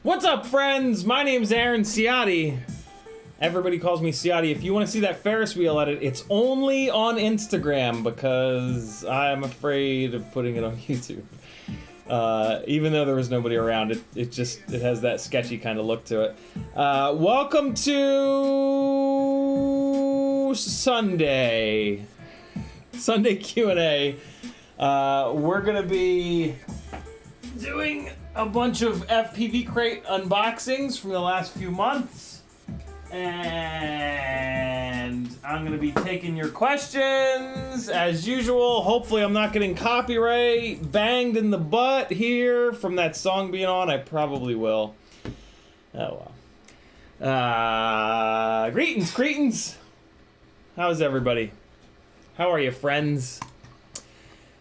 What's up, friends? My name's Aaron Ciotti. Everybody calls me Ciotti. If you want to see that Ferris wheel edit, it's only on Instagram because I'm afraid of putting it on YouTube. Even though there was nobody around, it has that sketchy kind of look to it. Welcome to Sunday Q&A. We're gonna be doing a bunch of FPV Crate unboxings from the last few months, and I'm gonna be taking your questions as usual. Hopefully I'm not getting copyright banged in the butt here from that song being on. I probably will. Oh well. Greetings, cretins. How's everybody? How are you, friends?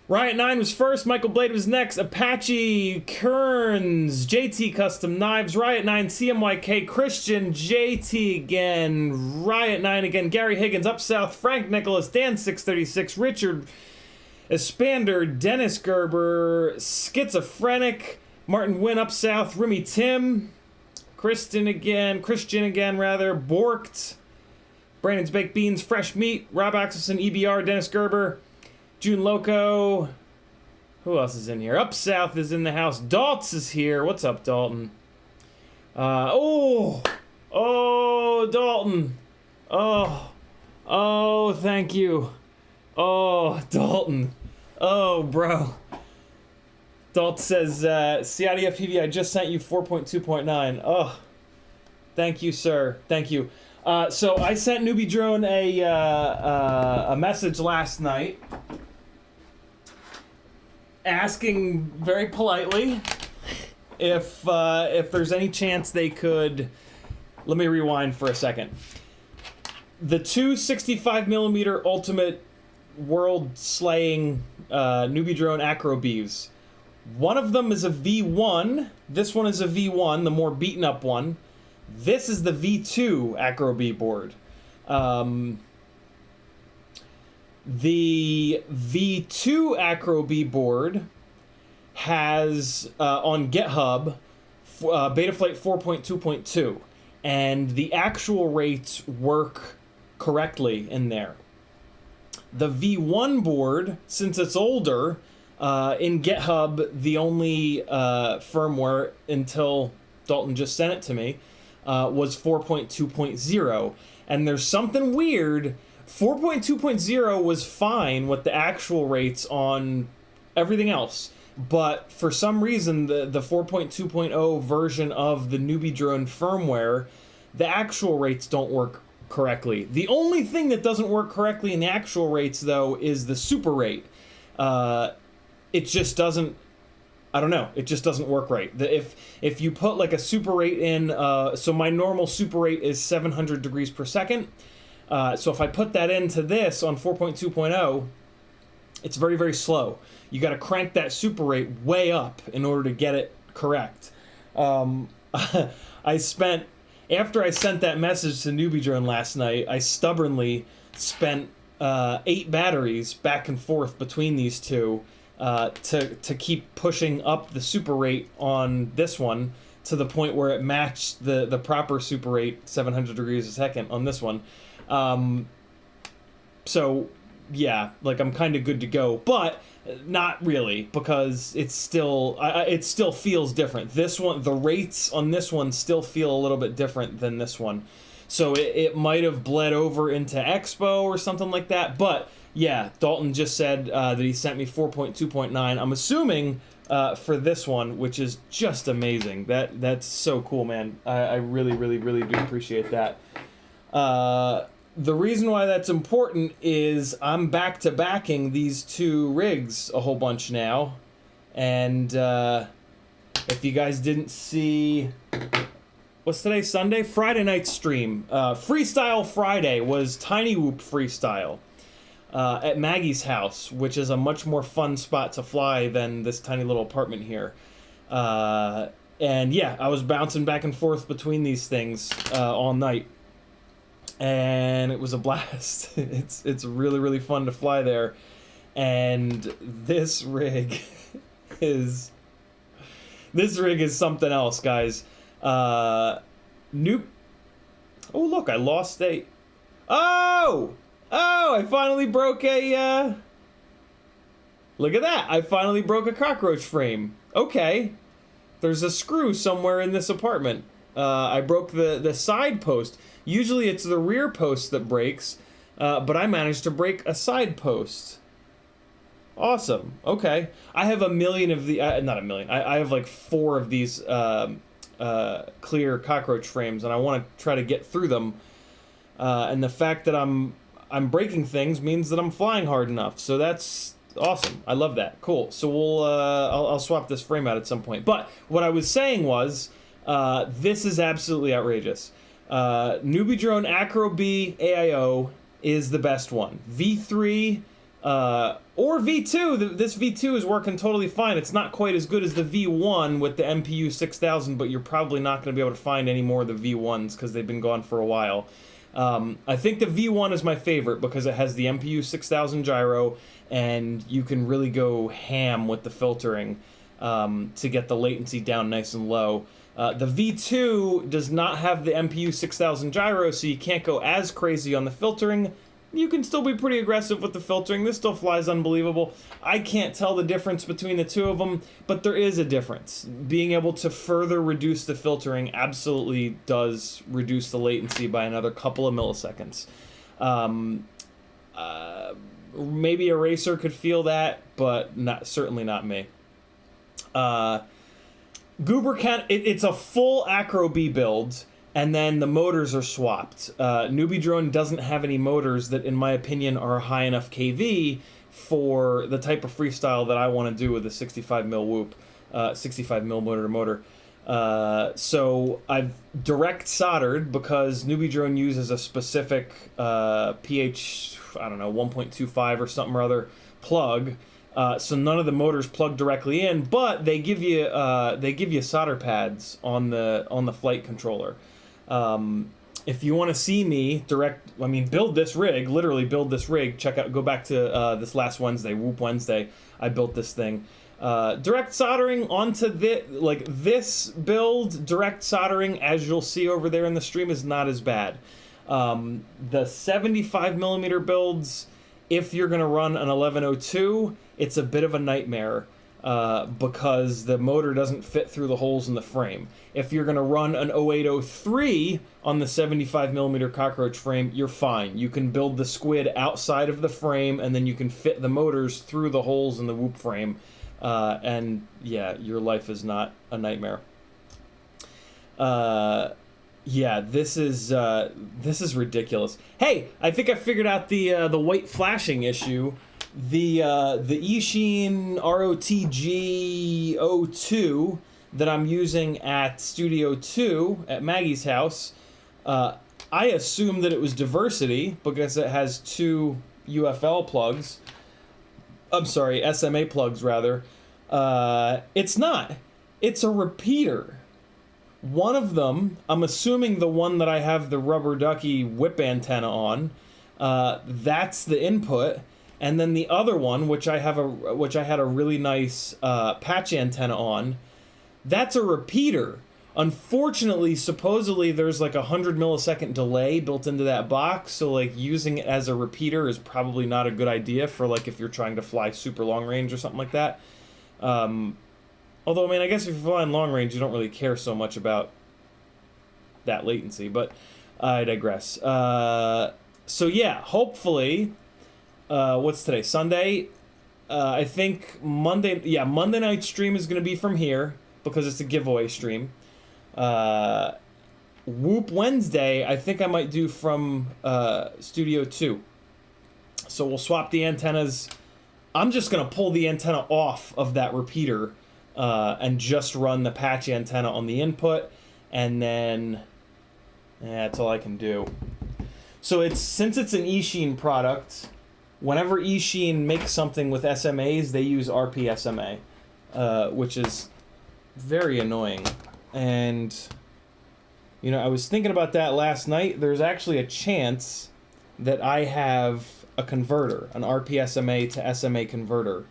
Riot9 was first, Michael Blade was next, Apache, Kearns, JT Custom Knives, Riot9, CMYK, Christian, JT again, Riot9 again, Gary Higgins, Up South, Frank Nicholas, Dan636, Richard Espander, Dennis Gerber, Schizophrenic, Martin Wynn, Up South, Remy Tim, Christian again, Borked, Brandon's Baked Beans, Fresh Meat, Rob Axelson, EBR, Dennis Gerber, June Loco, Who else is in here? Up South is in the house. Daltz is here. What's up, Dalton? Oh, Dalton. Oh, thank you. Oh, Dalton. Oh, bro. Dalton says, CiottiFPV, I just sent you 4.2.9. Oh, thank you, sir. Thank you. So I sent Newbie Drone a message last night asking very politely if there's any chance they could. Let me rewind for a second. The two 65mm ultimate world slaying Newbie Drone Acro Beeves. One of them is a V1. This one is a V1, the more beaten up one. This is the V2 Acro Bee board. The V2 Acro Bee board has on GitHub Betaflight 4.2.2, and the actual rates work correctly in there. The V1 board, since it's older, in GitHub, the only firmware until Dalton just sent it to me was 4.2.0, and there's something weird. 4.2.0 was fine with the actual rates on everything else, but for some reason the 4.2.0 version of the Newbie Drone firmware, the actual rates don't work correctly. The only thing that doesn't work correctly in the actual rates, though, is the super rate. It just doesn't, I don't know, it just doesn't work right. If you put like a super rate in, so my normal super rate is 700 degrees per second. So if I put that into this on 4.2.0, it's very, very slow. You got to crank that super rate way up in order to get it correct. I spent, after I sent that message to Newbie Drone last night, I stubbornly spent 8 batteries back and forth between these two to keep pushing up the super rate on this one to the point where it matched the proper super rate, 700 degrees a second, on this one. So yeah, like I'm kind of good to go, but not really, because it's still it still feels different. This one, the rates on this one still feel a little bit different than this one, so it might have bled over into Expo or something like that. But yeah, Dalton just said that he sent me 4.2.9. I'm assuming for this one, which is just amazing. That's so cool, man. I really, really, really do appreciate that. The reason why that's important is I'm back-to-backing these two rigs a whole bunch now. And if you guys didn't see, what's today, Sunday? Friday night stream. Freestyle Friday was Tiny Whoop Freestyle at Maggie's house, which is a much more fun spot to fly than this tiny little apartment here. And yeah, I was bouncing back and forth between these things all night. And it was a blast. It's really, really fun to fly there. And this rig is something else, guys. Nope. Oh, look, I lost a... Oh, I finally broke a... Look at that. I finally broke a cockroach frame. Okay. There's a screw somewhere in this apartment. I broke the side post. Usually it's the rear post that breaks, but I managed to break a side post. Awesome. Okay. I have a million of the... not a million. I have like 4 of these clear cockroach frames, and I want to try to get through them. And the fact that I'm breaking things means that I'm flying hard enough. So that's awesome. I love that. Cool. So we'll I'll swap this frame out at some point. But what I was saying was, this is absolutely outrageous. Newbie Drone Acro Bee AIO is the best one. V3 or V2. This V2 is working totally fine. It's not quite as good as the V1 with the MPU 6000, but you're probably not going to be able to find any more of the V1s because they've been gone for a while. I think the V1 is my favorite because it has the MPU 6000 gyro, and you can really go ham with the filtering to get the latency down nice and low. The V2 does not have the MPU 6000 gyro, so you can't go as crazy on the filtering, you can still be pretty aggressive with the filtering. This still flies unbelievable. I can't tell the difference between the two of them, but there is a difference. Being able to further reduce the filtering absolutely does reduce the latency by another couple of milliseconds. Maybe a racer could feel that, but certainly not me. Goober can it's a full Acro B build, and then the motors are swapped. Newbie Drone doesn't have any motors that, in my opinion, are high enough KV for the type of freestyle that I want to do with a 65 mil whoop, 65 mil motor to motor. So I've direct soldered because Newbie Drone uses a specific pH, I don't know, 1.25 or something or other plug. So none of the motors plug directly in, but they give you solder pads on the flight controller. If you want to see me build this rig, literally build this rig, go back to this last Wednesday, Whoop Wednesday, I built this thing. Direct soldering onto this build, direct soldering, as you'll see over there in the stream, is not as bad. The 75 millimeter builds, if you're going to run an 1102, it's a bit of a nightmare because the motor doesn't fit through the holes in the frame. If you're going to run an 0803 on the 75 millimeter cockroach frame, you're fine. You can build the squid outside of the frame, and then you can fit the motors through the holes in the whoop frame. And yeah, your life is not a nightmare. Yeah, this is ridiculous. Hey, I think I figured out the white flashing issue. The eSheen ROTG02 that I'm using at Studio 2 at Maggie's house, I assume that it was diversity because it has two UFL plugs. I'm sorry, SMA plugs rather. It's not. It's a repeater. One of them, I'm assuming the one that I have the rubber ducky whip antenna on, that's the input, and then the other one, which I had a really nice patch antenna on, that's a repeater. Unfortunately, supposedly there's like 100 millisecond delay built into that box, so like using it as a repeater is probably not a good idea for like if you're trying to fly super long range or something like that. Although, I mean, I guess if you're flying long range, you don't really care so much about that latency, but I digress. So yeah, hopefully, what's today, Sunday? I think Monday night stream is going to be from here because it's a giveaway stream. Whoop Wednesday, I think I might do from Studio 2. So we'll swap the antennas. I'm just going to pull the antenna off of that repeater and just run the patch antenna on the input, and then that's all I can do. So since it's an eSheen product, whenever eSheen makes something with SMAs, they use RPSMA, which is very annoying. And you know, I was thinking about that last night. There's actually a chance that I have a converter, an RPSMA to SMA converter.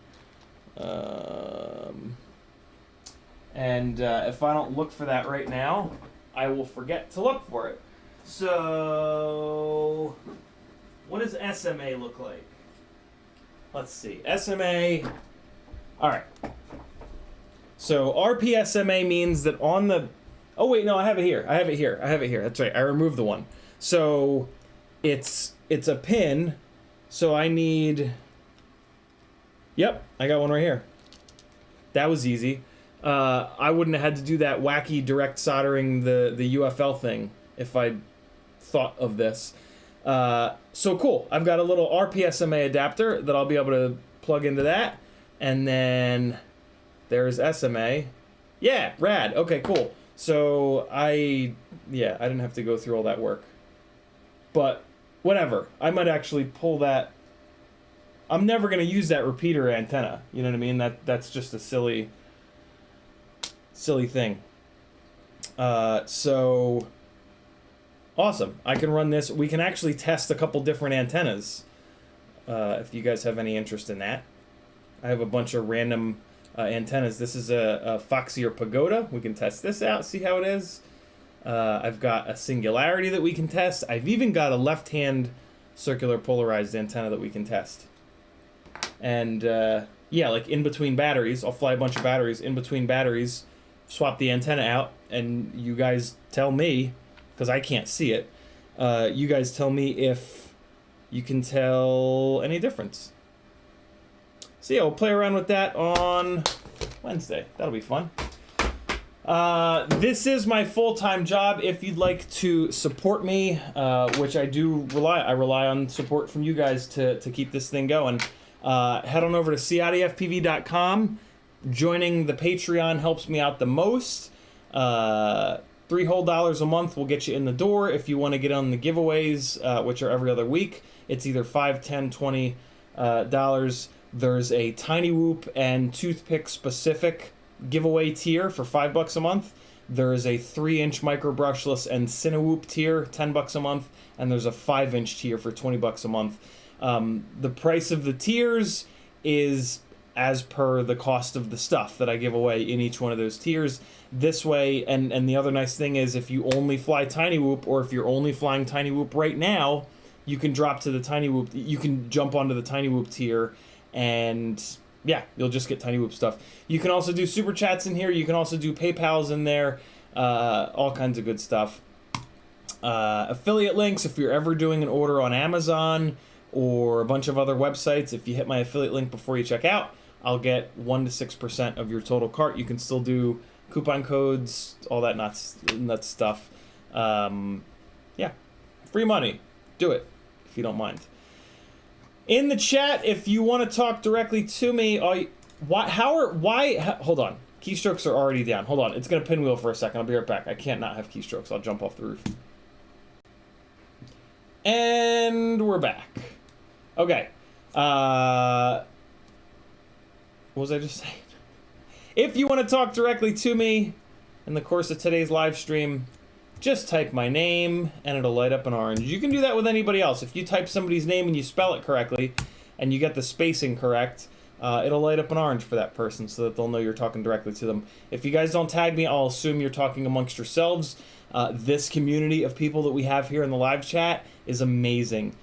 And if I don't look for that right now, I will forget to look for it. So, what does SMA look like? Let's see. SMA. All right. So RPSMA means that on the... Oh, wait, no, I have it here. I have it here. That's right. I removed the one. So it's a pin. So I need... Yep, I got one right here. That was easy. I wouldn't have had to do that wacky direct soldering the UFL thing if I thought of this. So cool. I've got a little RPSMA adapter that I'll be able to plug into that. And then there's SMA. Yeah, rad. Okay, cool. So I didn't have to go through all that work. But whatever. I might actually pull that. I'm never going to use that repeater antenna. You know what I mean? That's just a silly thing. So awesome. I can run this. We can actually test a couple different antennas if you guys have any interest in that. I have a bunch of random antennas. This is a Foxier Pagoda. We can test this out, see how it is. I've got a Singularity that we can test. I've even got a left-hand circular polarized antenna that we can test. And yeah, like in between batteries, I'll fly a bunch of batteries. In between batteries, swap the antenna out, and you guys tell me, because I can't see it, you guys tell me if you can tell any difference. So yeah, we'll play around with that on Wednesday. That'll be fun. This is my full-time job. If you'd like to support me, which I rely on support from you guys to keep this thing going. Head on over to CiottiFPV.com. Joining the Patreon helps me out the most. $3 whole a month will get you in the door. If you want to get on the giveaways, which are every other week, it's either $5, $10, $20. There's a Tiny Whoop and Toothpick specific giveaway tier for $5 a month. There's a 3-inch micro brushless and Cinewhoop tier, $10 a month, and there's a 5-inch tier for $20 a month. The price of the tiers is as per the cost of the stuff that I give away in each one of those tiers. This way, and the other nice thing is if you only fly Tiny Whoop, or if you're only flying Tiny Whoop right now, you can drop to the Tiny Whoop. You can jump onto the Tiny Whoop tier, and yeah, you'll just get Tiny Whoop stuff. You can also do super chats in here. You can also do PayPals in there. All kinds of good stuff. Affiliate links, if you're ever doing an order on Amazon or a bunch of other websites, if you hit my affiliate link before you check out, I'll get 1 to 6% of your total cart. You can still do coupon codes, all that nuts stuff. Yeah, free money. Do it if you don't mind. In the chat, if you want to talk directly to me, hold on. Keystrokes are already down. Hold on, it's going to pinwheel for a second. I'll be right back. I can't not have keystrokes. I'll jump off the roof. And we're back. Okay. What was I just saying? If you want to talk directly to me in the course of today's live stream, just type my name and it'll light up in orange. You can do that with anybody else. If you type somebody's name and you spell it correctly and you get the spacing correct, it'll light up in orange for that person so that they'll know you're talking directly to them. If you guys don't tag me, I'll assume you're talking amongst yourselves. This community of people that we have here in the live chat is amazing.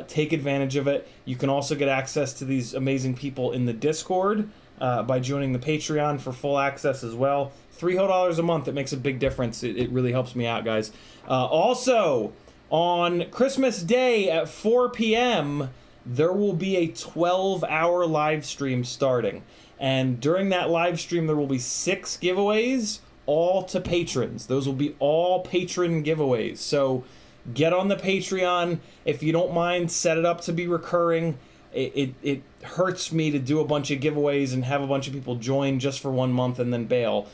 Take advantage of it. You can also get access to these amazing people in the Discord by joining the Patreon for full access as well. $3 whole a month, it makes a big difference. It really helps me out, guys. Also, on Christmas Day at 4 p.m., there will be a 12-hour live stream starting. And during that live stream, there will be 6 giveaways, all to patrons. Those will be all patron giveaways. So get on the Patreon. If you don't mind, set it up to be recurring. It hurts me to do a bunch of giveaways and have a bunch of people join just for 1 month and then bail.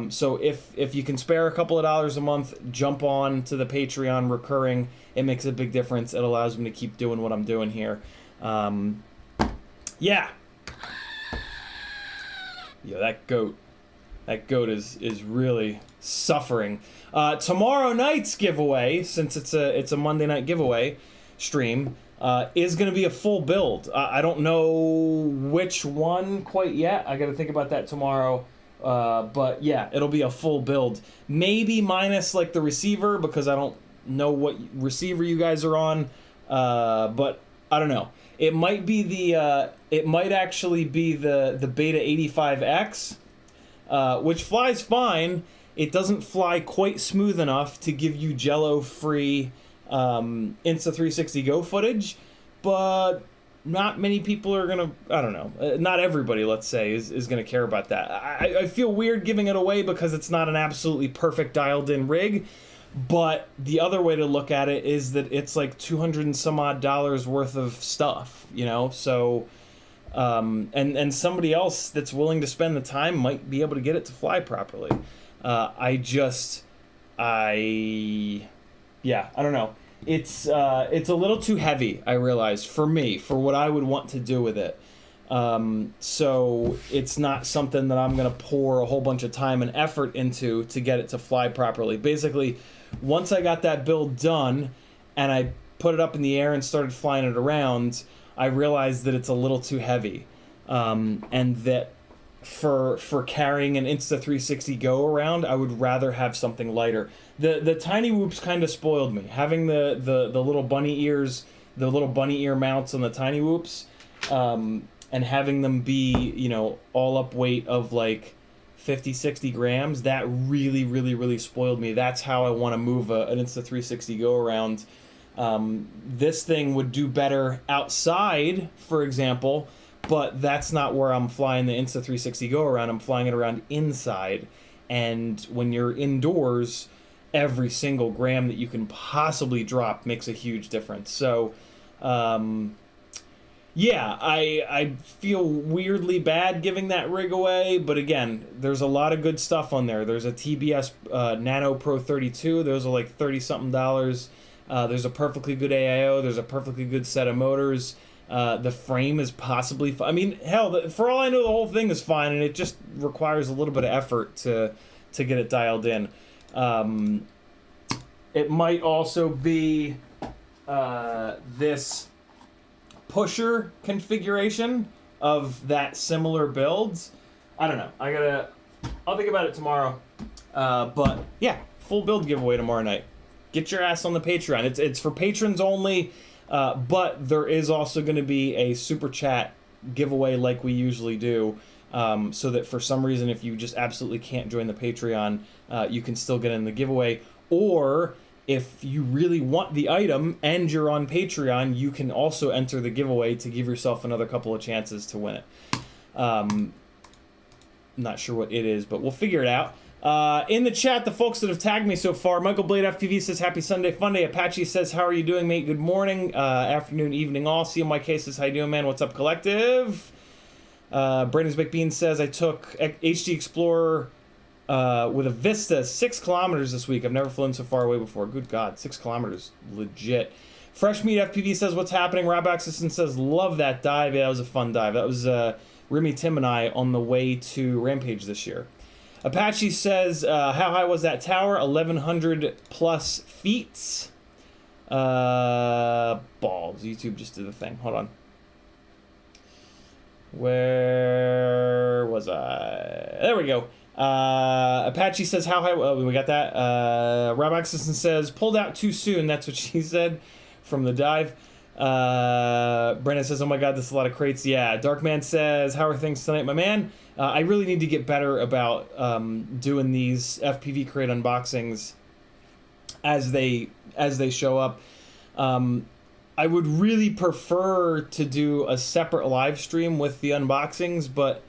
So if you can spare a couple of dollars a month, jump on to the Patreon recurring. It makes a big difference. It allows me to keep doing what I'm doing here. Yeah. Yeah, that goat is really suffering. Tomorrow night's giveaway, since it's a Monday night giveaway stream, is going to be a full build. I don't know which one quite yet. I got to think about that tomorrow. But yeah, it'll be a full build. Maybe minus like the receiver, because I don't know what receiver you guys are on. But I don't know. It might be it might actually be the Beta 85X, which flies fine. It doesn't fly quite smooth enough to give you jello-free Insta360 Go footage, but not many people are gonna, I don't know, not everybody, let's say, is gonna care about that. I feel weird giving it away because it's not an absolutely perfect dialed-in rig, but the other way to look at it is that it's like $200 and some odd worth of stuff, you know, so, and somebody else that's willing to spend the time might be able to get it to fly properly. I don't know. It's a little too heavy, I realize, for me, for what I would want to do with it. So it's not something that I'm going to pour a whole bunch of time and effort into to get it to fly properly. Basically, once I got that build done and I put it up in the air and started flying it around, I realized that it's a little too heavy. And that for carrying an Insta360 Go around, I would rather have something lighter. The Tiny Whoops kind of spoiled me. Having the little bunny ears the little bunny ear mounts on the tiny whoops, and having them be, you know, all up weight of like 50, 60 grams, that really, really, really spoiled me. That's how I want to move an Insta360 go around. This thing would do better outside, for example, but that's not where I'm flying the Insta360 go around. I'm flying it around inside. And when you're indoors, every single gram that you can possibly drop makes a huge difference. So, yeah, I feel weirdly bad giving that rig away, but again, there's a lot of good stuff on there. There's a TBS Nano Pro 32. Those are like $30-something. There's a perfectly good AIO. There's a perfectly good set of motors. The frame is possibly I mean, hell, for all I know, the whole thing is fine, and it just requires a little bit of effort to get it dialed in. It might also be this pusher configuration of that similar builds. I don't know. I'll think about it tomorrow. But yeah, full build giveaway tomorrow night. Get your ass on the Patreon. It's for patrons only, but there is also going to be a super chat giveaway like we usually do, so that for some reason, if you just absolutely can't join the Patreon, you can still get in the giveaway. Or if you really want the item and you're on Patreon, you can also enter the giveaway to give yourself another couple of chances to win it. Not sure what it is, but we'll figure it out. In the chat, the folks that have tagged me so far, Michael Blade FPV says, happy Sunday Fun Day. Apache says, how are you doing, mate? Good morning, afternoon, evening all. CMYK says, how you doing, man? What's up, collective? Brandon's McBean says, I took HD Explorer with a Vista 6 kilometers this week. I've never flown so far away before. Good God, 6 kilometers, legit. Fresh Meat FPV says, what's happening? Rob Axelson says, love that dive. Yeah, that was a fun dive. That was Remy, Tim, and I on the way to Rampage this year. Apache says, how high was that tower? 1,100 plus feet. Balls. YouTube just did the thing. Hold on. Where was I? There we go. Apache says, how high? We got that. Rob Axelson says, pulled out too soon. That's what she said from the dive. Brennan says, oh my God, this is a lot of crates. Yeah. Darkman says, how are things tonight, my man? I really need to get better about doing these FPV Crate unboxings as they show up. I would really prefer to do a separate live stream with the unboxings, but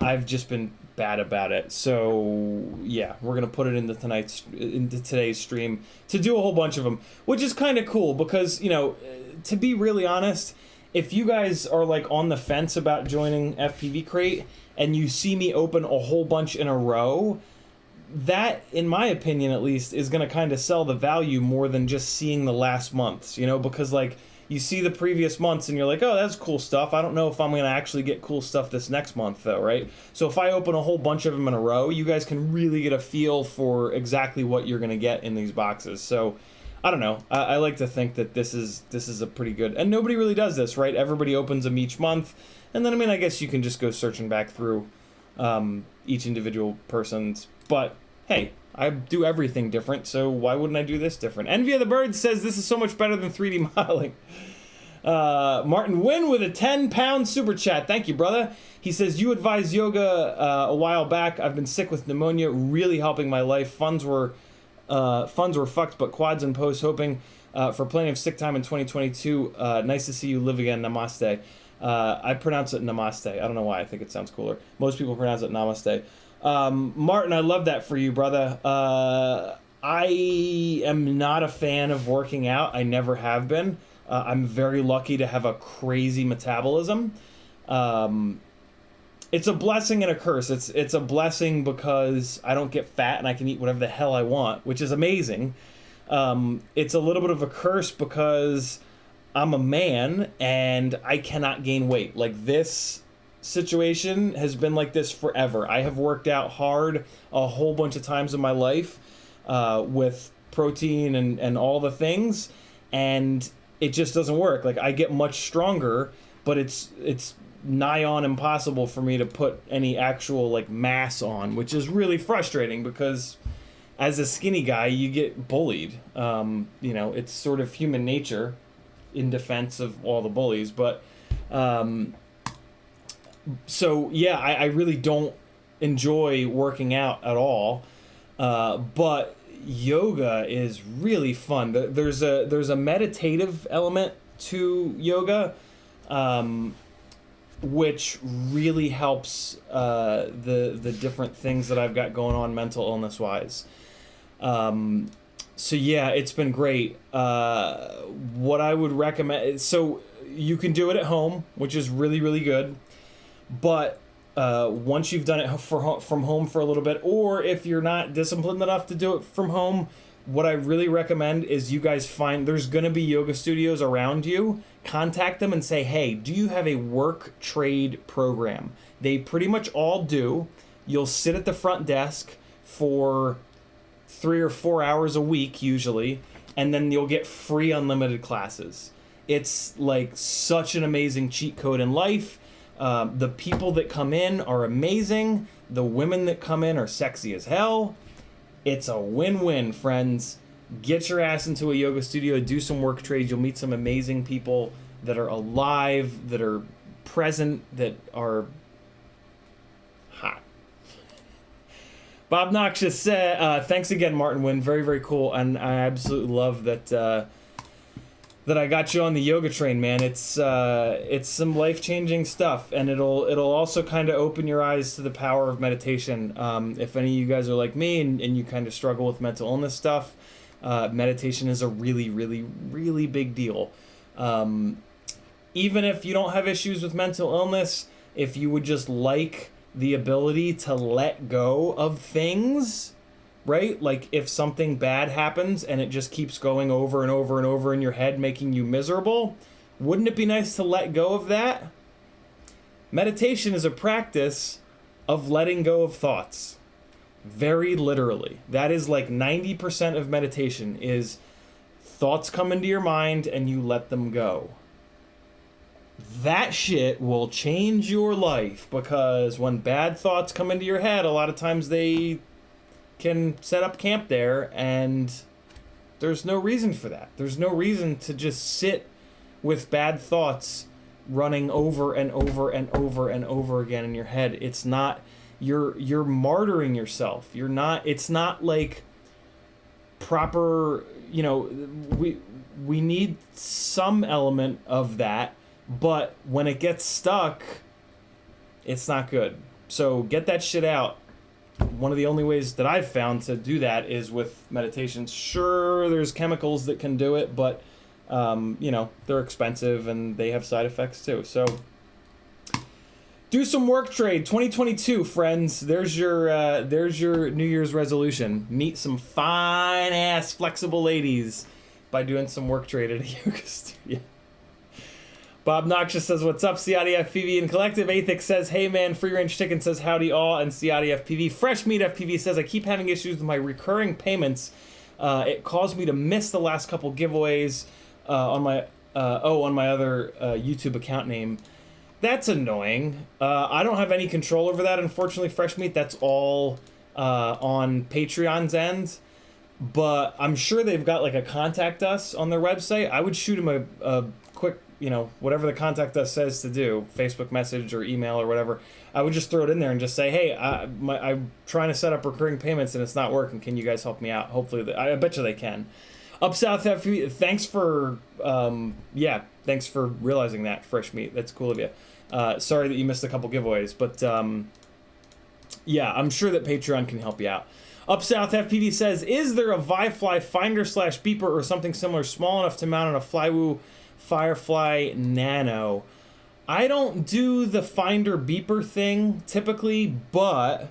I've just been bad about it. So yeah, we're gonna put it into today's stream to do a whole bunch of them, which is kind of cool because, you know, to be really honest, if you guys are like on the fence about joining FPV Crate and you see me open a whole bunch in a row, that, in my opinion at least, is going to kind of sell the value more than just seeing the last months, you know, because like you see the previous months and you're like, oh, that's cool stuff. I don't know if I'm going to actually get cool stuff this next month though, right? So if I open a whole bunch of them in a row, you guys can really get a feel for exactly what you're going to get in these boxes. So I don't know. I like to think that this is a pretty good, and nobody really does this, right? Everybody opens them each month. And then, I mean, I guess you can just go searching back through each individual person's. But, hey, I do everything different, so why wouldn't I do this different? Envy of the Bird says this is so much better than 3D modeling. Martin Wynn with a 10-pound super chat. Thank you, brother. He says, you advised yoga a while back. I've been sick with pneumonia, really helping my life. Funds were fucked, but quads and posts hoping for plenty of sick time in 2022. Nice to see you live again. Namaste. I pronounce it namaste. I don't know why. I think it sounds cooler. Most people pronounce it namaste. Martin, I love that for you, brother. I am not a fan of working out. I never have been. I'm very lucky to have a crazy metabolism. It's a blessing and a curse. It's a blessing because I don't get fat and I can eat whatever the hell I want, which is amazing. It's a little bit of a curse because I'm a man and I cannot gain weight. Like, this situation has been like this forever. I have worked out hard a whole bunch of times in my life with protein and all the things, and it just doesn't work. Like, I get much stronger, but it's nigh on impossible for me to put any actual like mass on, which is really frustrating because as a skinny guy you get bullied. You know, it's sort of human nature. in defense of all the bullies. But so yeah, I really don't enjoy working out at all, but yoga is really fun. There's a meditative element to yoga, which really helps the different things that I've got going on mental illness wise. So yeah, it's been great. What I would recommend, so you can do it at home, which is really, really good. But once you've done it from home for a little bit, or if you're not disciplined enough to do it from home, what I really recommend is you guys find, there's going to be yoga studios around you. Contact them and say, hey, do you have a work trade program? They pretty much all do. You'll sit at the front desk for 3 or 4 hours a week usually, and then you'll get free unlimited classes. It's like such an amazing cheat code in life. The people that come in are amazing. The women that come in are sexy as hell. It's a win-win, friends. Get your ass into a yoga studio, do some work trades. You'll meet some amazing people that are alive, that are present, that are hot. Bob Noxious said, thanks again, Martin Wynn. Very, very cool. And I absolutely love that that I got you on the yoga train, man. It's some life-changing stuff, and it'll also kind of open your eyes to the power of meditation. If any of you guys are like me and you kind of struggle with mental illness stuff, meditation is a really, really, really big deal. Even if you don't have issues with mental illness, if you would just like the ability to let go of things, right? Like if something bad happens and it just keeps going over and over and over in your head, making you miserable, wouldn't it be nice to let go of that? Meditation is a practice of letting go of thoughts. Very literally. That is like 90% of meditation is thoughts come into your mind and you let them go. That shit will change your life, because when bad thoughts come into your head, a lot of times they can set up camp there, and there's no reason for that. There's no reason to just sit with bad thoughts running over and over and over and over again in your head. It's not, you're martyring yourself. You're not, it's not like proper, you know, we need some element of that, but when it gets stuck, it's not good. So get that shit out. One of the only ways that I've found to do that is with meditation. Sure, there's chemicals that can do it, but you know, they're expensive and they have side effects too. So do some work trade. 2022, friends. There's your New Year's resolution. Meet some fine ass flexible ladies by doing some work trade at a yoga studio. Bob Noxious says, what's up, CiottiFPV and Collective. Athix says, hey man, Free Range Chicken says, howdy all, and CiottiFPV. Fresh Meat FPV says, I keep having issues with my recurring payments. It caused me to miss the last couple giveaways on my other YouTube account name. That's annoying. I don't have any control over that, unfortunately, Fresh Meat. That's all on Patreon's end. But I'm sure they've got like a contact us on their website. I would shoot them a quick, you know, whatever the contact us says to do, Facebook message or email or whatever. I would just throw it in there and just say, hey, I'm trying to set up recurring payments and it's not working. Can you guys help me out? Hopefully, I bet you they can. Up South FPV, thanks for, thanks for realizing that, Fresh Meat. That's cool of you. Sorry that you missed a couple giveaways, but yeah, I'm sure that Patreon can help you out. Up South FPV says, is there a Vifly finder / beeper or something similar small enough to mount on a Flywoo Firefly Nano? I don't do the finder beeper thing typically, but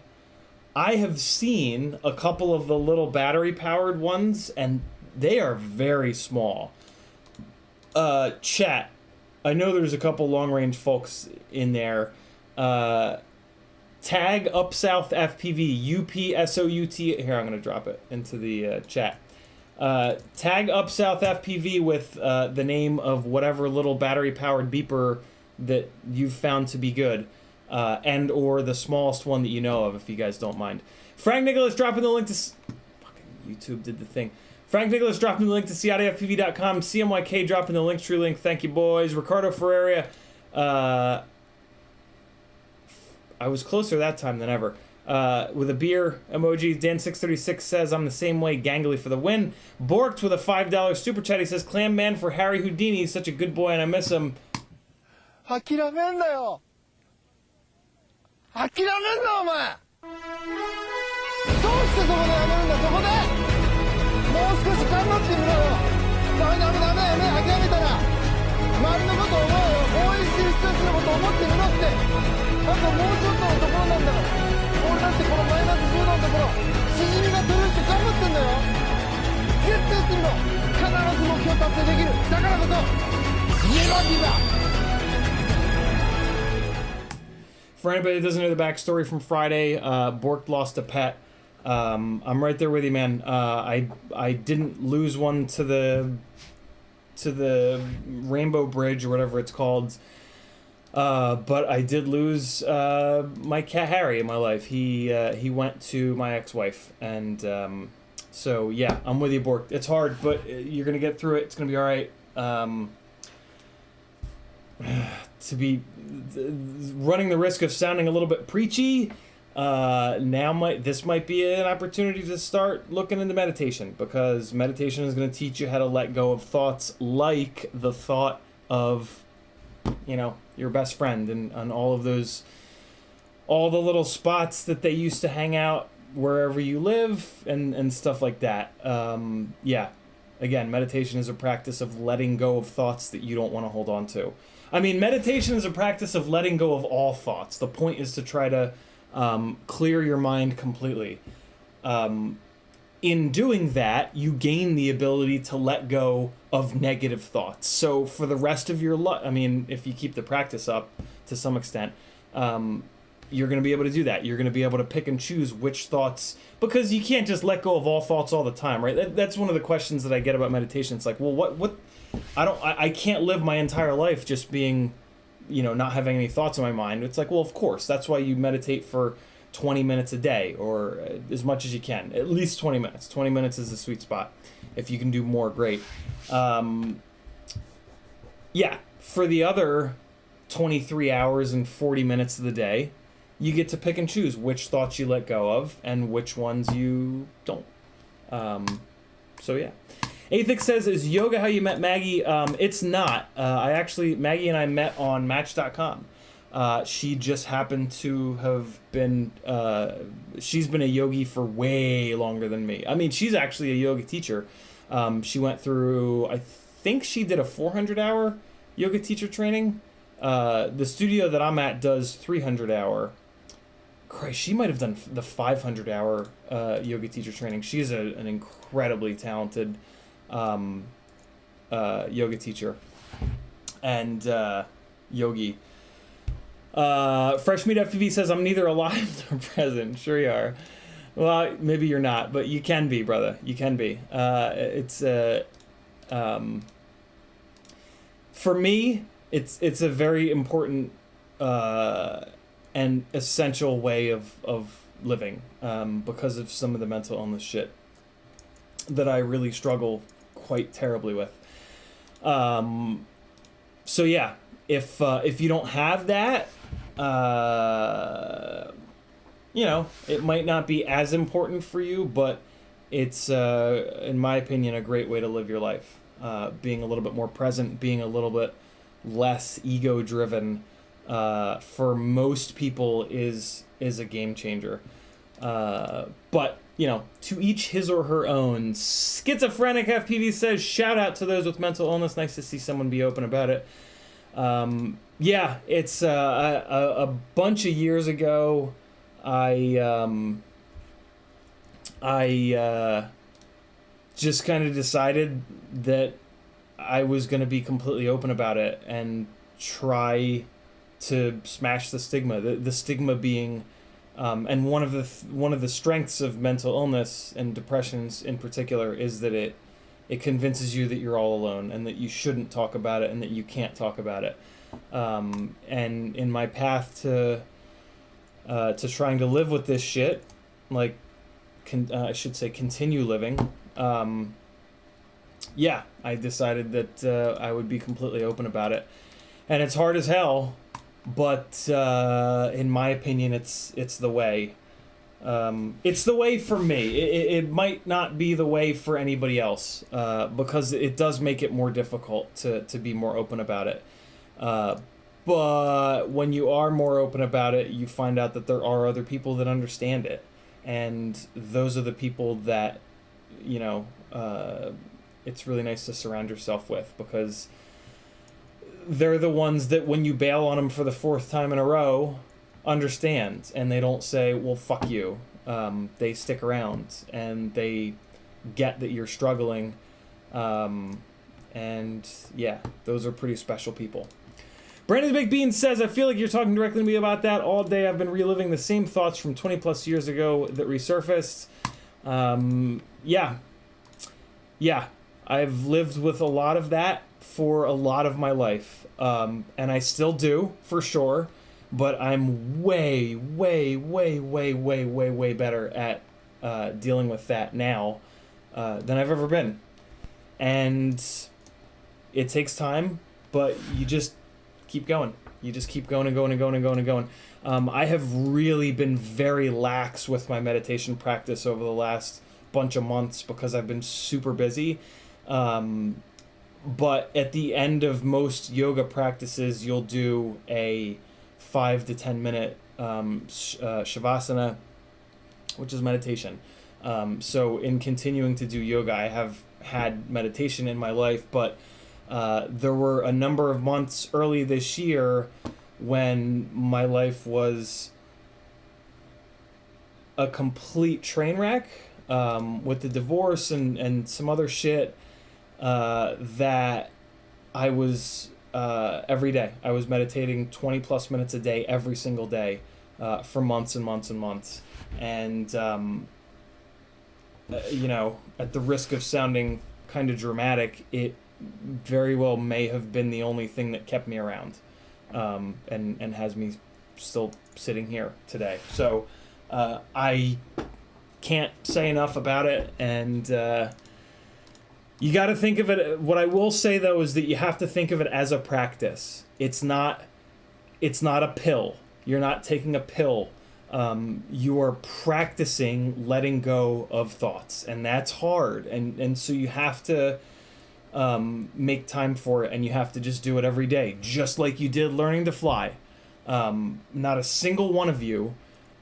I have seen a couple of the little battery powered ones and they are very small. Chat, I know there's a couple long range folks in there. Tag Up South FPV, UPSOUT. Here, I'm going to drop it into the chat. Tag Up South FPV with the name of whatever little battery-powered beeper that you've found to be good. And or the smallest one that you know of, if you guys don't mind. Frank Nicholas dropping the link to... Fucking YouTube did the thing. Frank Nicholas dropping the link to CiottiFPV.com. CMYK dropping the Linktree link. Thank you, boys. Ricardo Ferreira. I was closer that time than ever. With a beer emoji. Dan636 says, I'm the same way. Gangly for the win. Borked with a $5 super chat. He says, Clam Man for Harry Houdini. He's such a good boy and I miss him. 諦めんなよ諦めんなお前どうしてそこでやめるんだそこでもう少し頑張ってみろよダメやめ諦めたら周りのことを思うよ応援してる人たちのことを思ってみろってあともうちょっとのところなんだから俺だってこのマイナス10度のところしじみが取れるって頑張ってんだよ絶対やってみろ必ず目標達成できるだからこそネバギブアップ For anybody that doesn't know the backstory from Friday, Bork lost a pet. I'm right there with you, man. I didn't lose one to the Rainbow Bridge or whatever it's called, but I did lose my cat Harry in my life. He went to my ex-wife, and so yeah, I'm with you, Bork. It's hard, but you're gonna get through it. It's gonna be all right. To be running the risk of sounding a little bit preachy, this might be an opportunity to start looking into meditation, because meditation is going to teach you how to let go of thoughts like the thought of, your best friend and all the little spots that they used to hang out wherever you live and stuff like that. Yeah. Again, meditation is a practice of letting go of thoughts that you don't want to hold on to. I mean, meditation is a practice of letting go of all thoughts. The point is to try to clear your mind completely. In doing that, you gain the ability to let go of negative thoughts. So for the rest of your life, if you keep the practice up to some extent, you're going to be able to do that. You're going to be able to pick and choose which thoughts, because you can't just let go of all thoughts all the time, right? That's one of the questions that I get about meditation. It's like, well, what I can't live my entire life just being, not having any thoughts in my mind. It's like, well, of course, that's why you meditate for 20 minutes a day, or as much as you can, at least 20 minutes. 20 minutes is the sweet spot. If you can do more, great. Yeah, for the other 23 hours and 40 minutes of the day, you get to pick and choose which thoughts you let go of and which ones you don't. So yeah. Athix says, is yoga how you met Maggie? It's not. Maggie and I met on Match.com. She just happened to have been, she's been a yogi for way longer than me. She's actually a yoga teacher. She went through, I think she did a 400-hour yoga teacher training. The studio that I'm at does 300-hour. Christ, she might have done the 500-hour yoga teacher training. She's an incredibly talented yoga teacher and yogi. Fresh Meat FPV says, I'm neither alive nor present. Sure you are. Well, maybe you're not, but you can be, brother. You can be. For me, it's a very important and essential way of living, because of some of the mental illness shit that I really struggle quite terribly with. So yeah, if you don't have that, it might not be as important for you, but it's, in my opinion, a great way to live your life. Being a little bit more present, being a little bit less ego-driven, for most people is a game changer. But, to each his or her own. Schizophrenic FPV says, shout out to those with mental illness. Nice to see someone be open about it. Yeah, it's a bunch of years ago, I just kind of decided that I was going to be completely open about it and try to smash the stigma. The stigma being, and one of the strengths of mental illness and depressions in particular is that it convinces you that you're all alone and that you shouldn't talk about it and that you can't talk about it. And in my path to trying to live with this shit, like, I should say continue living, yeah, I decided that I would be completely open about it. And it's hard as hell, but in my opinion, it's the way. It's the way for me. It might not be the way for anybody else, because it does make it more difficult to be more open about it. But when you are more open about it, you find out that there are other people that understand it. And those are the people that, you know, it's really nice to surround yourself with, because they're the ones that when you bail on them for the fourth time in a row, understand, and they don't say, well, fuck you. They stick around, and they get that you're struggling. And yeah, those are pretty special people. Brandon Big Bean says, I feel like you're talking directly to me about that. All day I've been reliving the same thoughts from 20 plus years ago that resurfaced. Yeah, I've lived with a lot of that for a lot of my life. And I still do, for sure. But I'm way better at dealing with that now than I've ever been. And it takes time, but you just keep going. You just keep going and going and going and going and going. I have really been very lax with my meditation practice over the last bunch of months because I've been super busy. But at the end of most yoga practices, you'll do a 5 to 10 minute shavasana, which is meditation. So in continuing to do yoga, I have had meditation in my life, but there were a number of months early this year when my life was a complete train wreck, with the divorce and some other shit, that I was every day. I was meditating 20 plus minutes a day every single day for months and months and months. And, you know, at the risk of sounding kind of dramatic, it very well may have been the only thing that kept me around, and has me still sitting here today. So I can't say enough about it, and you got to think of it. What I will say though is that you have to think of it as a practice. It's not a pill. You're not taking a pill. You are practicing letting go of thoughts, and that's hard. And so you have to make time for it, and you have to just do it every day, just like you did learning to fly. Not a single one of you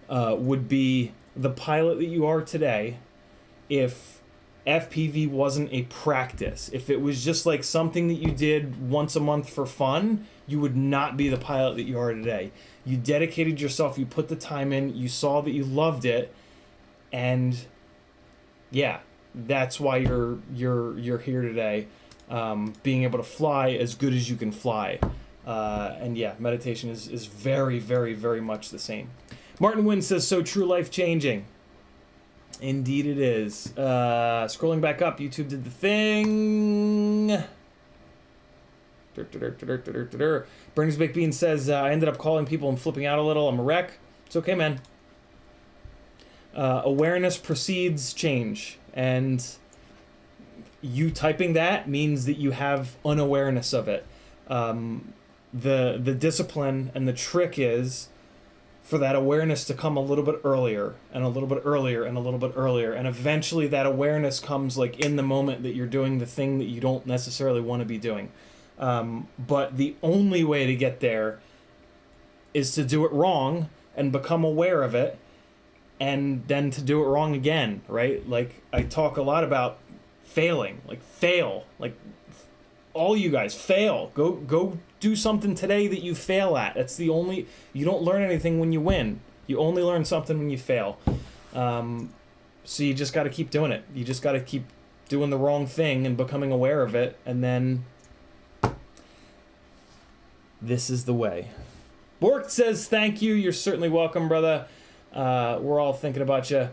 would be the pilot that you are today if FPV wasn't a practice. If it was just like something that you did once a month for fun, you would not be the pilot that you are today. You dedicated yourself, you put the time in, you saw that you loved it, and yeah, that's why you're here today, being able to fly as good as you can fly. And yeah, meditation is very, very, very much the same. Martin Wynn says, so true, life-changing. Indeed it is. Scrolling back up, YouTube did the thing. Bernie's Baked Bean says, I ended up calling people and flipping out a little. I'm a wreck. It's okay, man. Awareness precedes change. And you typing that means that you have unawareness of it. The discipline and the trick is for that awareness to come a little bit earlier and a little bit earlier and a little bit earlier. And eventually that awareness comes like in the moment that you're doing the thing that you don't necessarily want to be doing. But the only way to get there is to do it wrong and become aware of it, and then to do it wrong again, right? Like, I talk a lot about failing, like fail, like all you guys fail. Go do something today that you fail at. That's the only, you don't learn anything when you win. You only learn something when you fail. So you just got to keep doing it. You just got to keep doing the wrong thing and becoming aware of it, and then this is the way. Bork says, thank you. You're certainly welcome, brother. We're all thinking about you.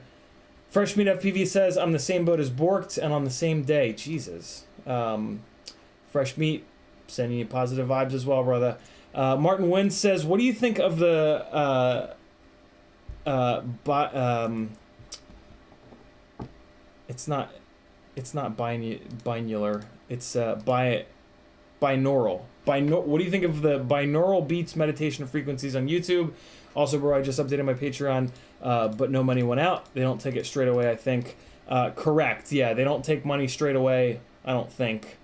Fresh Meat FPV says, I'm the same boat as Borked and on the same day. Jesus. Fresh Meat, sending you positive vibes as well, brother. Martin Wynn says, what do you think of the it's not It's not binaural. It's binaural. What do you think of the binaural beats meditation frequencies on YouTube? Also, bro, I just updated my Patreon, but no money went out. They don't take it straight away, I think. Correct. Yeah, they don't take money straight away, I don't think.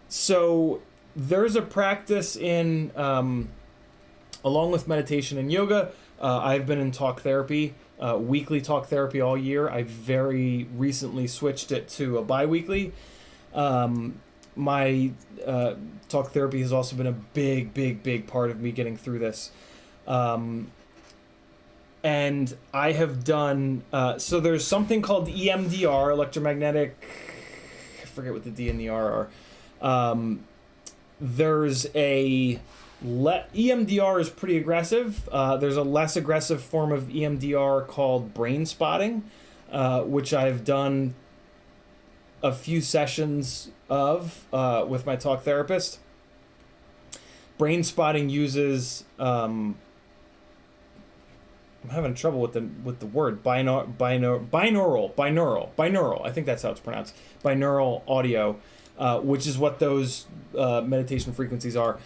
So there's a practice in, along with meditation and yoga, I've been in talk therapy, weekly talk therapy all year. I very recently switched it to a bi-weekly. My talk therapy has also been a big part of me getting through this. And I have done, so there's something called EMDR, electromagnetic, I forget what the D and the R are. There's a, EMDR is pretty aggressive. There's a less aggressive form of EMDR called brain spotting, which I've done a few sessions of with my talk therapist. Brain spotting uses, I'm having trouble with the word binaural. I think that's how it's pronounced. Binaural audio, which is what those meditation frequencies are.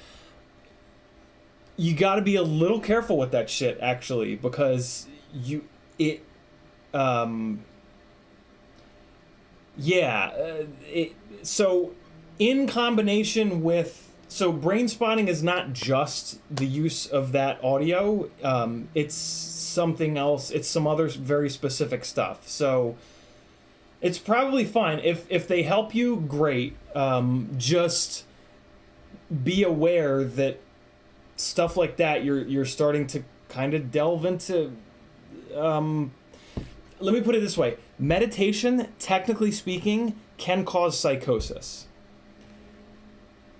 You got to be a little careful with that shit, actually, because so in combination with, so brain spotting is not just the use of that audio, it's something else, it's some other very specific stuff. So it's probably fine. If they help you, great. Just be aware that stuff like that, you're starting to kind of delve into, let me put it this way. Meditation, technically speaking, can cause psychosis.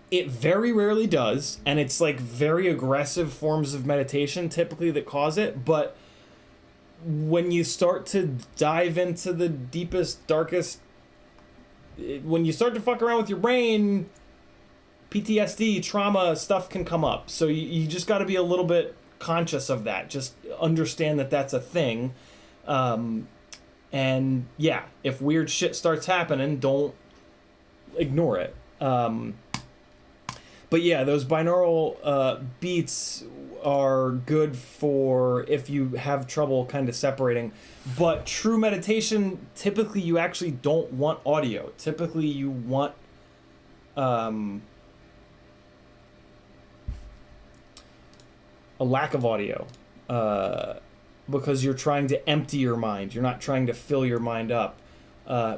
It very rarely does, and it's like very aggressive forms of meditation typically that cause it, but when you start to dive into the deepest, darkest, when you start to fuck around with your brain, PTSD, trauma, stuff can come up. So you just got to be a little bit conscious of that. Just understand that that's a thing. And yeah, if weird shit starts happening, don't ignore it. But yeah, those binaural beats are good for if you have trouble kind of separating. But true meditation, typically you actually don't want audio. Typically you want a lack of audio, because you're trying to empty your mind. You're not trying to fill your mind up.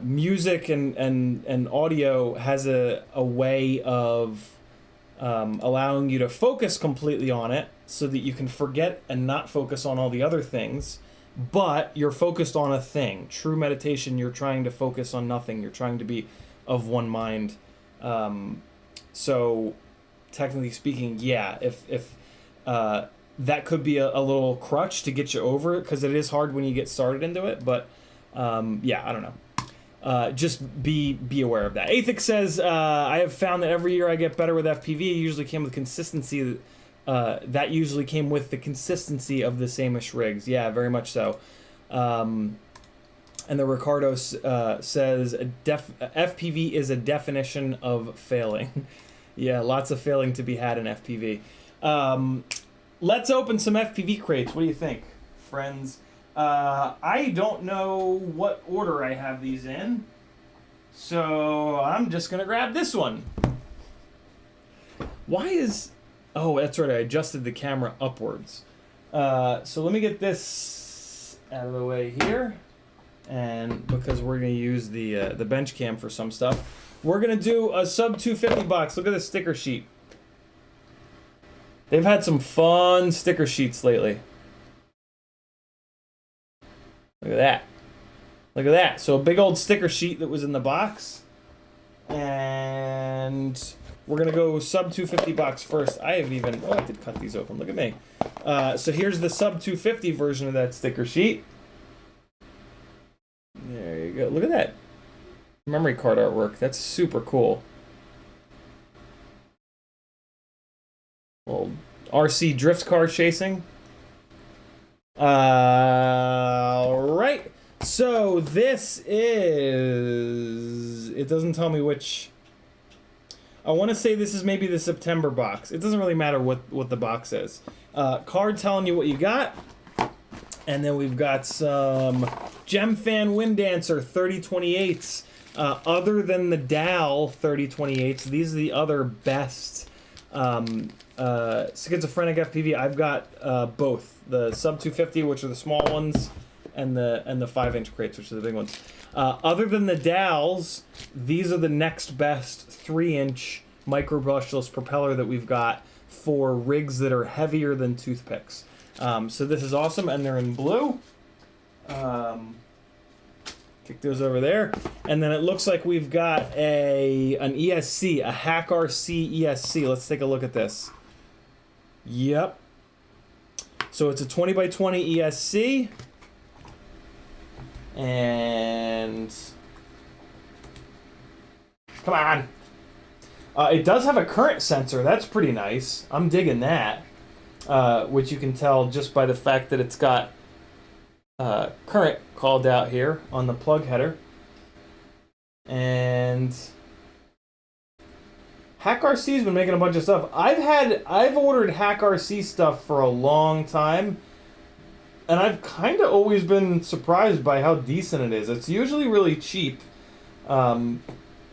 Music and audio has a way of allowing you to focus completely on it so that you can forget and not focus on all the other things, but you're focused on a thing. True meditation, you're trying to focus on nothing. You're trying to be of one mind. So technically speaking, yeah, if that could be a little crutch to get you over it, because it is hard when you get started into it, but yeah, I don't know. Just be aware of that. Athix says, I have found that every year I get better with FPV. It usually came with consistency. That usually came with the consistency of the same-ish rigs. Yeah, very much so. And the Ricardo says, FPV is a definition of failing. Yeah, lots of failing to be had in FPV. Let's open some FPV crates. What do you think, friends? I don't know what order I have these in, so I'm just gonna grab this one. Why is... Oh, that's right, I adjusted the camera upwards. So let me get this out of the way here, and because we're gonna use the bench cam for some stuff, we're gonna do a sub 250 box. Look at the sticker sheet. They've had some fun sticker sheets lately. Look at that. Look at that. So a big old sticker sheet that was in the box. And we're going to go sub 250 box first. I haven't even... Oh, I did cut these open. Look at me. So here's the sub 250 version of that sticker sheet. There you go. Look at that. Memory card artwork. That's super cool. Well, RC drift car chasing. All right. So this is, it doesn't tell me which, I want to say this is maybe the September box. It doesn't really matter what the box is. Card telling you what you got. And then we've got some GemFan Wind Dancer 3028s. Other than the DAL 3028s, these are the other best schizophrenic FPV. I've got both. The sub 250, which are the small ones, and the 5-inch crates, which are the big ones. Other than the DALs, these are the next best 3-inch micro brushless propeller that we've got for rigs that are heavier than toothpicks. So this is awesome, and they're in blue. Kick those over there. And then it looks like we've got an ESC, a Hack RC ESC. Let's take a look at this. Yep. So it's a 20 by 20 ESC. And come on. It does have a current sensor. That's pretty nice. I'm digging that. Which you can tell just by the fact that it's got current called out here on the plug header. And Hack RC's been making a bunch of stuff. I've ordered Hack RC stuff for a long time, and I've kind of always been surprised by how decent it is. It's usually really cheap, but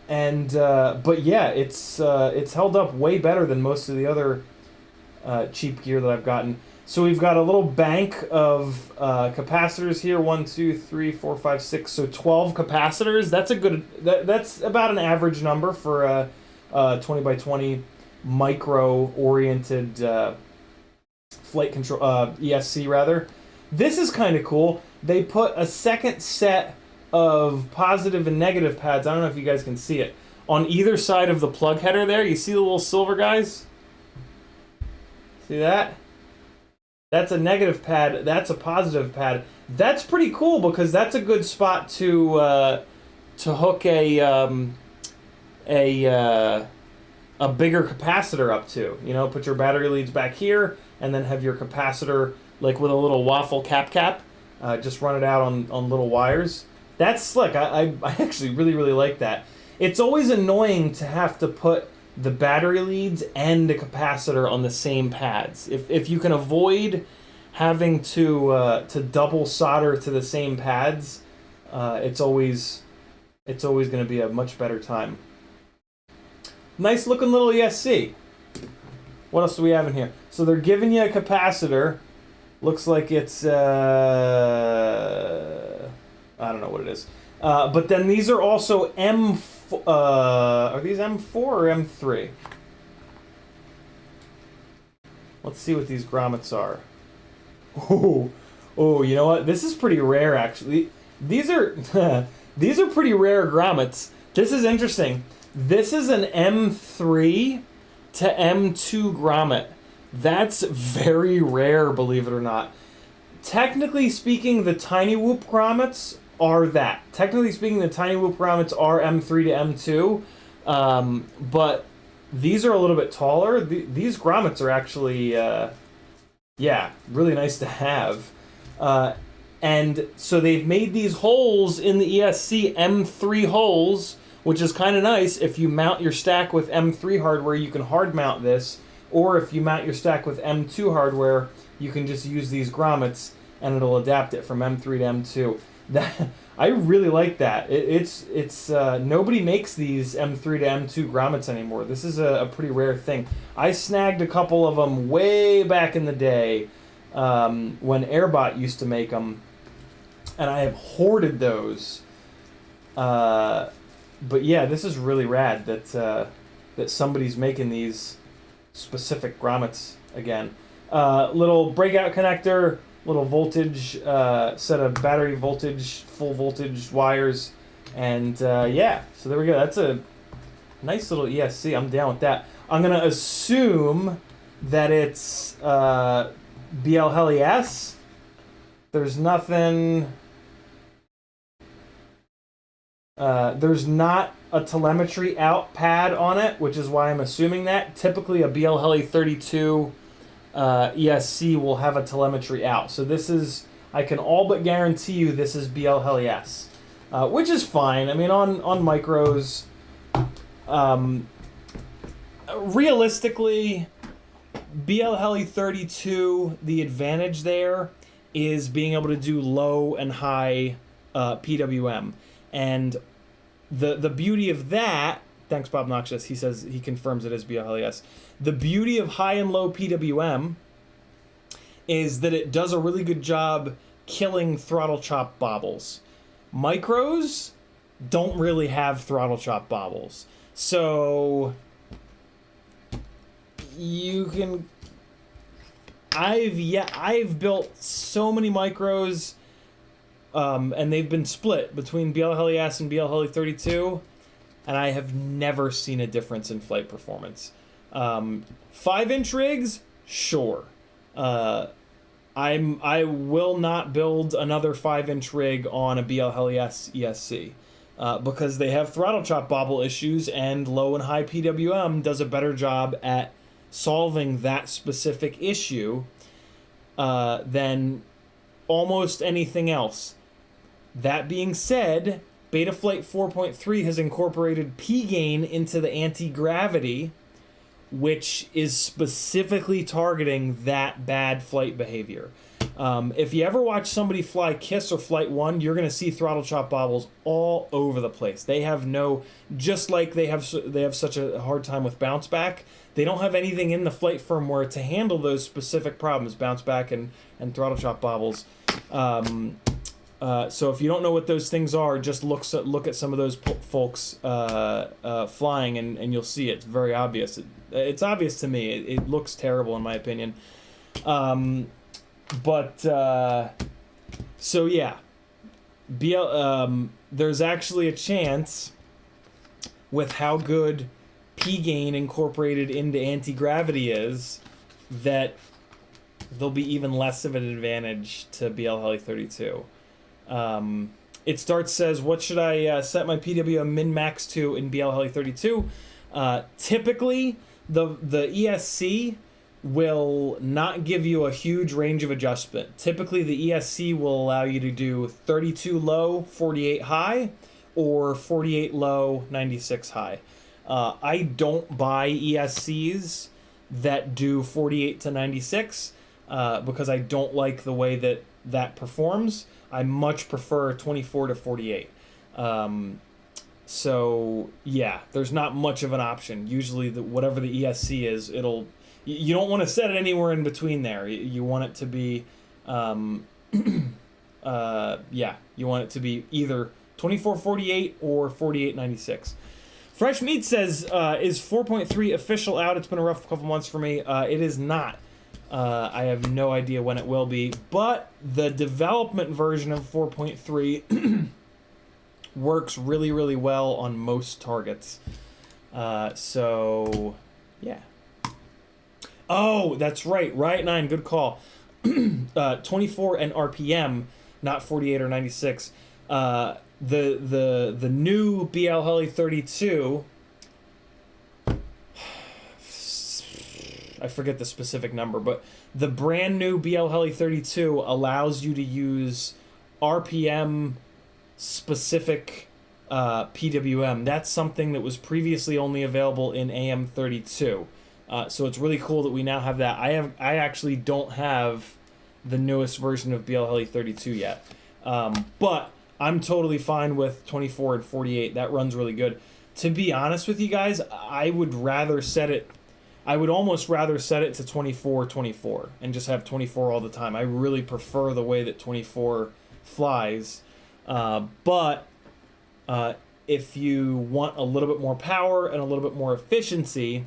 yeah, it's held up way better than most of the other cheap gear that I've gotten. So we've got a little bank of capacitors here. 1, 2, 3, 4, 5, 6. So 12 capacitors. That's a good. That's about an average number for a 20 by 20 micro-oriented flight control ESC rather. This is kind of cool. They put a second set of positive and negative pads. I don't know if you guys can see it on either side of the plug header. There, you see the little silver guys. See that? That's a negative pad. That's a positive pad. That's pretty cool because that's a good spot to hook a bigger capacitor up to. You know, put your battery leads back here, and then have your capacitor like with a little waffle cap. Just run it out on little wires. That's slick. I actually really like that. It's always annoying to have to put the battery leads and the capacitor on the same pads. If you can avoid having to double solder to the same pads, it's always going to be a much better time. Nice looking little ESC. What else do we have in here? So they're giving you a capacitor. Looks like it's I don't know what it is. But then these are also are these M4 or M3? Let's see what these grommets are. Oh, you know what? This is pretty rare, actually. These are these are pretty rare grommets. This is interesting. This is an M3 to M2 grommet. That's very rare, believe it or not. Technically speaking, the Tiny Whoop grommets are that. Technically speaking, the Tiny Whoop grommets are M3 to M2, but these are a little bit taller. These grommets are actually, yeah, really nice to have. And so they've made these holes in the ESC, M3 holes, which is kind of nice. If you mount your stack with M3 hardware, you can hard mount this, or if you mount your stack with M2 hardware, you can just use these grommets and it'll adapt it from M3 to M2. That I really like that. It's nobody makes these M3 to M2 grommets anymore. This is a pretty rare thing. I snagged a couple of them way back in the day when Airbot used to make them, and I have hoarded those. But yeah, this is really rad that somebody's making these specific grommets again. Little breakout connector. Little voltage, set of battery voltage, full voltage wires, and yeah, so there we go. That's a nice little ESC. I'm down with that. I'm going to assume that it's BL Heli S. There's nothing... there's not a telemetry out pad on it, which is why I'm assuming that. Typically a BL Heli 32 ESC will have a telemetry out. So this is, I can all but guarantee you this is BL Heli S, which is fine. I mean, on micros, realistically, BL Heli 32, the advantage there is being able to do low and high PWM. And the beauty of that, thanks Bob Noxious, he says he confirms it is BL Heli S. The beauty of high and low PWM is that it does a really good job killing throttle chop bobbles. Micros don't really have throttle chop bobbles. So you can... I've built so many micros, and they've been split between BL Heli S and BL Heli 32, and I have never seen a difference in flight performance. 5-inch rigs, sure. I will not build another 5-inch rig on a BL Heli S ESC because they have throttle chop bobble issues, and low and high PWM does a better job at solving that specific issue than almost anything else. That being said, Betaflight 4.3 has incorporated P-gain into the anti-gravity, which is specifically targeting that bad flight behavior. If you ever watch somebody fly KISS or Flight 1, you're going to see throttle chop bobbles all over the place. They have just like they have such a hard time with bounce back, they don't have anything in the flight firmware to handle those specific problems, bounce back and throttle chop bobbles. So if you don't know what those things are, just look at some of those folks flying, and you'll see it's very obvious. It's obvious to me. It looks terrible in my opinion. So yeah, there's actually a chance with how good P-gain incorporated into anti-gravity is that there'll be even less of an advantage to BL Heli 32. It starts says, what should I set my PWM min-max to in BL Heli 32? Typically, the ESC will not give you a huge range of adjustment. Typically, the ESC will allow you to do 32 low, 48 high, or 48 low, 96 high. I don't buy ESCs that do 48 to 96 because I don't like the way that performs. I much prefer 24 to 48. So yeah, there's not much of an option. Usually, whatever the ESC is, you don't want to set it anywhere in between there. You want it to be, you want it to be either 24-48 or 48-96. Fresh Meat says, is 4.3 official out? It's been a rough couple months for me. It is not. I have no idea when it will be, but the development version of 4.3 works really, really well on most targets. So, yeah. Oh, that's right. Riot 9, good call. 24 and RPM, not 48 or 96. The new BL Heli 32, I forget the specific number, but the brand new BL Heli 32 allows you to use RPM specific PWM. That's something that was previously only available in AM 32. So it's really cool that we now have that. I actually don't have the newest version of BL Heli 32 yet, but I'm totally fine with 24 and 48. That runs really good. To be honest with you guys, I would almost rather set it to 24-24 and just have 24 all the time. I really prefer the way that 24 flies. But if you want a little bit more power and a little bit more efficiency,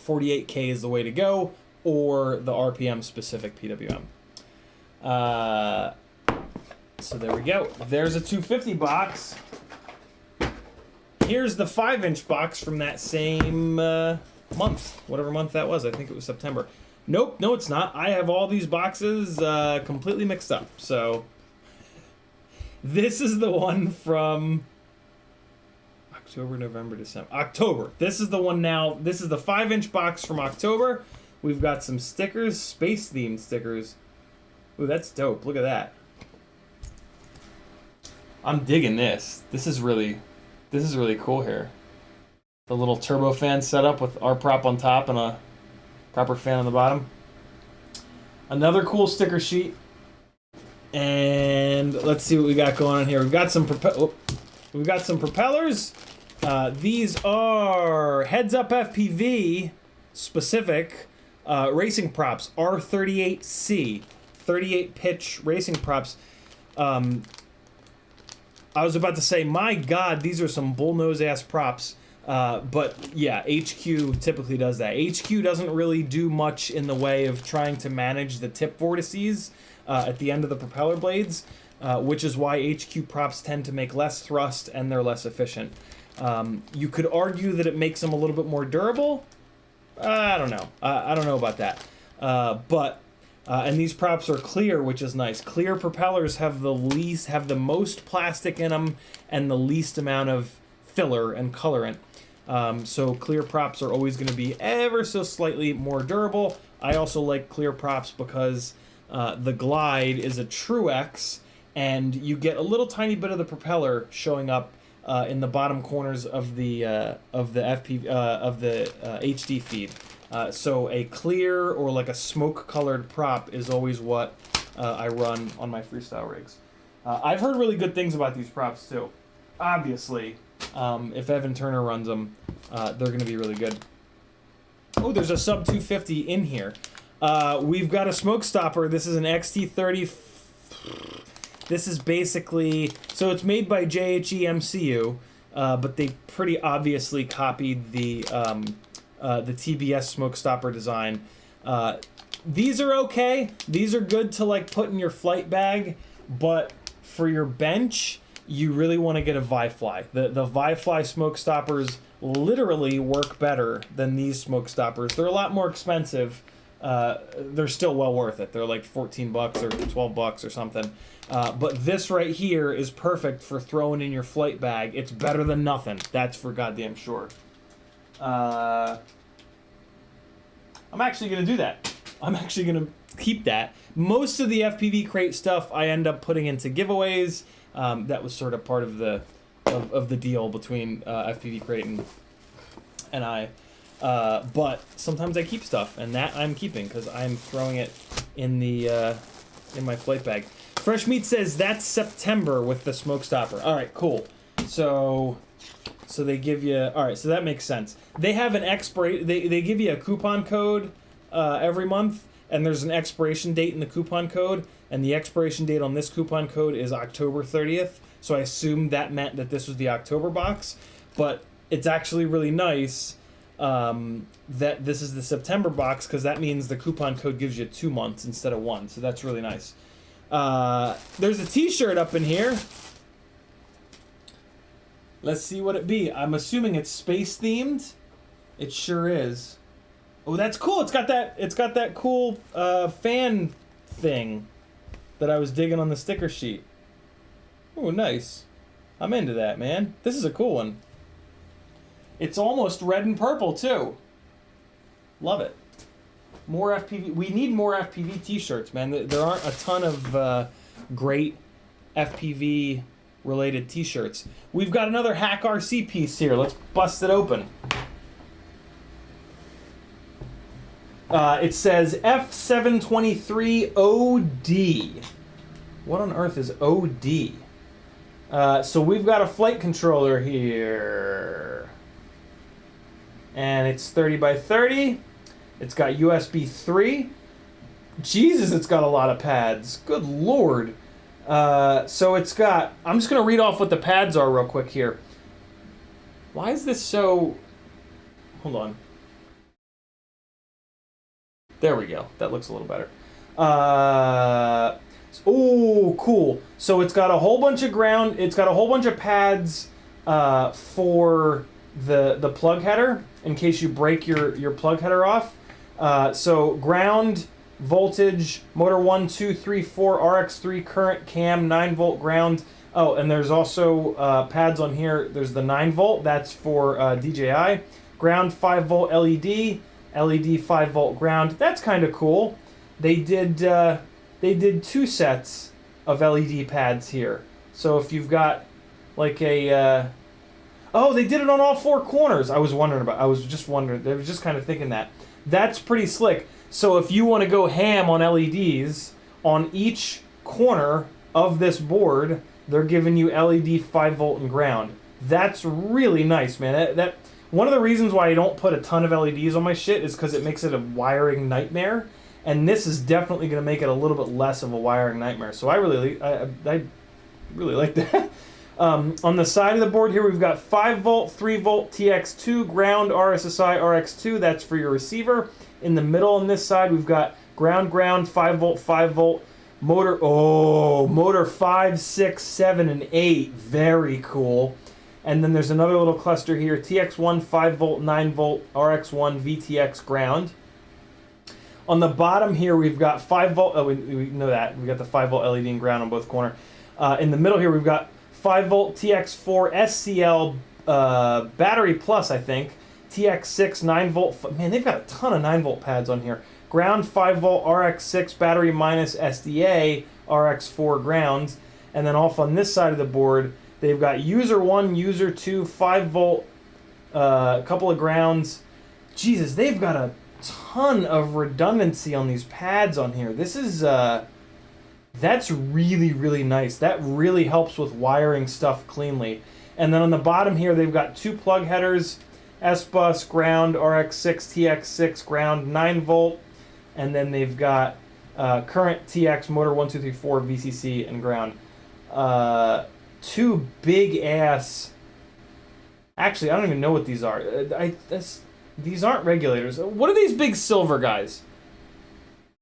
48K is the way to go, or the RPM specific PWM. So there we go. There's a 250 box. Here's the 5-inch box from that same month, whatever month that was. I think it was September. Nope, no it's not. I have all these boxes completely mixed up. So this is the one from October, November, December. October. This is the one now. This is the 5-inch box from October. We've got some stickers, space-themed stickers, Ooh, that's dope. Look at that. I'm digging this. This is really cool here. The little turbo fan setup with our prop on top and a proper fan on the bottom. Another cool sticker sheet. And let's see what we got going on here. We've got some propellers. These are Heads Up FPV specific racing props. R38C, 38 pitch racing props. I was about to say, my God, these are some bullnose ass props. But yeah, HQ typically does that. HQ doesn't really do much in the way of trying to manage the tip vortices at the end of the propeller blades, which is why HQ props tend to make less thrust and they're less efficient. You could argue that it makes them a little bit more durable. I don't know. I don't know about that. And these props are clear, which is nice. Clear propellers have the most plastic in them and the least amount of filler and colorant. So clear props are always going to be ever so slightly more durable. I also like clear props because the glide is a True X, and you get a little tiny bit of the propeller showing up in the bottom corners of the HD feed. So a clear or like a smoke-colored prop is always what I run on my freestyle rigs. I've heard really good things about these props too. Obviously, if Evan Turner runs them, they're going to be really good. Oh, there's a sub 250 in here. We've got a smoke stopper. This is an XT30. This is basically, so it's made by JHE MCU, but they pretty obviously copied the TBS smoke stopper design. These are okay. These are good to like put in your flight bag, but for your bench, you really want to get a Vifly. The Vifly smoke stoppers literally work better than these smoke stoppers. They're a lot more expensive. They're still well worth it. They're like $14 or $12 or something. But this right here is perfect for throwing in your flight bag. It's better than nothing. That's for goddamn sure. I'm actually going to do that. I'm actually going to keep that. Most of the FPV Crate stuff I end up putting into giveaways. That was sort of part of the deal between FPV Crate and I. But sometimes I keep stuff, and that I'm keeping because I'm throwing it in my flight bag. Fresh Meat says that's September with the smoke stopper. All right, cool. So they give you, all right, so that makes sense. They have an they give you a coupon code every month, and there's an expiration date in the coupon code, and the expiration date on this coupon code is October 30th. So I assumed that meant that this was the October box, but it's actually really nice that this is the September box, because that means the coupon code gives you 2 months instead of 1, so that's really nice. There's a t-shirt up in here. Let's see what it be. I'm assuming it's space themed. It sure is. Oh, that's cool. It's got that cool fan thing that I was digging on the sticker sheet. Oh, nice. I'm into that, man. This is a cool one. It's almost red and purple too. Love it. More FPV. We need more FPV t-shirts, man. There aren't a ton of great FPV related t-shirts. We've got another Hack RC piece here. Let's bust it open. It says F723OD. What on earth is OD? So we've got a flight controller here. And it's 30 by 30. It's got USB 3. Jesus, it's got a lot of pads. Good Lord. So it's got, I'm just going to read off what the pads are real quick here. Why is this so, hold on. There we go. That looks a little better. Oh, cool. So it's got a whole bunch of ground, it's got a whole bunch of pads for the plug header, in case you break your plug header off. So ground, voltage, motor 1, 2, 3, 4, RX3, current, cam, 9 volt ground. Oh, and there's also pads on here. There's the 9 volt, that's for DJI. Ground 5 volt LED, LED 5 volt ground. That's kind of cool. They did they did 2 sets of LED pads here. So if you've got like a oh, they did it on all 4 corners. I was just wondering. I was just kind of thinking that. That's pretty slick. So if you want to go ham on LEDs on each corner of this board, they're giving you LED 5-volt and ground. That's really nice, man. That one of the reasons why I don't put a ton of LEDs on my shit is because it makes it a wiring nightmare. And this is definitely going to make it a little bit less of a wiring nightmare. So I really like that. On the side of the board here, we've got 5-volt, 3-volt, TX2, ground, RSSI, RX2. That's for your receiver. In the middle on this side, we've got ground, 5-volt, 5-volt, motor 5, 6, 7, and 8. Very cool. And then there's another little cluster here, TX1, 5-volt, 9-volt, RX1, VTX, ground. On the bottom here, we've got 5-volt. Oh, we know that. We've got the 5-volt LED and ground on both corners. In the middle here, we've got 5-volt TX4 SCL battery plus, I think. TX6 9-volt. Man, they've got a ton of 9-volt pads on here. Ground 5-volt RX6 battery minus SDA RX4 grounds. And then off on this side of the board, they've got user 1, user 2, 5-volt, a couple of grounds. Jesus, they've got a ton of redundancy on these pads on here. This is that's really, really nice. That really helps with wiring stuff cleanly. And then on the bottom here, they've got 2 plug headers, S-bus, ground, RX6, TX6, ground, 9-volt. And then they've got current TX, motor 1, 2, 3, 4, VCC, and ground. 2 big-ass... Actually, I don't even know what these are. These aren't regulators. What are these big silver guys?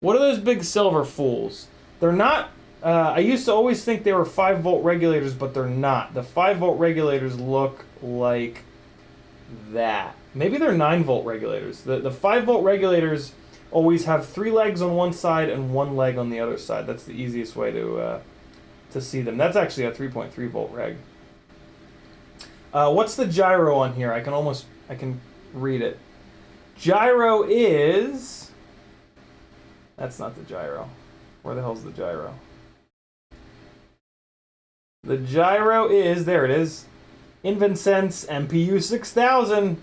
What are those big silver fools? They're not... I used to always think they were 5-volt regulators, but they're not. The 5-volt regulators look like that. Maybe they're 9-volt regulators. The 5-volt regulators always have 3 legs on one side and 1 leg on the other side. That's the easiest way to see them. That's actually a 3.3 volt reg. What's the gyro on here? I can read it. Gyro is... That's not the gyro. Where the hell's the gyro? The gyro is... There it is. InvenSense MPU 6000.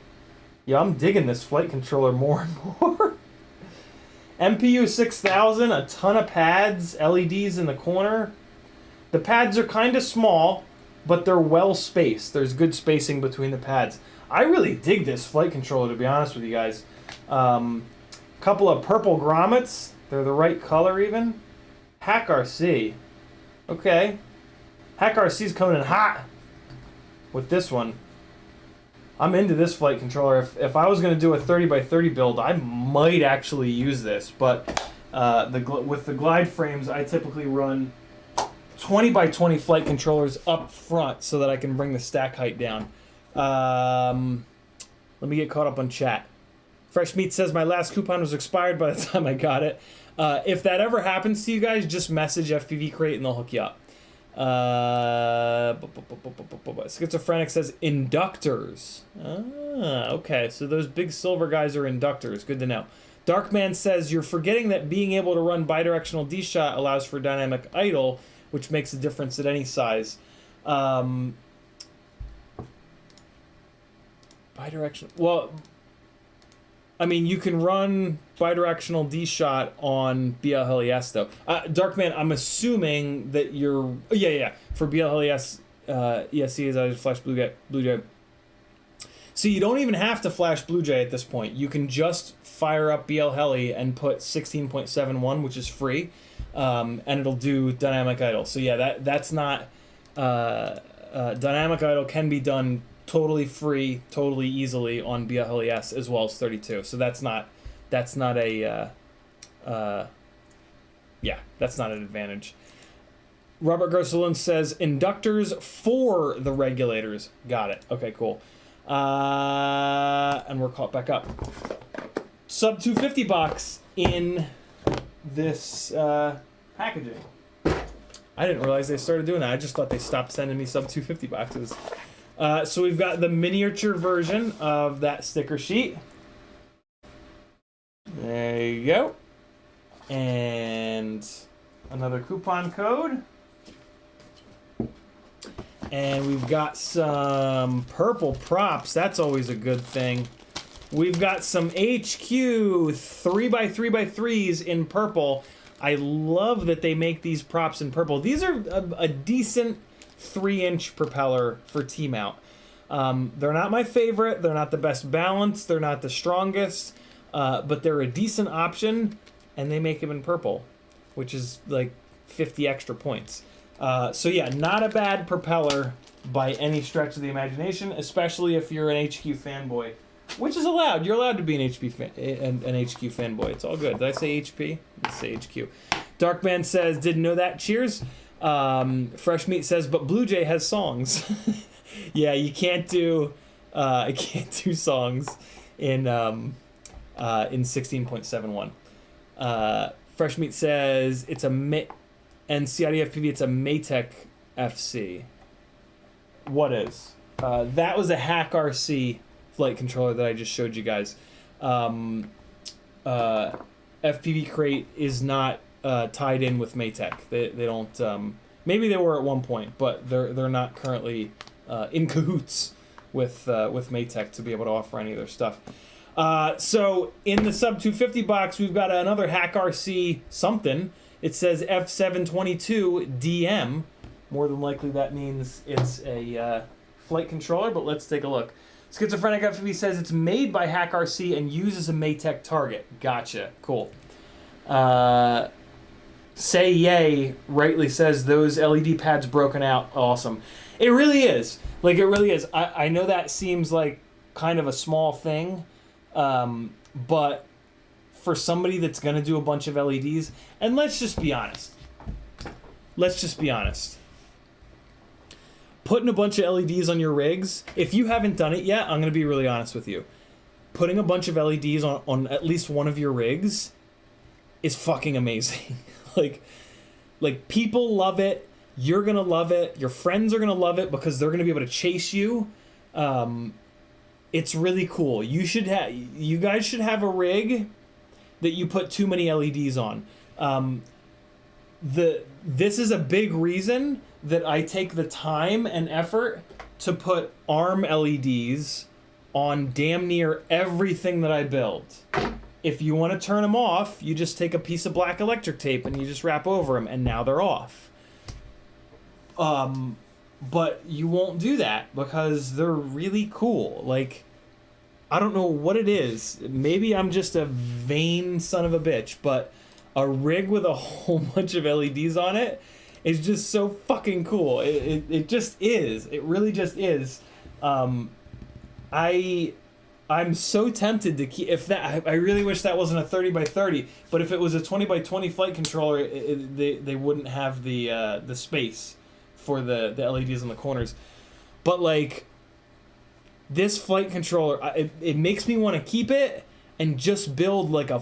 Yeah, I'm digging this flight controller more and more. MPU 6000, a ton of pads, LEDs in the corner. The pads are kind of small, but they're well spaced. There's good spacing between the pads. I really dig this flight controller, to be honest with you guys. Couple of purple grommets. They're the right color even. Hack RC. Okay. Hack RC's coming in hot with this one. I'm into this flight controller. If I was going to do a 30x30 build, I might actually use this. But with the glide frames, I typically run 20x20 flight controllers up front so that I can bring the stack height down. Let me get caught up on chat. Fresh Meat says my last coupon was expired by the time I got it. If that ever happens to you guys, just message FPV Crate and they'll hook you up. Schizophrenic says inductors. Okay, so those big silver guys are inductors. Good to know. Darkman says you're forgetting that being able to run bidirectional D-shot allows for dynamic idle, which makes a difference at any size. Bidirectional. Well, I mean, you can run bidirectional D-shot on BLHES, though. Darkman, I'm assuming that you're... Yeah. For BLHES, ESC is either flash Blue Jay. So you don't even have to flash Blue Jay at this point. You can just fire up BLHeli and put 16.71, which is free, and it'll do dynamic idle. So yeah, that's not... dynamic idle can be done totally free, totally easily on BLHES as well as 32. So that's not a that's not an advantage. Robert Grosselin says inductors for the regulators. Got it. Okay, cool. And we're caught back up. Sub 250 box in this packaging. I didn't realize they started doing that. I just thought they stopped sending me sub 250 boxes. So we've got the miniature version of that sticker sheet. There you go. And Another coupon code. And we've got some purple props. That's always a good thing. We've got some HQ 3x3x3s in purple. I love that they make these props in purple. These are a decent 3-inch propeller for T-mount. They're not my favorite. They're not the best balanced. They're not the strongest. But they're a decent option, and they make them in purple, which is like 50 extra points. So yeah, not a bad propeller by any stretch of the imagination, especially if you're an HQ fanboy, which is allowed. You're allowed to be an HQ fanboy. It's all good. Did I say HP? Let's say HQ. Darkman says, didn't know that. Cheers. Fresh Meat says, but Blue Jay has songs. Yeah, you can't do songs in 16.71. Fresh Meat says it's and CiottiFPV, it's a Maytech FC. What is? That was a Hack RC flight controller that I just showed you guys. FPV Crate is not tied in with Maytech. They don't. Maybe they were at one point, but they're not currently in cahoots with Maytech to be able to offer any of their stuff. So in the sub 250 box, we've got another Hack RC something. It says F722 DM. More than likely that means it's a flight controller, but let's take a look. Schizophrenic FPV says it's made by Hack RC and uses a Maytech target. Gotcha. Cool. Say Yay rightly says those LED pads broken out. Awesome. It really is. Like, it really is. I know that seems like kind of a small thing, but for somebody that's going to do a bunch of LEDs, and let's just be honest. Putting a bunch of LEDs on your rigs, if you haven't done it yet, I'm going to be really honest with you. Putting a bunch of LEDs on at least one of your rigs is fucking amazing. like people love it. You're going to love it. Your friends are going to love it because they're going to be able to chase you. It's really cool. You guys should have a rig that you put too many LEDs on. This is a big reason that I take the time and effort to put ARM LEDs on damn near everything that I build. If you want to turn them off, you just take a piece of black electric tape and you just wrap over them, and now they're off. But you won't do that because they're really cool. Like, I don't know what it is. Maybe I'm just a vain son of a bitch, but a rig with a whole bunch of LEDs on it is just so fucking cool. It just is. It really just is. I'm so tempted to keep. I really wish that wasn't a 30x30. But if it was a 20x20 flight controller, they wouldn't have the space for the LEDs on the corners. But like, this flight controller, it makes me want to keep it and just build like a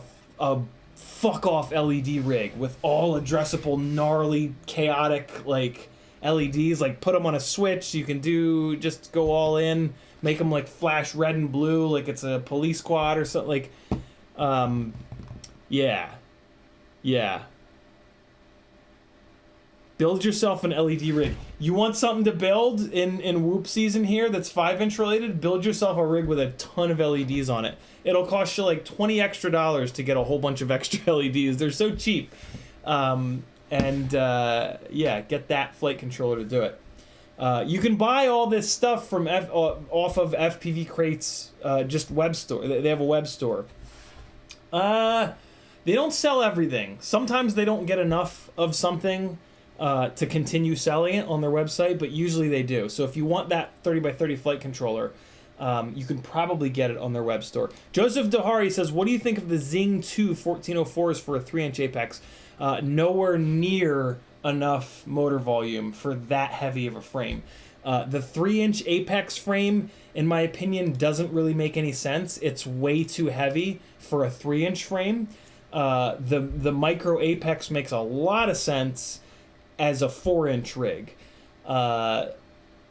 fuck off LED rig with all addressable, gnarly, chaotic like LEDs. Like, put them on a switch. You can just go all in. Make them like flash red and blue, like it's a police squad or something. Like, yeah. Build yourself an LED rig. You want something to build in Whoop season here that's 5-inch related? Build yourself a rig with a ton of LEDs on it. It'll cost you like $20 extra to get a whole bunch of extra LEDs. They're so cheap. Yeah, get that flight controller to do it. You can buy all this stuff from off of FPV Crate's just web store. They have a web store. They don't sell everything. Sometimes they don't get enough of something to continue selling it on their website, but usually they do. So if you want that 30x30 flight controller, you can probably get it on their web store. Joseph Dahari says, what do you think of the Zing 2 1404s for a 3-inch apex? Nowhere near enough motor volume for that heavy of a frame. The 3-inch apex frame, in my opinion, doesn't really make any sense. It's way too heavy for a 3-inch frame. The micro apex makes a lot of sense as a 4-inch rig.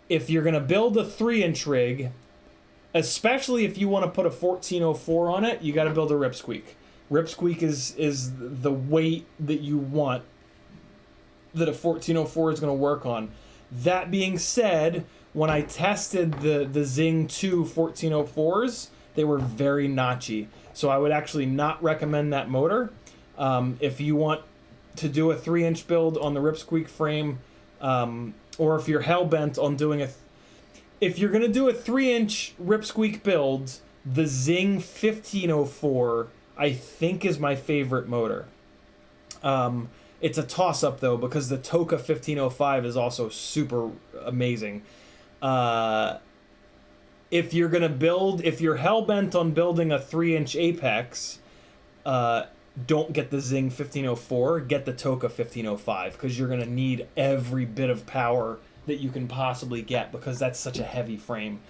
If you're going to build a 3-inch rig, especially if you want to put a 1404 on it, you got to build a ripsqueak. Ripsqueak is the weight that you want that a 1404 is going to work on. That being said, when I tested the Zing 2 1404s, they were very notchy. So I would actually not recommend that motor. If you want to do a 3-inch build on the Ripsqueak frame, or if you're hell-bent on doing if you're going to do a 3-inch Ripsqueak build, the Zing 1504, I think, is my favorite motor. It's a toss-up, though, because the Toka 1505 is also super amazing. If you're hell-bent on building a 3-inch Apex, don't get the Zing 1504, get the Toka 1505, because you're going to need every bit of power that you can possibly get, because that's such a heavy frame.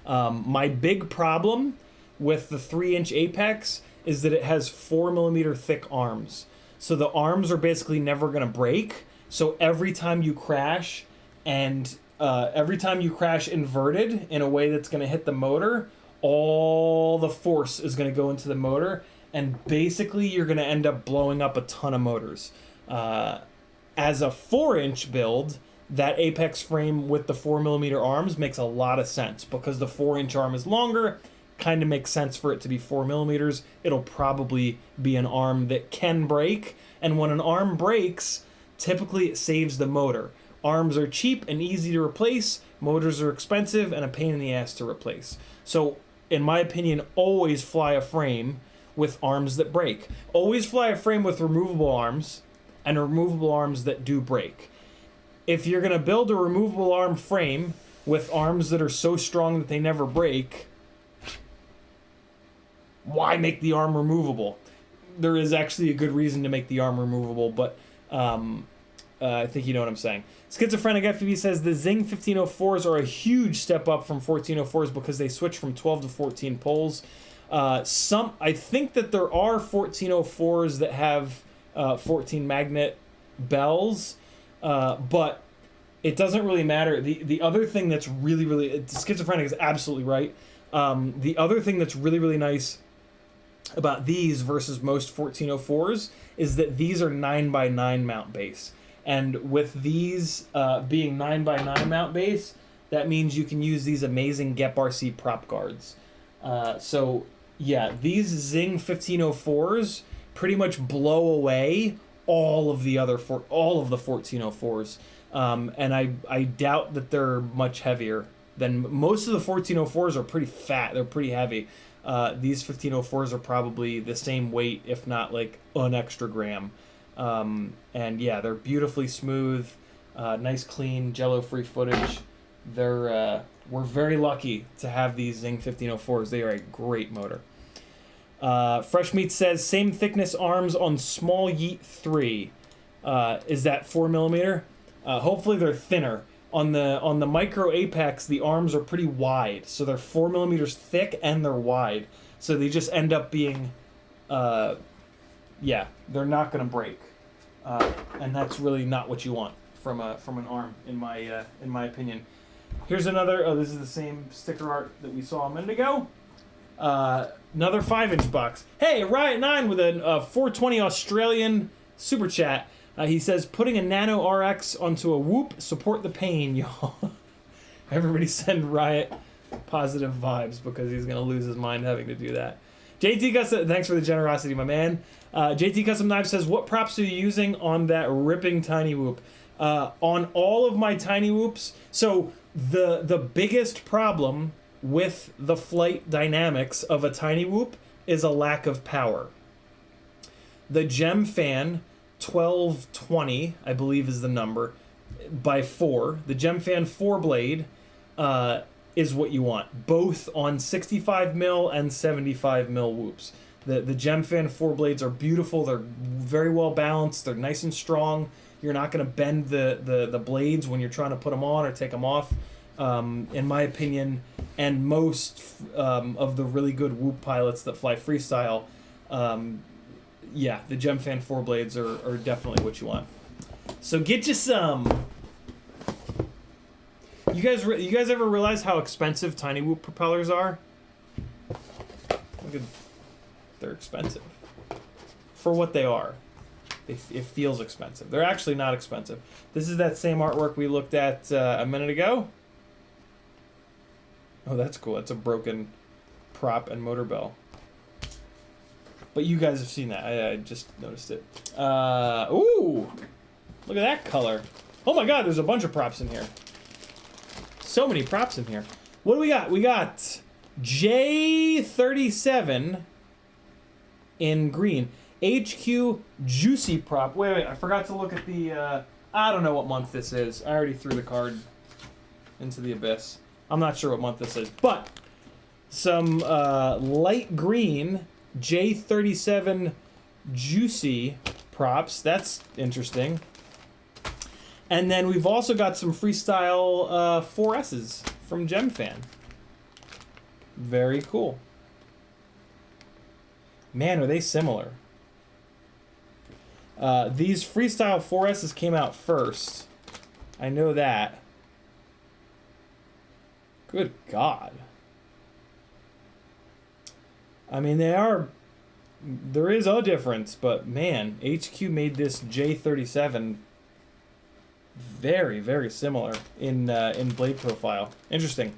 My big problem with the 3-inch Apex is that it has 4mm thick arms. So the arms are basically never going to break. So every time you crash, inverted in a way that's going to hit the motor, all the force is going to go into the motor, and basically you're going to end up blowing up a ton of motors. As a 4-inch build, that Apex frame with the 4mm arms makes a lot of sense, because the 4-inch arm is longer. Kind of makes sense for it to be 4mm. It'll probably be an arm that can break, and when an arm breaks, typically it saves the motor. Arms are cheap and easy to replace, motors are expensive and a pain in the ass to replace. So, in my opinion, always fly a frame with arms that break. Always fly a frame with removable arms, and removable arms that do break. If you're going to build a removable arm frame with arms that are so strong that they never break, why make the arm removable? There is actually a good reason to make the arm removable, but I think you know what I'm saying. Schizophrenic FPV says the Zing 1504s are a huge step up from 1404s because they switch from 12 to 14 poles. I think that there are 1404s that have 14 magnet bells, but it doesn't really matter. The other thing that's really Schizophrenic is absolutely right. The other thing that's really nice about these versus most 1404s is that these are 9x9 mount base. And with these being 9x9 mount base, that means you can use these amazing Gep RC prop guards. So yeah, these Zing 1504s pretty much blow away all of the 1404s. And I doubt that they're much heavier than most of the 1404s. Are pretty fat. They're pretty heavy. These 1504s are probably the same weight, if not like an extra gram. And yeah, they're beautifully smooth, nice clean jello-free footage. We're very lucky to have these Zing 1504s. They are a great motor. Fresh Meat says same thickness arms on small Yeet 3. Is that 4mm? Hopefully they're thinner. On the Micro Apex, the arms are pretty wide, so they're 4mm thick and they're wide. So they just end up being, they're not gonna break, and that's really not what you want from an arm, in my opinion. Here's another. Oh, this is the same sticker art that we saw a minute ago. Another 5-inch box. Hey, Riot9 with a 420 Australian super chat. He says, putting a Nano RX onto a Whoop, support the pain, y'all. Everybody send Riot positive vibes, because he's going to lose his mind having to do that. JT Custom, thanks for the generosity, my man. JT Custom Knife says, what props are you using on that ripping Tiny Whoop? On all of my Tiny Whoops, so the biggest problem with the flight dynamics of a Tiny Whoop is a lack of power. The Gem Fan 1220, I believe is the number, by 4. The Gem Fan 4 blade is what you want, both on 65mm and 75mm whoops. The Gem Fan 4 blades are beautiful. They're very well balanced. They're nice and strong. You're not going to bend the blades when you're trying to put them on or take them off, in my opinion. And most of the really good whoop pilots that fly freestyle, yeah, the Gem Fan 4 blades are definitely what you want. So get you some. You guys ever realize how expensive Tiny Whoop propellers are? Look at, they're expensive for what they are. It feels expensive. They're actually not expensive. This is that same artwork we looked at a minute ago. Oh, that's cool. It's a broken prop and motor bell. But you guys have seen that. I just noticed it. Ooh! Look at that color. Oh my god, there's a bunch of props in here. So many props in here. What do we got? We got J37 in green. HQ Juicy prop. Wait, I forgot to look at the... I don't know what month this is. I already threw the card into the abyss. I'm not sure what month this is. But some light green J37 Juicy props. That's interesting. And then we've also got some freestyle 4S's from GemFan. Very cool. Man, are they similar. These freestyle 4S's came out first. I know that. Good God. I mean, there is a difference, but man, HQ made this J37 very, very similar in blade profile. Interesting.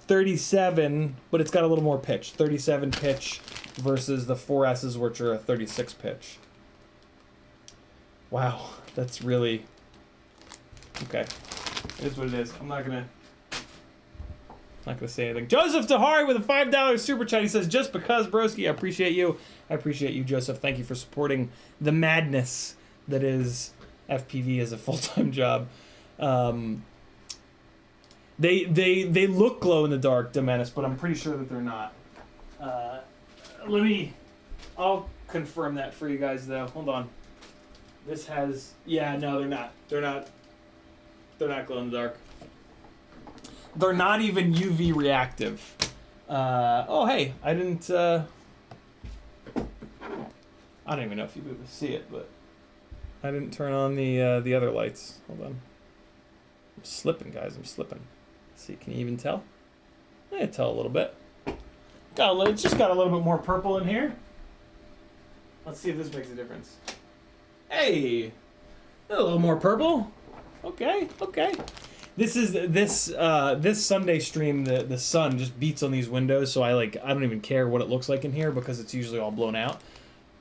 37, but it's got a little more pitch. 37 pitch versus the 4S's, which are a 36 pitch. Wow, that's really... Okay, it is what it is. I'm not gonna say anything. Joseph Tahari with a $5 super chat. He says, "Just because, broski." I appreciate you. I appreciate you, Joseph. Thank you for supporting the madness that is FPV as a full-time job. They look glow in the dark, Demenis, but I'm pretty sure that they're not. I'll confirm that for you guys though. Hold on. This has, yeah, no, they're not. They're not glow in the dark. They're not even UV reactive. Oh hey, I don't even know if you'll be able to see it, but I didn't turn on the other lights. Hold on. I'm slipping, guys. I'm slipping. Let's see, can you even tell? I can tell a little bit. It's just got a little bit more purple in here. Let's see if this makes a difference. Hey, a little more purple. Okay. This Sunday stream, the sun just beats on these windows, so I don't even care what it looks like in here because it's usually all blown out.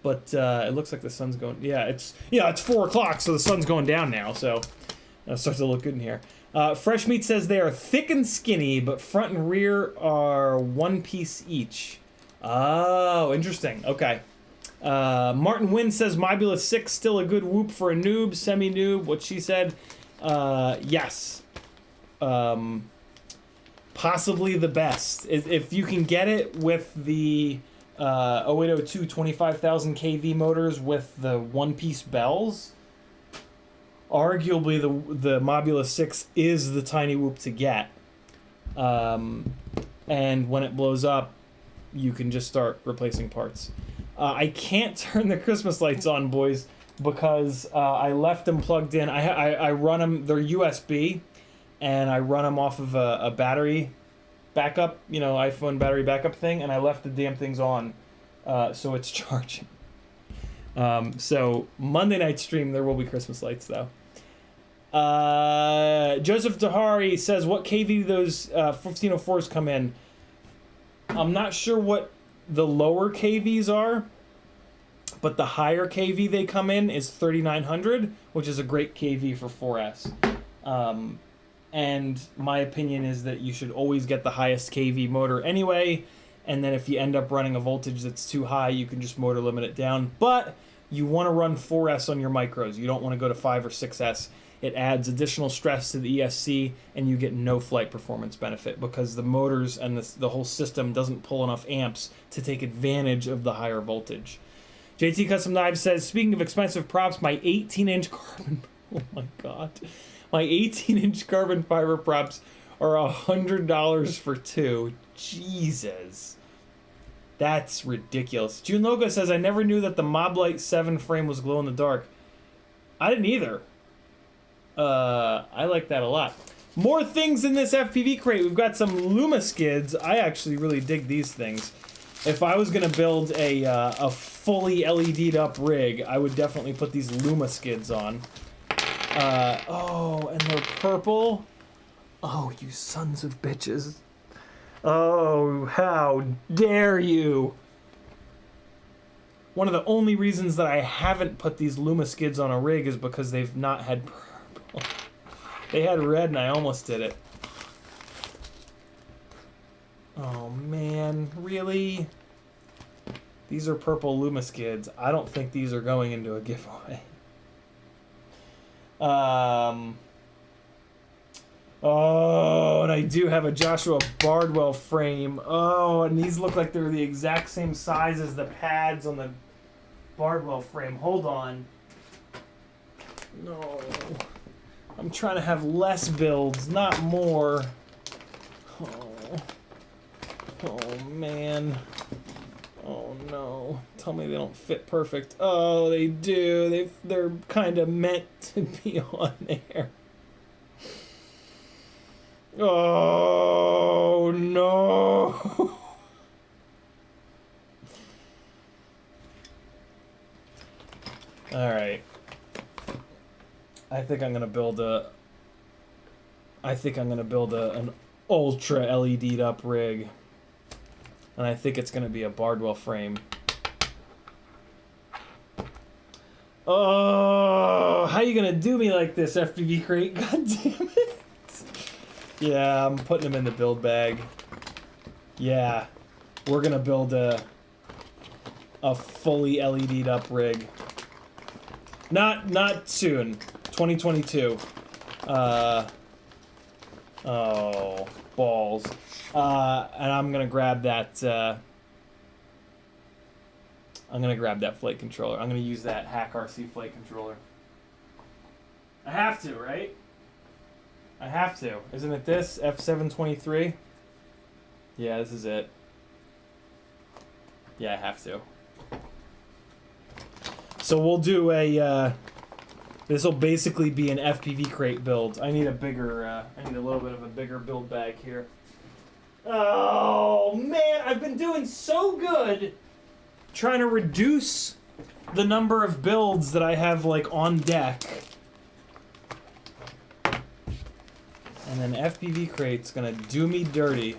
But it looks like the sun's going. Yeah, it's 4 o'clock, so the sun's going down now. So it starts to look good in here. Fresh Meat says they are thick and skinny, but front and rear are one piece each. Oh, interesting. Okay. Martin Wynn says Mobula 6 still a good whoop for a noob, semi-noob. What she said. Yes. Possibly the best. If you can get it with the 0802 25,000 kV motors with the one-piece bells, arguably the Mobula 6 is the tiny whoop to get. And when it blows up, you can just start replacing parts. I can't turn the Christmas lights on, boys, because I left them plugged in. I run them, they're USB, and I run them off of a battery backup, iPhone battery backup thing, and I left the damn things on, so it's charging. So Monday night stream, there will be Christmas lights, though. Joseph Tahari says, what KV do those 1504s come in? I'm not sure what the lower KVs are, but the higher KV they come in is 3900, which is a great KV for 4S. And my opinion is that you should always get the highest KV motor anyway, and then if you end up running a voltage that's too high, you can just motor limit it down. But you want to run 4S on your micros. You don't want to go to 5 or 6S. It adds additional stress to the ESC, and you get no flight performance benefit because the motors and the whole system doesn't pull enough amps to take advantage of the higher voltage. JT Custom Knives says, speaking of expensive props, my 18-inch carbon... Oh my god. My 18-inch carbon fiber props are $100 for 2. Jesus. That's ridiculous. June Logo says, I never knew that the Moblite 7 frame was glow in the dark. I didn't either. I like that a lot. More things in this FPV crate. We've got some Luma skids. I actually really dig these things. If I was gonna build a fully LED'd up rig, I would definitely put these Luma skids on. Oh, and they're purple. Oh, you sons of bitches. Oh, how dare you! One of the only reasons that I haven't put these Luma skids on a rig is because they've not had purple. They had red and I almost did it. Oh man, really? These are purple Luma skids. I don't think these are going into a giveaway. Oh, and I do have a Joshua Bardwell frame. Oh, and these look like they're the exact same size as the pads on the Bardwell frame. Hold on. No. I'm trying to have less builds, not more. Oh. Oh, man. Oh, no. Tell me they don't fit perfect. Oh, they do. They're kind of meant to be on there. Oh, no. All right. I think I'm gonna build an ultra LED'd up rig, and I think it's gonna be a Bardwell frame. Oh, how you gonna do me like this, FPV Crate? God damn it! Yeah, I'm putting them in the build bag. Yeah, we're gonna build a fully LED'd up rig. Not soon. 2022. Oh, balls. And I'm gonna grab that. I'm gonna grab that flight controller. I'm gonna use that Hack RC flight controller. I have to, right? I have to. Isn't it this F723? Yeah, this is it. Yeah, I have to. So we'll do a. This will basically be an FPV Crate build. I need a bigger. I need a little bit of a bigger build bag here. Oh man, I've been doing so good trying to reduce the number of builds that I have like on deck. And then FPV Crate's gonna do me dirty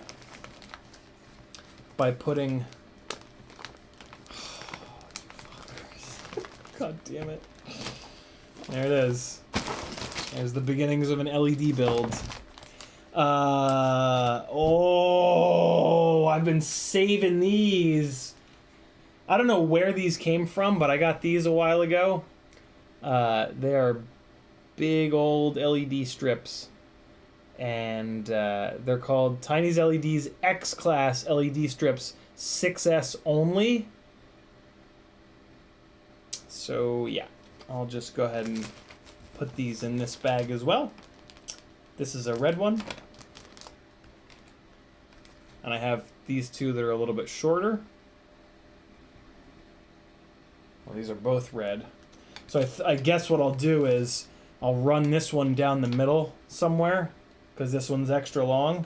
by putting. God damn it. There it is. There's the beginnings of an LED build. Oh, I've been saving these. I don't know where these came from, but I got these a while ago. They are big old LED strips. And they're called Tiny's LEDs X-Class LED strips 6S only. So yeah, I'll just go ahead and put these in this bag as well. This is a red one. And I have these two that are a little bit shorter. Well, these are both red. So I guess what I'll do is I'll run this one down the middle somewhere, because this one's extra long.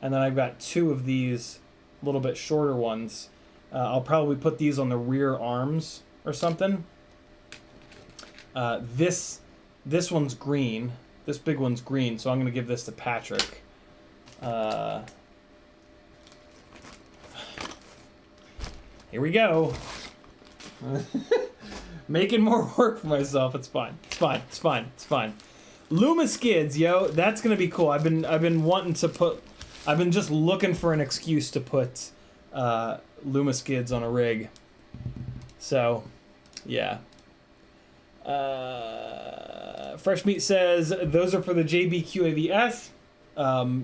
And then I've got two of these little bit shorter ones. I'll probably put these on the rear arms or something. This one's green. This big one's green, so I'm going to give this to Patrick. Here we go. Making more work for myself. It's fine. It's fine. It's fine. It's fine. Luma skids, yo. That's going to be cool. I've been wanting to put. I've been just looking for an excuse to put Luma skids on a rig. So, yeah. Fresh Meat says those are for the JB QAVS.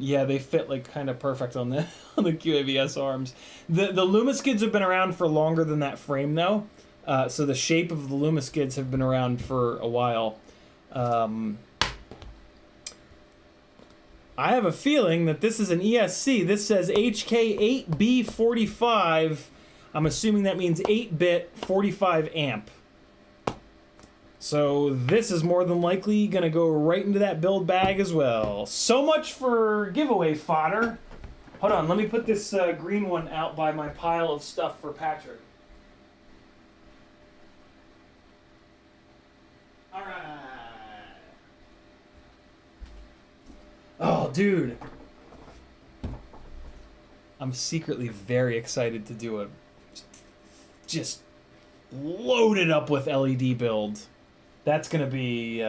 Yeah, they fit like kind of perfect on the QAVS arms. The Luma skids have been around for longer than that frame though. So the shape of the Luma skids have been around for a while. I have a feeling that this is an ESC. This says HK8B45. I'm assuming that means 8-bit 45 amp. So this is more than likely going to go right into that build bag as well. So much for giveaway fodder. Hold on, let me put this green one out by my pile of stuff for Patrick. Alright. Oh, dude. I'm secretly very excited to do a just loaded up with LED build. That's gonna be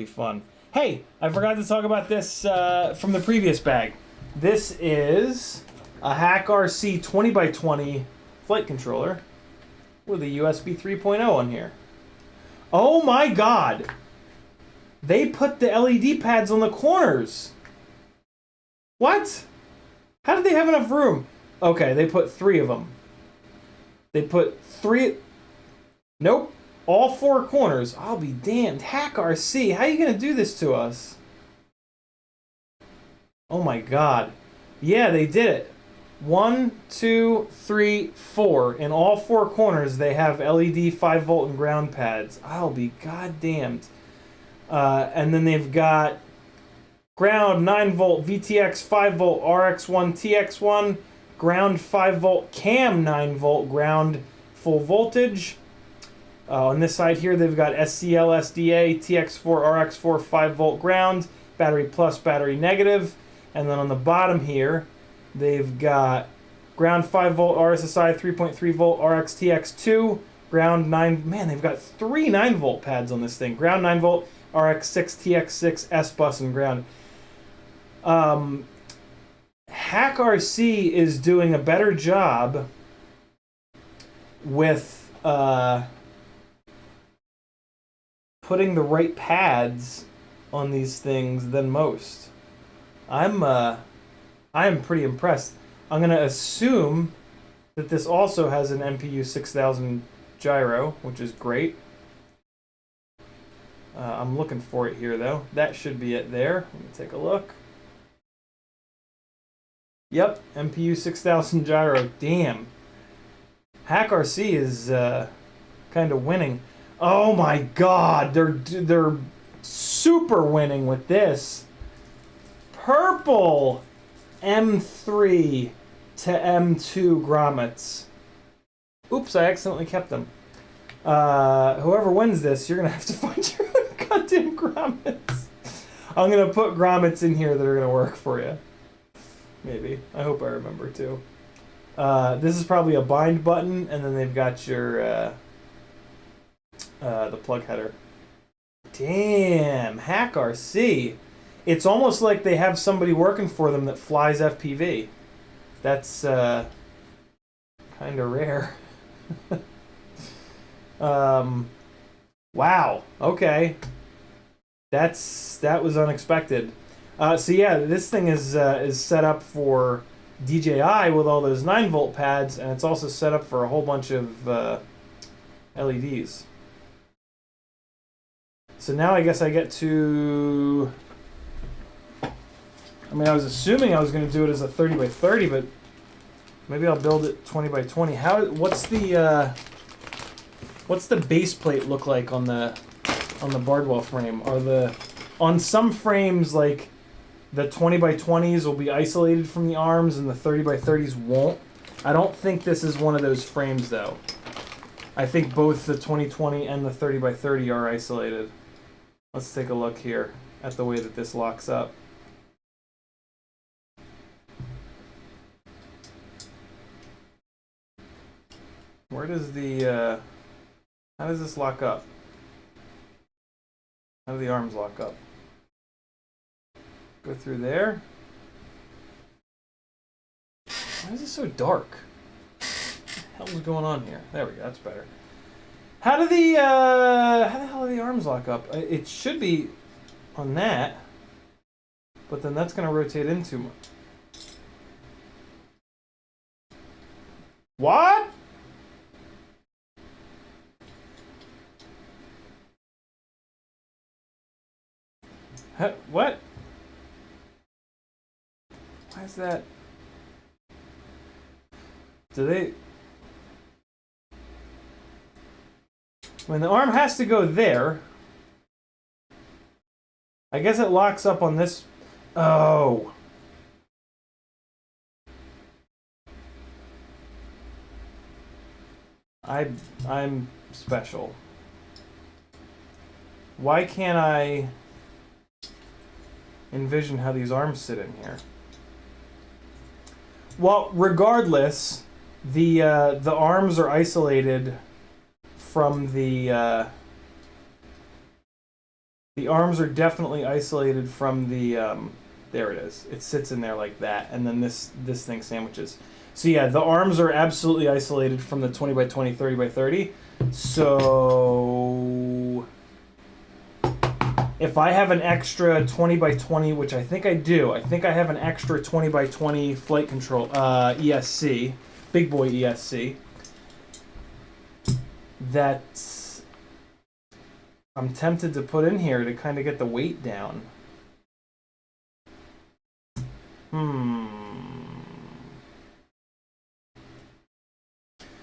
fun. Hey, I forgot to talk about this from the previous bag. This is a Hack RC 20x20 flight controller with a USB 3.0 on here. Oh my god! They put the LED pads on the corners. What? How did they have enough room? Okay, they put 3 of them. They put 3... Nope. All 4 corners. I'll be damned. Hack RC, how are you going to do this to us? Oh my god. Yeah, they did it. 1, 2, 3, 4. In all 4 corners, they have LED 5-volt and ground pads. I'll be goddamned. And then they've got ground 9-volt VTX 5-volt RX1 TX1, ground 5-volt cam 9-volt ground full voltage. On this side here, they've got SCL SDA TX4 RX4 5-volt ground, battery plus, battery negative. And then on the bottom here, they've got ground 5-volt RSSI 3.3-volt RX TX2, ground 9... Man, they've got 3 9-volt pads on this thing. Ground 9-volt RX6 TX6 S-bus and ground. Hack RC is doing a better job with putting the right pads on these things than most. I am pretty impressed. I'm gonna assume that this also has an MPU 6000 gyro, which is great. I'm looking for it here though. That should be it there. Let me take a look. Yep, MPU 6000 gyro. Damn. Hack RC is kind of winning. Oh my god, they're super winning with this. Purple M3 to M2 grommets. Oops, I accidentally kept them. Whoever wins this, you're gonna have to find your own goddamn grommets. I'm gonna put grommets in here that are gonna work for you. Maybe. I hope I remember to. This is probably a bind button, and then they've got your the plug header. Damn, Hack RC. It's almost like they have somebody working for them that flies FPV. That's kind of rare. Wow. Okay. That was unexpected. So yeah, this thing is set up for DJI with all those 9-volt pads, and it's also set up for a whole bunch of LEDs. So now I guess I get to... I mean, I was assuming I was going to do it as a 30x30, but maybe I'll build it 20x20. What's the base plate look like on the Bardwell frame? On some frames, like the 20x20s will be isolated from the arms and the 30x30s won't. I don't think this is one of those frames though. I think both the 2020 and the 30x30 are isolated. Let's take a look here at the way that this locks up. Where does the, how does this lock up? How do the arms lock up? Go through there. Why is it so dark? What the hell is going on here? There we go, that's better. How the hell do the arms lock up? It should be on that, but then that's going to rotate into me. What? What? Why is that? Do they... When the arm has to go there, I guess it locks up on this. Oh. I'm special. Why can't I envision how these arms sit in here? Well, regardless, the arms are isolated from the arms are definitely isolated from the there it is. It sits in there like that, and then this thing sandwiches. So yeah, the arms are absolutely isolated from the 20 by 20, 30 by 30. So if I have an extra 20 by 20, which I think I do, I think I have an extra 20 by 20 flight control ESC, big boy ESC, that I'm tempted to put in here to kind of get the weight down.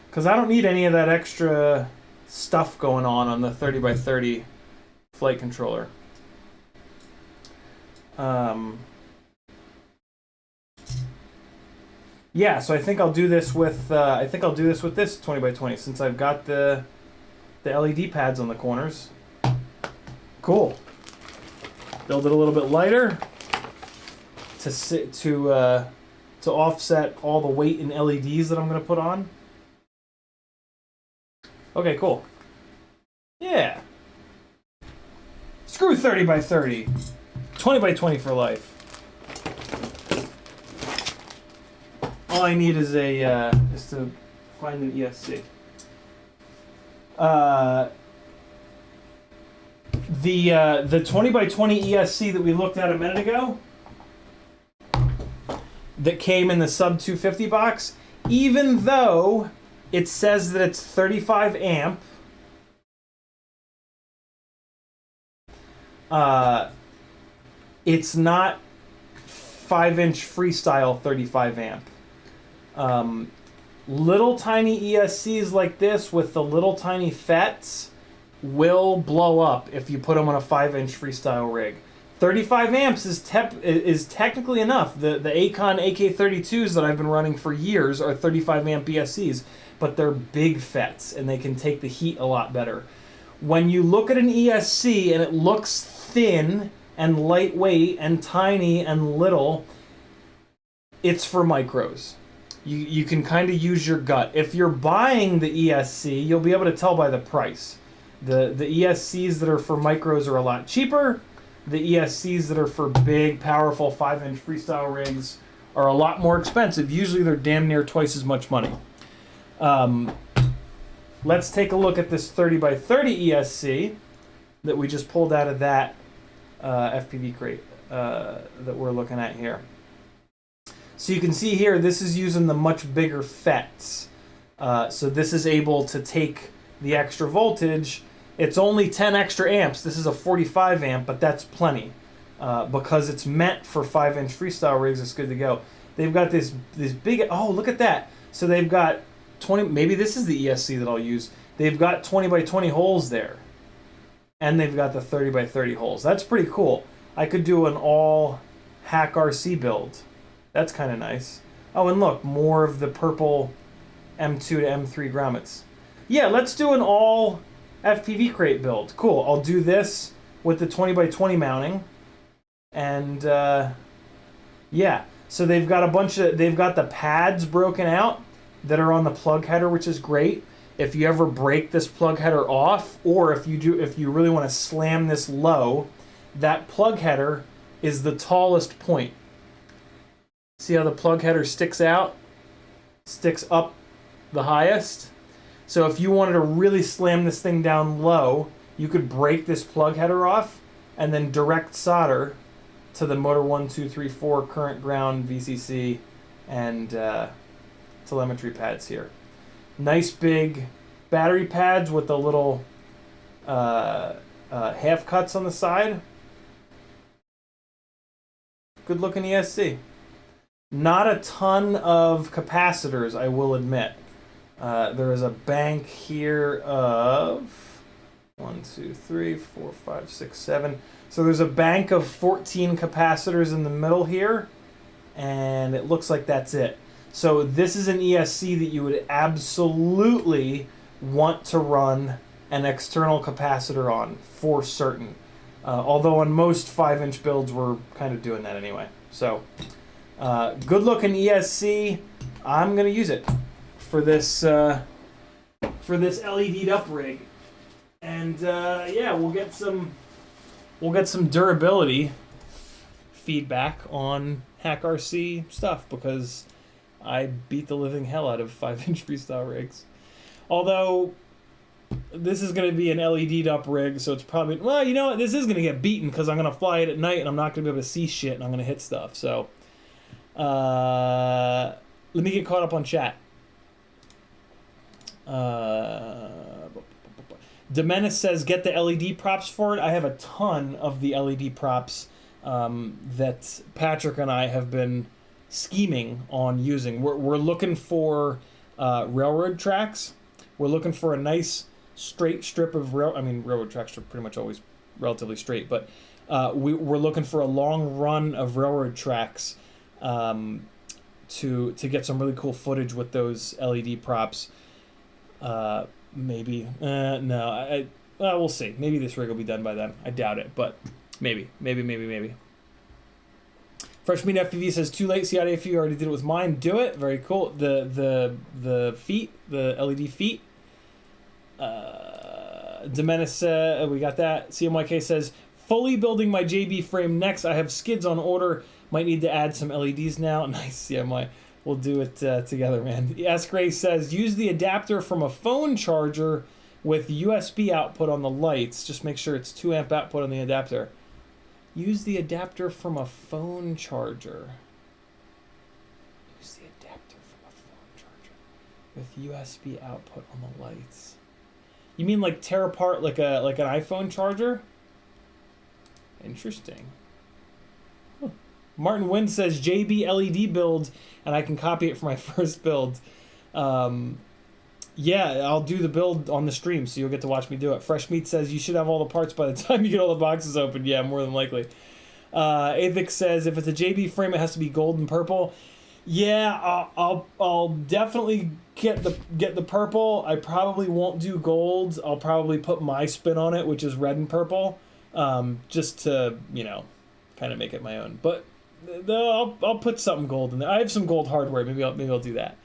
Because I don't need any of that extra stuff going on the 30 by 30 flight controller. Yeah, so I think I'll do this with this 20 by 20 since I've got the LED pads on the corners. Cool. Build it a little bit lighter to offset all the weight in LEDs that I'm going to put on. Okay, cool. Yeah. Screw 30 by 30. 20 by 20 for life. All I need is is to find an ESC. The 20 by 20 ESC that we looked at a minute ago, that came in the sub 250 box, even though it says that it's 35 amp, it's not 5-inch freestyle 35 amp. Little tiny ESCs like this with the little tiny FETs will blow up if you put them on a 5-inch freestyle rig. 35 amps is technically enough. The Acon AK32s that I've been running for years are 35 amp ESCs, but they're big FETs and they can take the heat a lot better. When you look at an ESC and it looks thin and lightweight and tiny and little, it's for micros. You can kind of use your gut. If you're buying the ESC, you'll be able to tell by the price. The ESCs that are for micros are a lot cheaper. The ESCs that are for big, powerful 5-inch freestyle rigs are a lot more expensive. Usually they're damn near twice as much money. Let's take a look at this 30 by 30 ESC that we just pulled out of that FPV crate that we're looking at here. So you can see here, this is using the much bigger FETs. So this is able to take the extra voltage. It's only 10 extra amps. This is a 45 amp, but that's plenty. Because it's meant for 5-inch freestyle rigs, it's good to go. They've got this big, oh, look at that. So they've got 20, maybe this is the ESC that I'll use. They've got 20 by 20 holes there. And they've got the 30 by 30 holes. That's pretty cool. I could do an all hack RC build. That's kind of nice. Oh, and look, more of the purple M2 to M3 grommets. Yeah, let's do an all FPV crate build. Cool. I'll do this with the 20 by 20 mounting. And yeah, so they've got they've got the pads broken out that are on the plug header, which is great. If you ever break this plug header off, or if you really want to slam this low, that plug header is the tallest point. See how the plug header sticks out? Sticks up the highest. So if you wanted to really slam this thing down low, you could break this plug header off and then direct solder to the motor 1, 2, 3, 4 current, ground, VCC, and telemetry pads here. Nice big battery pads with the little half cuts on the side. Good looking ESC. Not a ton of capacitors, I will admit. There is a bank here of 1, 2, 3, 4, 5, 6, 7. So there's a bank of 14 capacitors in the middle here, and it looks like that's it. So this is an ESC that you would absolutely want to run an external capacitor on for certain. Although on most 5-inch builds we're kind of doing that anyway. So good looking ESC. I'm gonna use it for this LED'd up rig, and yeah, we'll get some durability feedback on HackRC stuff, because I beat the living hell out of 5-inch freestyle rigs. Although this is going to be an LED'd up rig, so it's probably, well, you know what, this is going to get beaten because I'm going to fly it at night and I'm not going to be able to see shit and I'm going to hit stuff. So let me get caught up on chat. Demenis says, get the LED props for it. I have a ton of the LED props that Patrick and I have been scheming on using. We're looking for railroad tracks. We're looking for a nice straight strip of railroad tracks are pretty much always relatively straight, but we're looking for a long run of railroad tracks to get some really cool footage with those LED props. Maybe. No. We'll see. Maybe this rig will be done by then. I doubt it, but maybe. Fresh Meat FPV says, too late, CiottiFPV already did it with mine. Do it. Very cool. The feet, the LED feet. Demenis, we got that. CMYK says, fully building my JB frame next. I have skids on order. Might need to add some LEDs now. Nice, CMY. We'll do it together, man. Ask Ray says, use the adapter from a phone charger with USB output on the lights. Just make sure it's 2 amp output on the adapter. Use the adapter from a phone charger. Use the adapter from a phone charger with USB output on the lights. You mean like tear apart like an iPhone charger? Interesting. Huh. Martin Wynn says, JB LED build, and I can copy it for my first build. Yeah, I'll do the build on the stream, so you'll get to watch me do it. Fresh Meat says, you should have all the parts by the time you get all the boxes open. Yeah, more than likely. Avik says, if it's a JB frame, it has to be gold and purple. Yeah, I'll definitely get the purple. I probably won't do gold. I'll probably put my spin on it, which is red and purple, just to, kind of make it my own. But I'll put something gold in there. I have some gold hardware. Maybe I'll do that.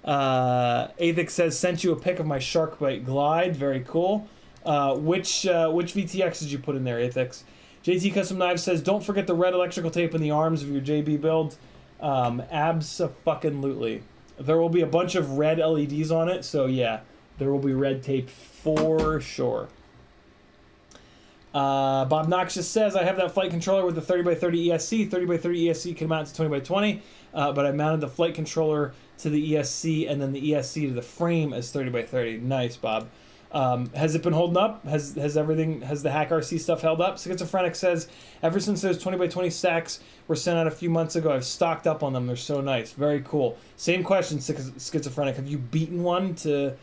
Avik says, sent you a pic of my Sharkbite Glide. Very cool. Which VTX did you put in there, Avik? JT Custom Knives says, don't forget the red electrical tape in the arms of your JB build. Abso-fucking-lutely. There will be a bunch of red LEDs on it, so yeah, there will be red tape for sure. Bob Noxious says, I have that flight controller with the 30x30 ESC. 30x30 ESC can mount to 20x20, but I mounted the flight controller to the ESC and then the ESC to the frame as 30x30. Nice, Bob. Has it been holding up? Has the HackRC stuff held up? Schizophrenic says, ever since those 20x20 stacks were sent out a few months ago, I've stocked up on them. They're so nice. Very cool. Same question, Schizophrenic. Have you beaten one to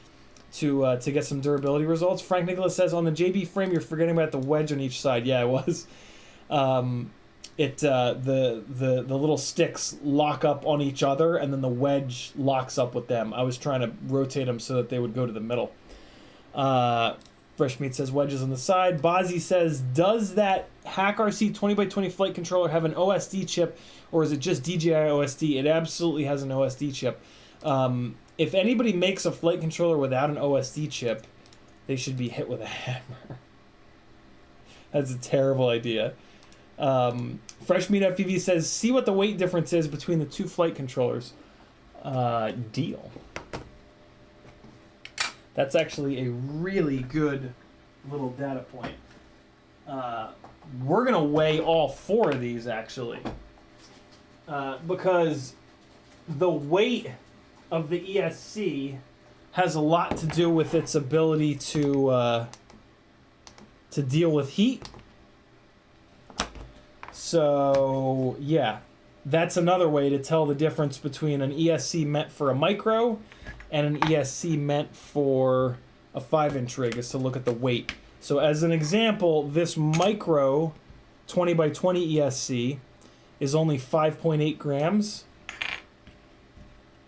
get some durability results? Frank Nicholas says, on the JB frame, you're forgetting about the wedge on each side. Yeah, I was. The little sticks lock up on each other, and then the wedge locks up with them. I was trying to rotate them so that they would go to the middle. Fresh Meat says, wedges on the side. Bozzy says, does that HackRC 20x20 flight controller have an OSD chip, or is it just DJI OSD? It absolutely has an OSD chip. If anybody makes a flight controller without an OSD chip, they should be hit with a hammer. That's a terrible idea. Fresh Meat FPV says, see what the weight difference is between the two flight controllers. Deal. That's actually a really good little data point. We're going to weigh all 4 of these, actually. Because the weight of the ESC has a lot to do with its ability to deal with heat. So, yeah. That's another way to tell the difference between an ESC meant for a micro and an ESC meant for a 5-inch rig, is to look at the weight. So as an example, this micro 20x20 ESC is only 5.8 grams.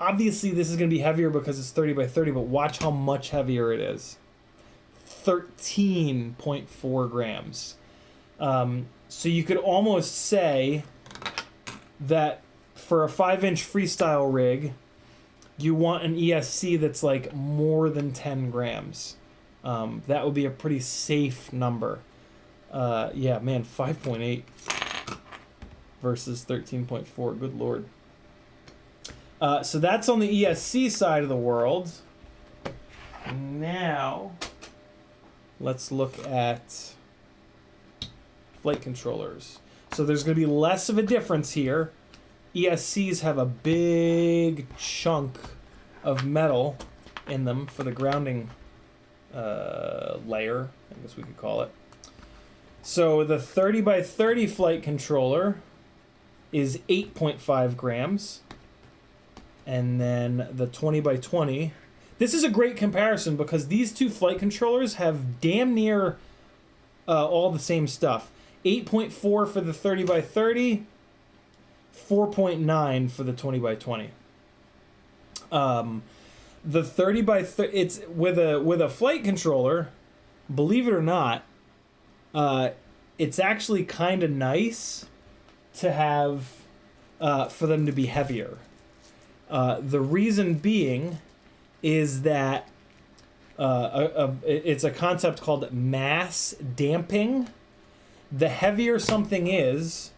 obviously this is going to be heavier because it's 30 by 30, but watch how much heavier it is. 13.4 grams. So you could almost say that for a 5-inch freestyle rig, you want an ESC that's like more than 10 grams. That would be a pretty safe number. Yeah, man, 5.8 versus 13.4. Good Lord. So that's on the ESC side of the world. Now, let's look at flight controllers. So there's going to be less of a difference here. ESCs have a big chunk of metal in them for the grounding layer, I guess we could call it. So the 30 by 30 flight controller is 8.5 grams. And then the 20 by 20. This is a great comparison because these two flight controllers have damn near all the same stuff. 8.4 for the 30 by 30, 4.9 for the 20 by 20. The 30 by 30, it's with a flight controller, believe it or not, it's actually kind of nice to have for them to be heavier. The reason being is that it's a concept called mass damping. The heavier something is,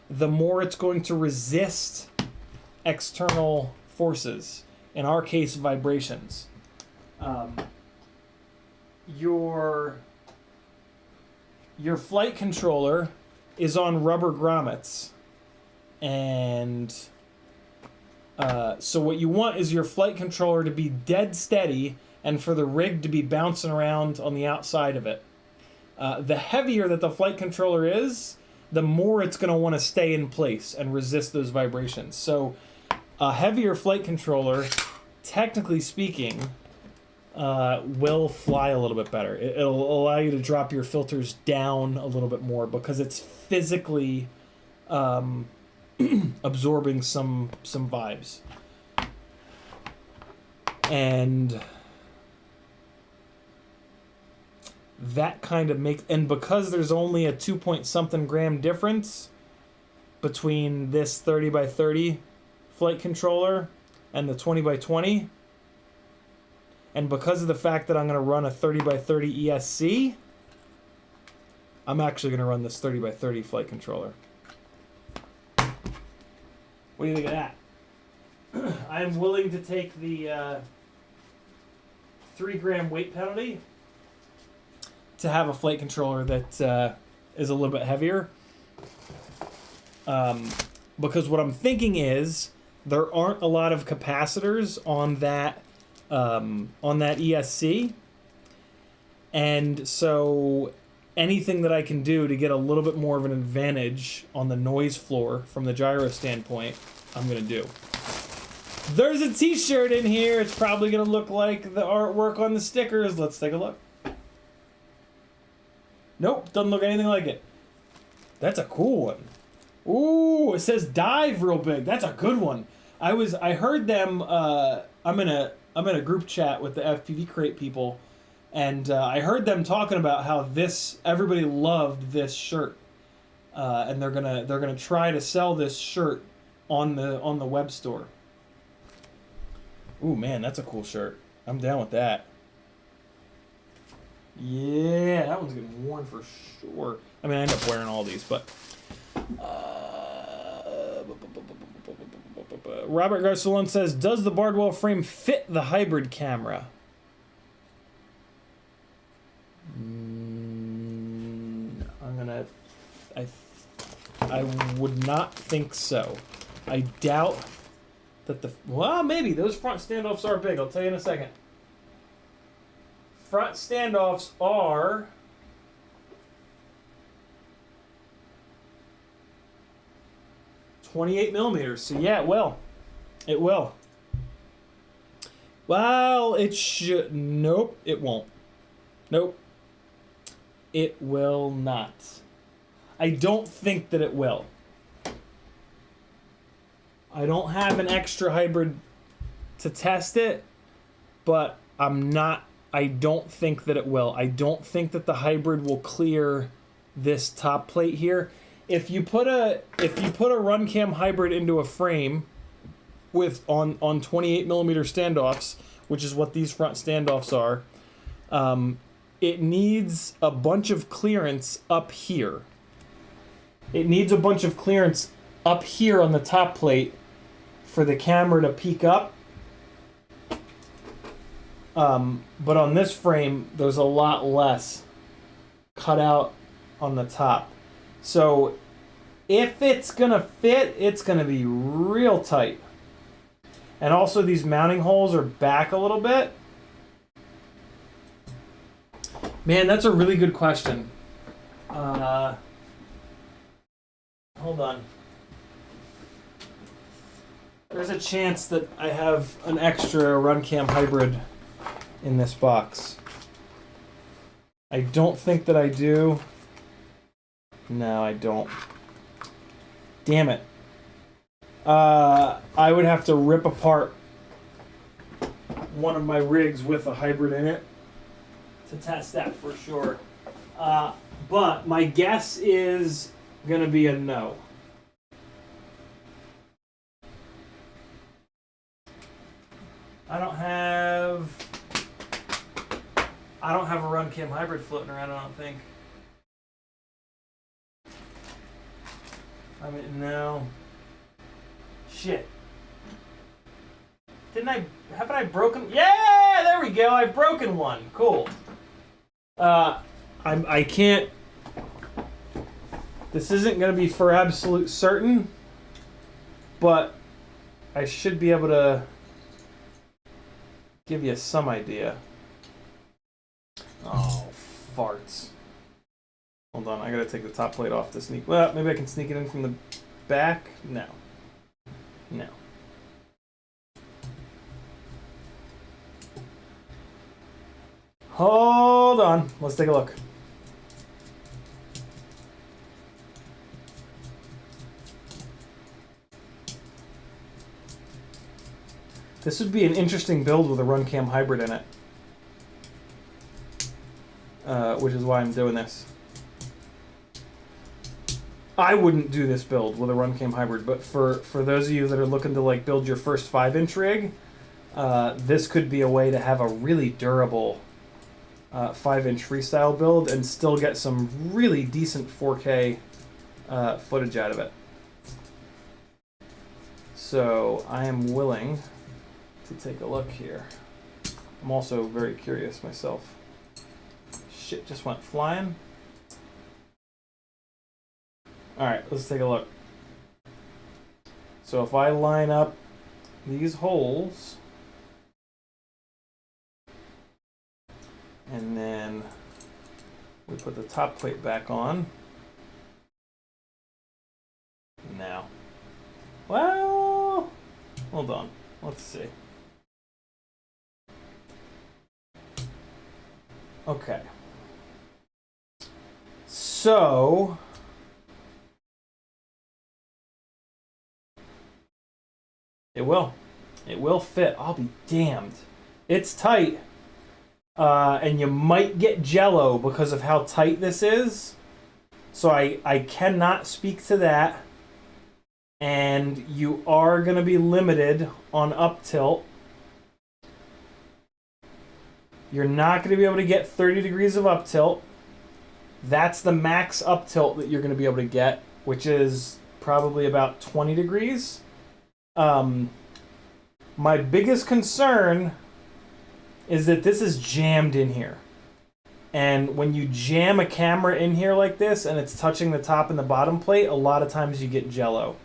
the more it's going to resist external forces. In our case, vibrations. Your flight controller is on rubber grommets, and so what you want is your flight controller to be dead steady and for the rig to be bouncing around on the outside of it. The heavier that the flight controller is, the more it's going to want to stay in place and resist those vibrations. So a heavier flight controller, technically speaking, will fly a little bit better. It'll allow you to drop your filters down a little bit more because it's physically absorbing some vibes. And that kind of makes, and because there's only a 2-point-something gram difference between this 30 by 30 flight controller and the 20 by 20, and because of the fact that I'm going to run a 30 by 30 ESC, I'm actually going to run this 30 by 30 flight controller. What do you think of that? I'm willing to take the 3-gram weight penalty to have a flight controller that is a little bit heavier. Because what I'm thinking is there aren't a lot of capacitors on that ESC, and so anything that I can do to get a little bit more of an advantage on the noise floor from the gyro standpoint, I'm gonna do. There's a t-shirt in here. It's probably gonna look like the artwork on the stickers. Let's take a look. Nope, doesn't look anything like it. That's a cool one. Ooh, it says dive real big. That's a good one. I heard them, I'm in a group chat with the FPV Crate people, and I heard them talking about how everybody loved this shirt. And they're gonna try to sell this shirt on the web store. Ooh, man, that's a cool shirt. I'm down with that. Yeah, that one's getting worn for sure. I mean, I end up wearing all these, but Robert Garcelon says, does the Bardwell frame fit the hybrid camera? I would not think so. I doubt that well, maybe. Those front standoffs are big. I'll tell you in a second. Front standoffs are 28 millimeters. So yeah, it will. It will. Well, it should. Nope, it won't. Nope. It will not. I don't think that it will. I don't have an extra hybrid to test it, but I don't think that it will. I don't think that the hybrid will clear this top plate here. If you put a run cam hybrid into a frame with on 28mm standoffs, which is what these front standoffs are, it needs a bunch of clearance up here. It needs a bunch of clearance up here on the top plate for the camera to peek up. But on this frame, there's a lot less cut out on the top. So if it's gonna fit, it's gonna be real tight. And also these mounting holes are back a little bit. Man, that's a really good question. Hold on. There's a chance that I have an extra run cam hybrid in this box. I don't think that I do. No, I don't. Damn it. I would have to rip apart one of my rigs with a hybrid in it to test that for sure. But my guess is going to be a no. I don't have a run cam hybrid floating around, I don't think. I mean, no. Shit. Haven't I broken? Yeah, there we go. I've broken one. Cool. I can't. This isn't going to be for absolute certain, but I should be able to give you some idea. Oh, farts. Hold on, I gotta take the top plate off to sneak. Well, maybe I can sneak it in from the back? No. No. Hold on, let's take a look. This would be an interesting build with a run cam hybrid in it. Which is why I'm doing this. I wouldn't do this build with a run cam hybrid, but for those of you that are looking to like build your first 5-inch rig, this could be a way to have a really durable 5-inch freestyle build and still get some really decent 4K footage out of it. So I am willing to take a look here. I'm also very curious myself. Shit just went flying. Alright, let's take a look. So if I line up these holes, and then we put the top plate back on. Now. Well, hold on. Let's see. Okay. So it will fit. I'll be damned. It's tight. And you might get jello because of how tight this is. So I cannot speak to that. And you are going to be limited on up tilt. You're not going to be able to get 30 degrees of up tilt. That's the max up tilt that you're going to be able to get, which is probably about 20 degrees. My biggest concern is that this is jammed in here. And when you jam a camera in here like this and it's touching the top and the bottom plate, a lot of times you get jello.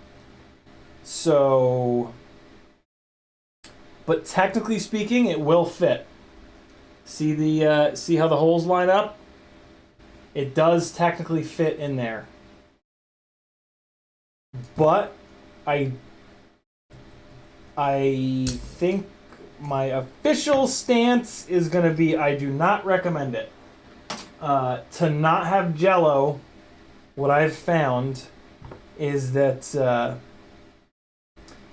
So, but technically speaking, it will fit. See how the holes line up? It does technically fit in there. But I think my official stance is going to be I do not recommend it. To not have jello, what I've found is that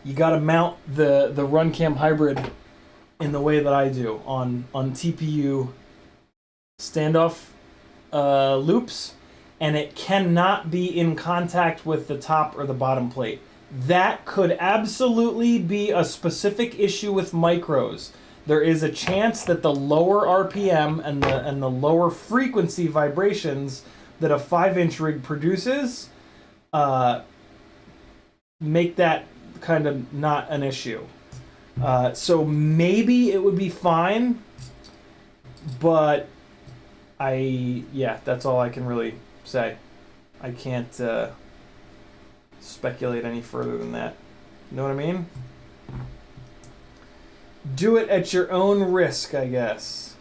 you got to mount the RunCam hybrid in the way that I do on TPU standoff loops, and it cannot be in contact with the top or the bottom plate. That could absolutely be a specific issue with micros. There is a chance that the lower RPM and the lower frequency vibrations that a 5-inch rig produces make that kind of not an issue. So maybe it would be fine, but that's all I can really say. I can't speculate any further than that. You know what I mean? Do it at your own risk, I guess.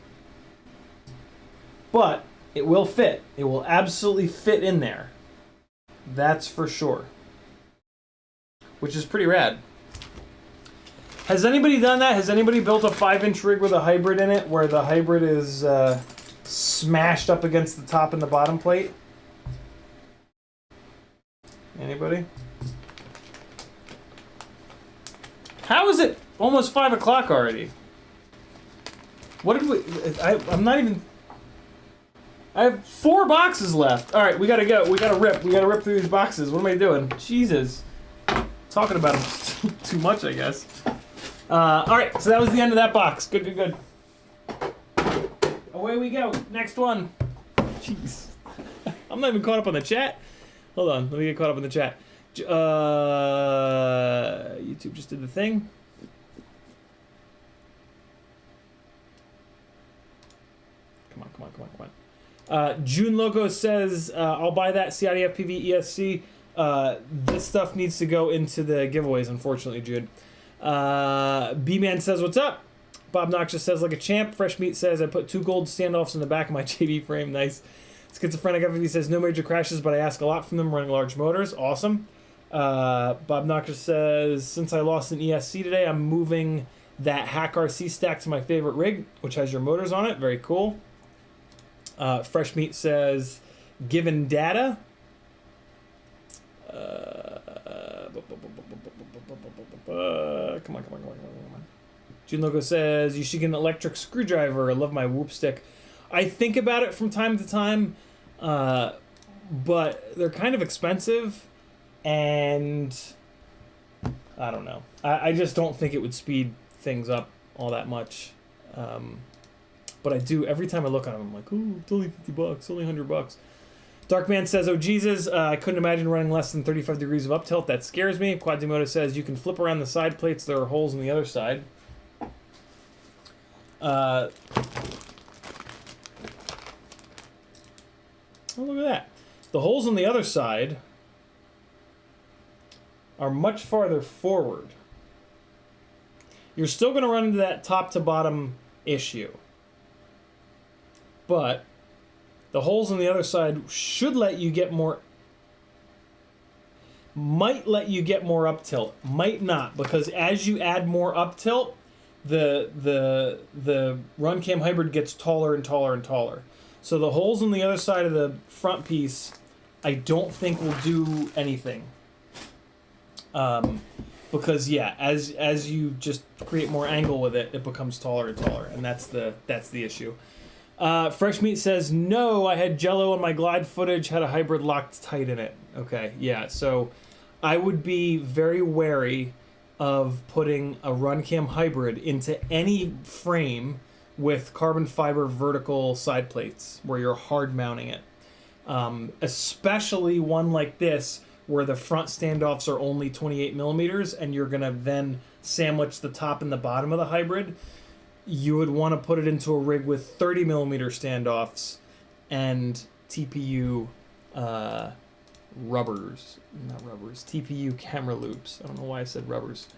But it will fit. It will absolutely fit in there. That's for sure. Which is pretty rad. Has anybody done that? Has anybody built a 5-inch rig with a hybrid in it where the hybrid is smashed up against the top and the bottom plate? Anybody? How is it almost 5 o'clock already? What did we... I'm not even... I have 4 boxes left. All right, we gotta go. We gotta rip. We gotta rip through these boxes. What am I doing? Jesus. Talking about them too much, I guess. All right, so that was the end of that box. Good. Away we go. Next one. Jeez. I'm not even caught up on the chat. Hold on. Let me get caught up in the chat. YouTube just did the thing. Come on. June Loco says, I'll buy that CiottiFPV ESC. This stuff needs to go into the giveaways, unfortunately, Jude. B-Man says, what's up? Bob Noxious says, like a champ. Fresh Meat says, I put 2 gold standoffs in the back of my JB frame. Nice. Schizophrenic FPV says, no major crashes, but I ask a lot from them running large motors. Awesome. Bob Noxious says, since I lost an ESC today, I'm moving that Hack RC stack to my favorite rig, which has your motors on it. Very cool. Fresh Meat says, given data. Come on. June Loco says, you should get an electric screwdriver. I love my whoop stick. I think about it from time to time, but they're kind of expensive, and I don't know. I just don't think it would speed things up all that much. But I do, every time I look on them, I'm like, ooh, it's only $50, only $100. Darkman says, oh Jesus, I couldn't imagine running less than 35 degrees of up tilt. That scares me. Quasimodo says, you can flip around the side plates. There are holes on the other side. Oh, look at that. The holes on the other side are much farther forward. You're still going to run into that top to bottom issue. But the holes on the other side should let you get more... Might let you get more up tilt. Might not, because as you add more up tilt, the RunCam hybrid gets taller and taller and taller. So the holes on the other side of the front piece, I don't think will do anything. Because yeah, as you just create more angle with it, it becomes taller and taller, and that's the issue. Fresh Meat says, no, I had Jello on my glide footage, had a hybrid locked tight in it. Okay, yeah, so I would be very wary of putting a RunCam hybrid into any frame with carbon fiber vertical side plates where you're hard mounting it. Especially one like this where the front standoffs are only 28 millimeters and you're gonna then sandwich the top and the bottom of the hybrid. You would want to put it into a rig with 30 millimeter standoffs and TPU TPU camera loops. I don't know why I said rubbers.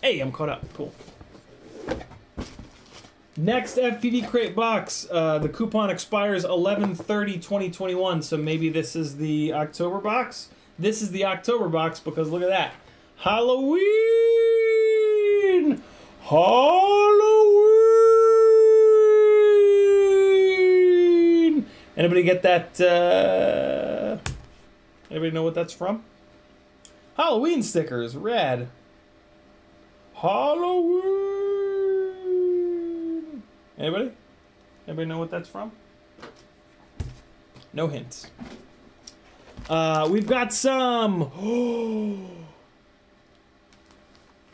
Hey, I'm caught up. Cool. Next FPV Crate box. The coupon expires 11/30/2021, so maybe this is the October box. This is the October box because look at that. Halloween! Anybody get that? Anybody know what that's from? Halloween stickers, rad. Halloween. Anybody? Anybody know what that's from? No hints. We've got some.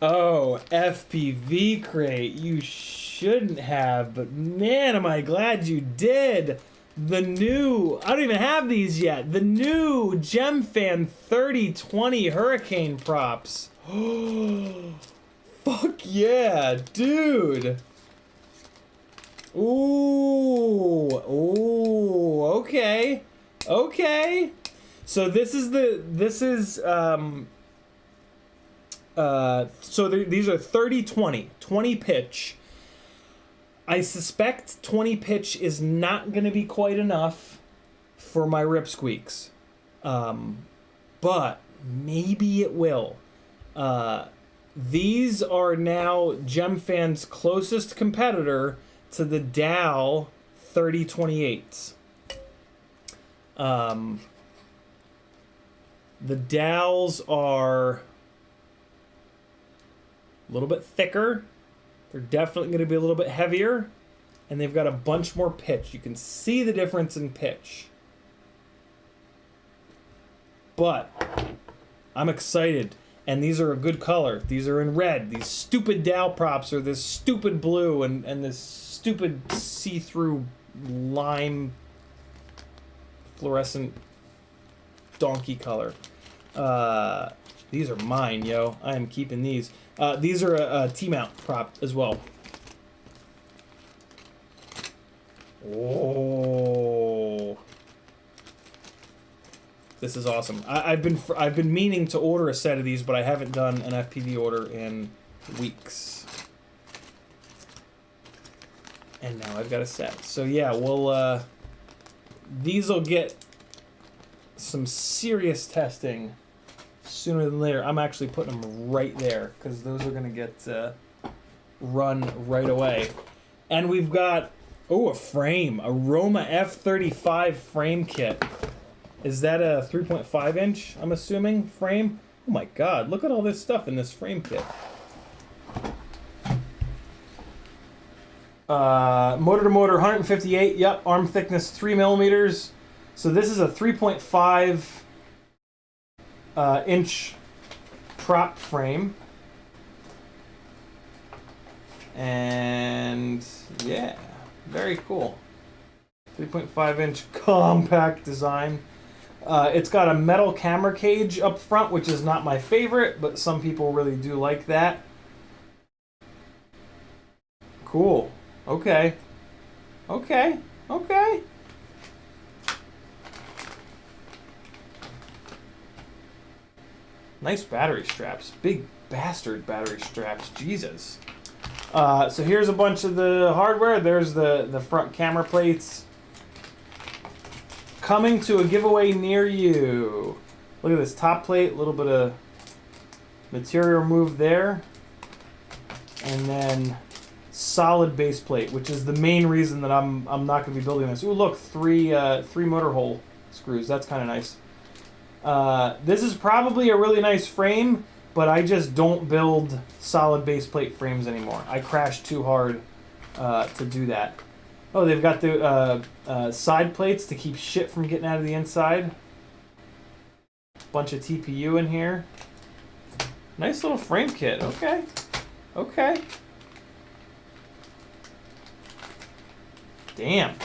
Oh, FPV Crate. You shouldn't have, but man, am I glad you did. The new, I don't even have these yet. The new GemFan 3020 Hurricane props. Fuck yeah, dude. Ooh, okay. Okay. So these are 30-20, 20 pitch. I suspect 20 pitch is not going to be quite enough for my rip squeaks. But maybe it will. These are now GemFan's closest competitor to the Dow 3028s. The Dows are a little bit thicker. They're definitely going to be a little bit heavier, and they've got a bunch more pitch. You can see the difference in pitch. But I'm excited, and these are a good color. These are in red. These stupid Dow props are this stupid blue and this stupid see-through lime fluorescent donkey color. These are mine, yo. I am keeping these. These are a T-mount prop as well. Oh, this is awesome. I've been meaning to order a set of these, but I haven't done an FPV order in weeks. And now I've got a set. So yeah, we'll these will get some serious testing sooner than later. I'm actually putting them right there because those are going to get run right away. And we've got, oh, a frame. A Roma F35 frame kit. Is that a 3.5 inch, I'm assuming, frame? Oh my god, look at all this stuff in this frame kit. Motor to motor, 158, yep, arm thickness 3 millimeters. So this is a 3.5 inch prop frame. And yeah, very cool. 3.5 inch compact design. It's got a metal camera cage up front, which is not my favorite, but some people really do like that. Cool. Okay. Okay. Okay. Nice battery straps. Big bastard battery straps. Jesus. So here's a bunch of the hardware. There's the front camera plates. Coming to a giveaway near you. Look at this top plate. A little bit of material removed there. And then solid base plate, which is the main reason that I'm not going to be building this. Ooh, look, three motor hole screws. That's kind of nice. This is probably a really nice frame, but I just don't build solid base plate frames anymore. I crash too hard to do that. Oh, they've got the side plates to keep shit from getting out of the inside. Bunch of TPU in here. Nice little frame kit. Okay. Okay. Damn.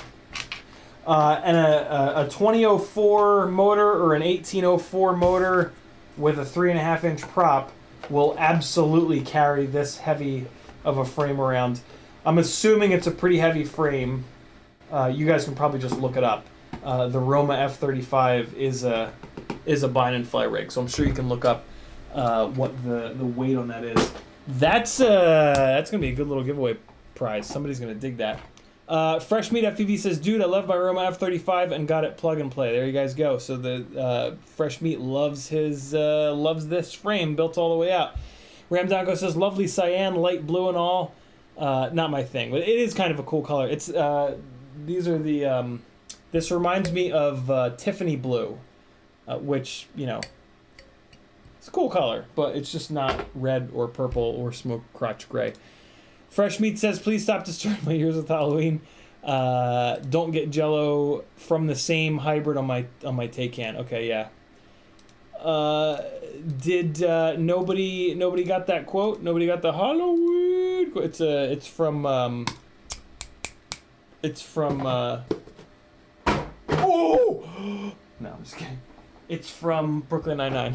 And a 2004 motor or an 1804 motor with a 3.5 inch prop will absolutely carry this heavy of a frame around. I'm assuming it's a pretty heavy frame. You guys can probably just look it up. The Roma F35 is a bind and fly rig, so I'm sure you can look up what the weight on that is. That's gonna be a good little giveaway prize. Somebody's gonna dig that. Fresh Meat FPV says, dude, I love my Roma F35 and got it plug and play. There you guys go. So the Fresh Meat loves this frame built all the way out. Ramdango says, lovely cyan, light blue and all. Not my thing, but it is kind of a cool color. It's these are the this reminds me of Tiffany blue, which, you know, It's a cool color, but it's just not red or purple or smoke crotch gray. Fresh Meat says, please stop disturbing my ears with Halloween. Don't get Jello from the same hybrid on my Taycan. Okay, yeah. Did nobody got that quote? Nobody got the Halloween quote? It's from oh no, I'm just kidding. It's from Brooklyn Nine-Nine.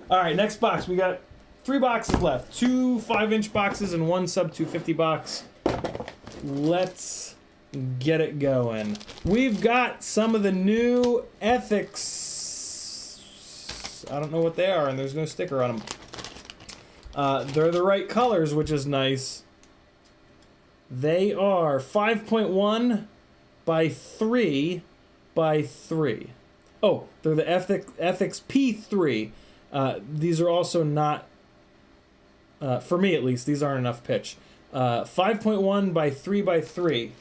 All right, next box. We got 3 boxes left. 2 5-inch boxes and 1 sub 250 box. Let's get it going. We've got some of the new Ethics. I don't know what they are, and there's no sticker on them. They're the right colors, which is nice. They are 5.1 by 3 by 3. Oh, they're the Ethics P3. These are also not, for me at least, these aren't enough pitch. 5.1 by 3 by 3.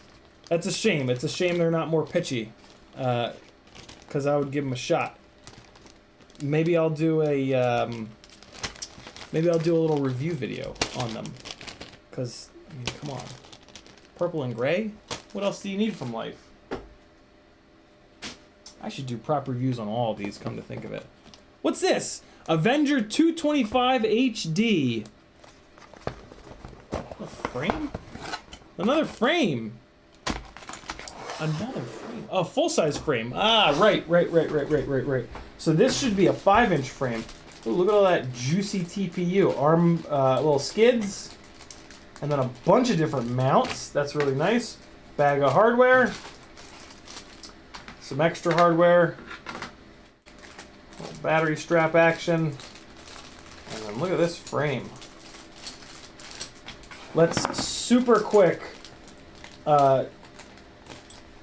That's a shame. It's a shame they're not more pitchy, because I would give them a shot. Maybe I'll do a little review video on them, because I mean, come on, purple and gray. What else do you need from life? I should do prop reviews on all of these. Come to think of it, what's this? Avenger 225 HD. A frame? Another frame. Another frame. Oh, full-size frame. Ah, right. So this should be a 5-inch frame. Ooh, look at all that juicy TPU. Arm, little skids. And then a bunch of different mounts. That's really nice. Bag of hardware. Some extra hardware. Little battery strap action. And then look at this frame. Let's super quick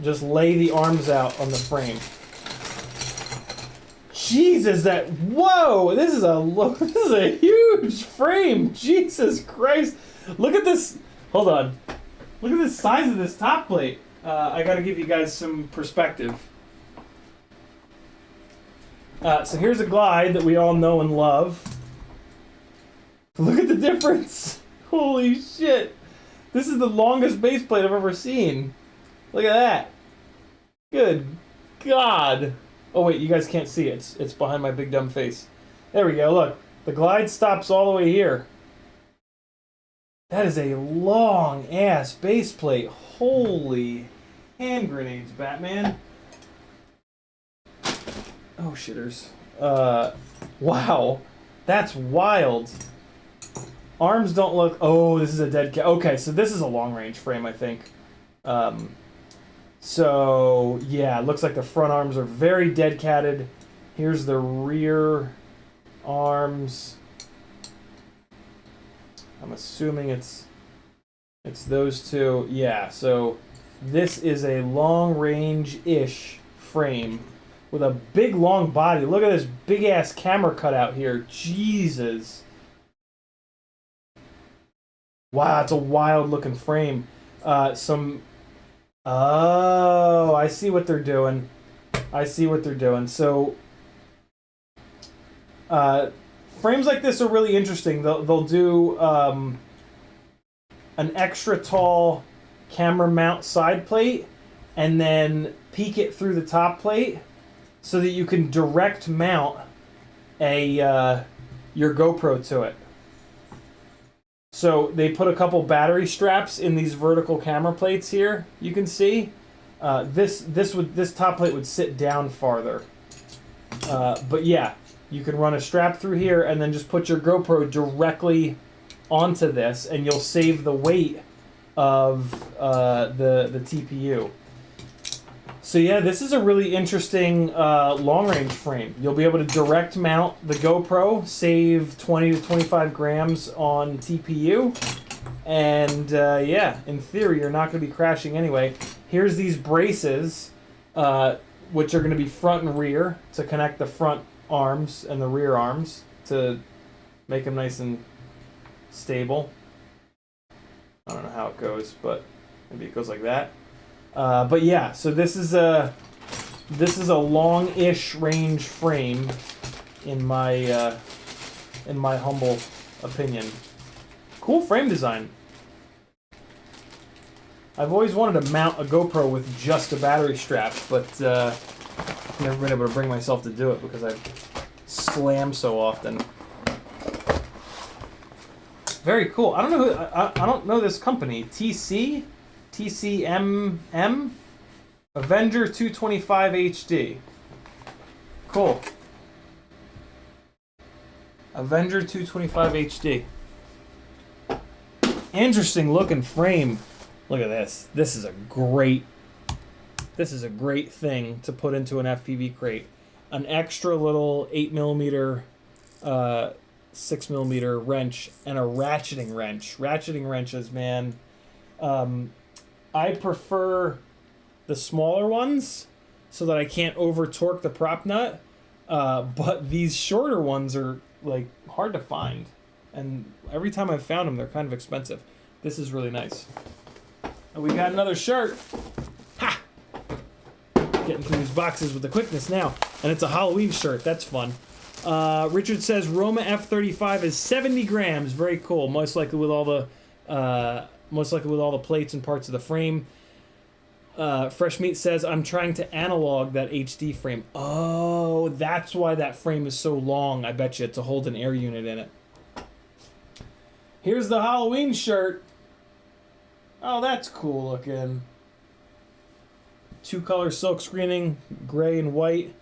just lay the arms out on the frame. Jesus, whoa! This is a huge frame. Jesus Christ! Look at this. Hold on. Look at the size of this top plate. I got to give you guys some perspective. So here's a Glide that we all know and love. Look at the difference. Holy shit. This is the longest base plate I've ever seen. Look at that. Good God. Oh wait, you guys can't see it. It's behind my big dumb face. There we go, look. The Glide stops all the way here. That is a long ass base plate. Holy hand grenades, Batman. Oh shitters. Wow. That's wild. Arms don't look... Oh, this is a dead cat. Okay, so this is a long-range frame, I think. So, yeah, it looks like the front arms are very dead-catted. Here's the rear arms. I'm assuming it's those two. Yeah, so this is a long-range-ish frame with a big, long body. Look at this big-ass camera cutout here. Jesus. Wow, it's a wild-looking frame. Oh, I see what they're doing. So, frames like this are really interesting. They'll do an extra tall camera mount side plate and then peek it through the top plate so that you can direct mount your GoPro to it. So they put a couple battery straps in these vertical camera plates here. You can see this top plate would sit down farther. But yeah, you can run a strap through here and then just put your GoPro directly onto this, and you'll save the weight of the TPU. So yeah, this is a really interesting long-range frame. You'll be able to direct mount the GoPro, save 20 to 25 grams on TPU, and yeah, in theory, you're not going to be crashing anyway. Here's these braces, which are going to be front and rear to connect the front arms and the rear arms to make them nice and stable. I don't know how it goes, but maybe it goes like that. But yeah, so this is a long-ish range frame. in my humble opinion. Cool frame design. I've always wanted to mount a GoPro with just a battery strap, but I've never been able to bring myself to do it because I slam so often. Very cool. I don't know I don't know this company. TCMM Avenger 225 HD. Cool. Avenger 225 HD. Interesting looking frame. Look at this. This is a great thing to put into an FPV crate. An extra little 8mm 6mm wrench and a ratcheting wrench. Ratcheting wrenches, man. I prefer the smaller ones so that I can't over torque the prop nut. But these shorter ones are like hard to find, and every time I've found them, they're kind of expensive. This is really nice. And we got another shirt. Ha! Getting through these boxes with the quickness now, and it's a Halloween shirt. That's fun. Richard says Roma F35 is 70 grams. Very cool. Most likely with all the plates and parts of the frame. Fresh Meat says I'm trying to analog that HD frame. Oh, that's why that frame is so long. I bet you to hold an air unit in it. Here's the Halloween shirt. Oh, that's cool looking. 2-color silk screening, gray and white.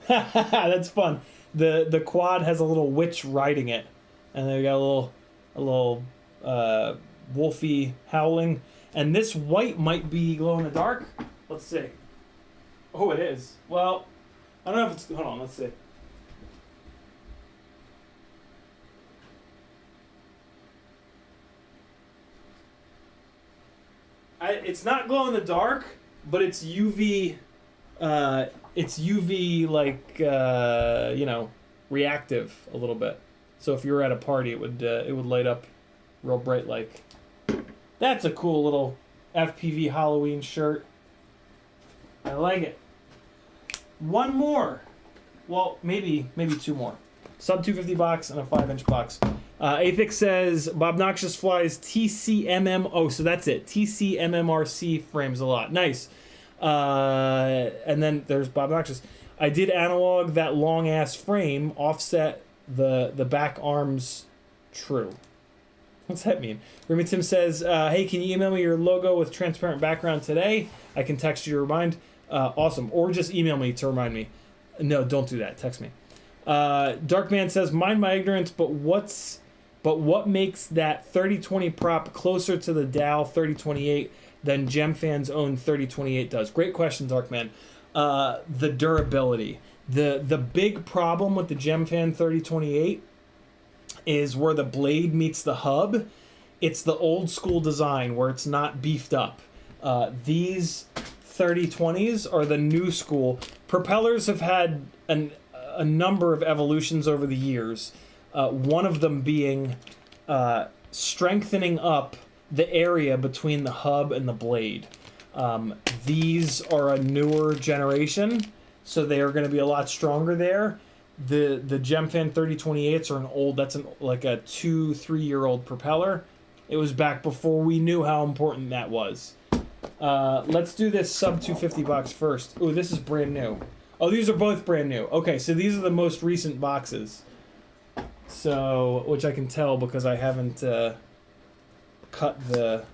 That's fun. The quad has a little witch riding it, and they got a little wolfy howling. And this white might be glow in the dark. Let's see. Oh, it is. Well, I don't know if it's. Hold on. Let's see. It's not glow in the dark, but it's UV. It's UV like reactive a little bit. So if you were at a party, it would light up real bright like. That's a cool little FPV Halloween shirt. I like it. One more. Well, maybe two more. Sub 250 box and a 5-inch box. Athix says Bob Noxious flies TCMM. Oh, so that's it. TCMMRC frames a lot. Nice. And then there's Bob Noxious. I did analog that long ass frame, offset the back arms. True. What's that mean? Remy Tim says, hey, can you email me your logo with transparent background today? I can text you to remind. Awesome. Or just email me to remind me. No, don't do that. Text me. Darkman says, mind my ignorance, but what makes that 3020 prop closer to the Dow 3028 than GemFan's own 3028 does? Great question, Darkman. The durability. The big problem with the GemFan 3028 is where the blade meets the hub. It's the old school design where it's not beefed up. These 3020s are the new school. Propellers have had a number of evolutions over the years. One of them being strengthening up the area between the hub and the blade. These are a newer generation, so they are going to be a lot stronger there. The GemFan 3028s are like a 2-3 year old propeller. It was back before we knew how important that was. Let's do this sub 250 box first. Oh, this is brand new. Oh, these are both brand new. Okay, so these are the most recent boxes. So, which I can tell because I haven't cut the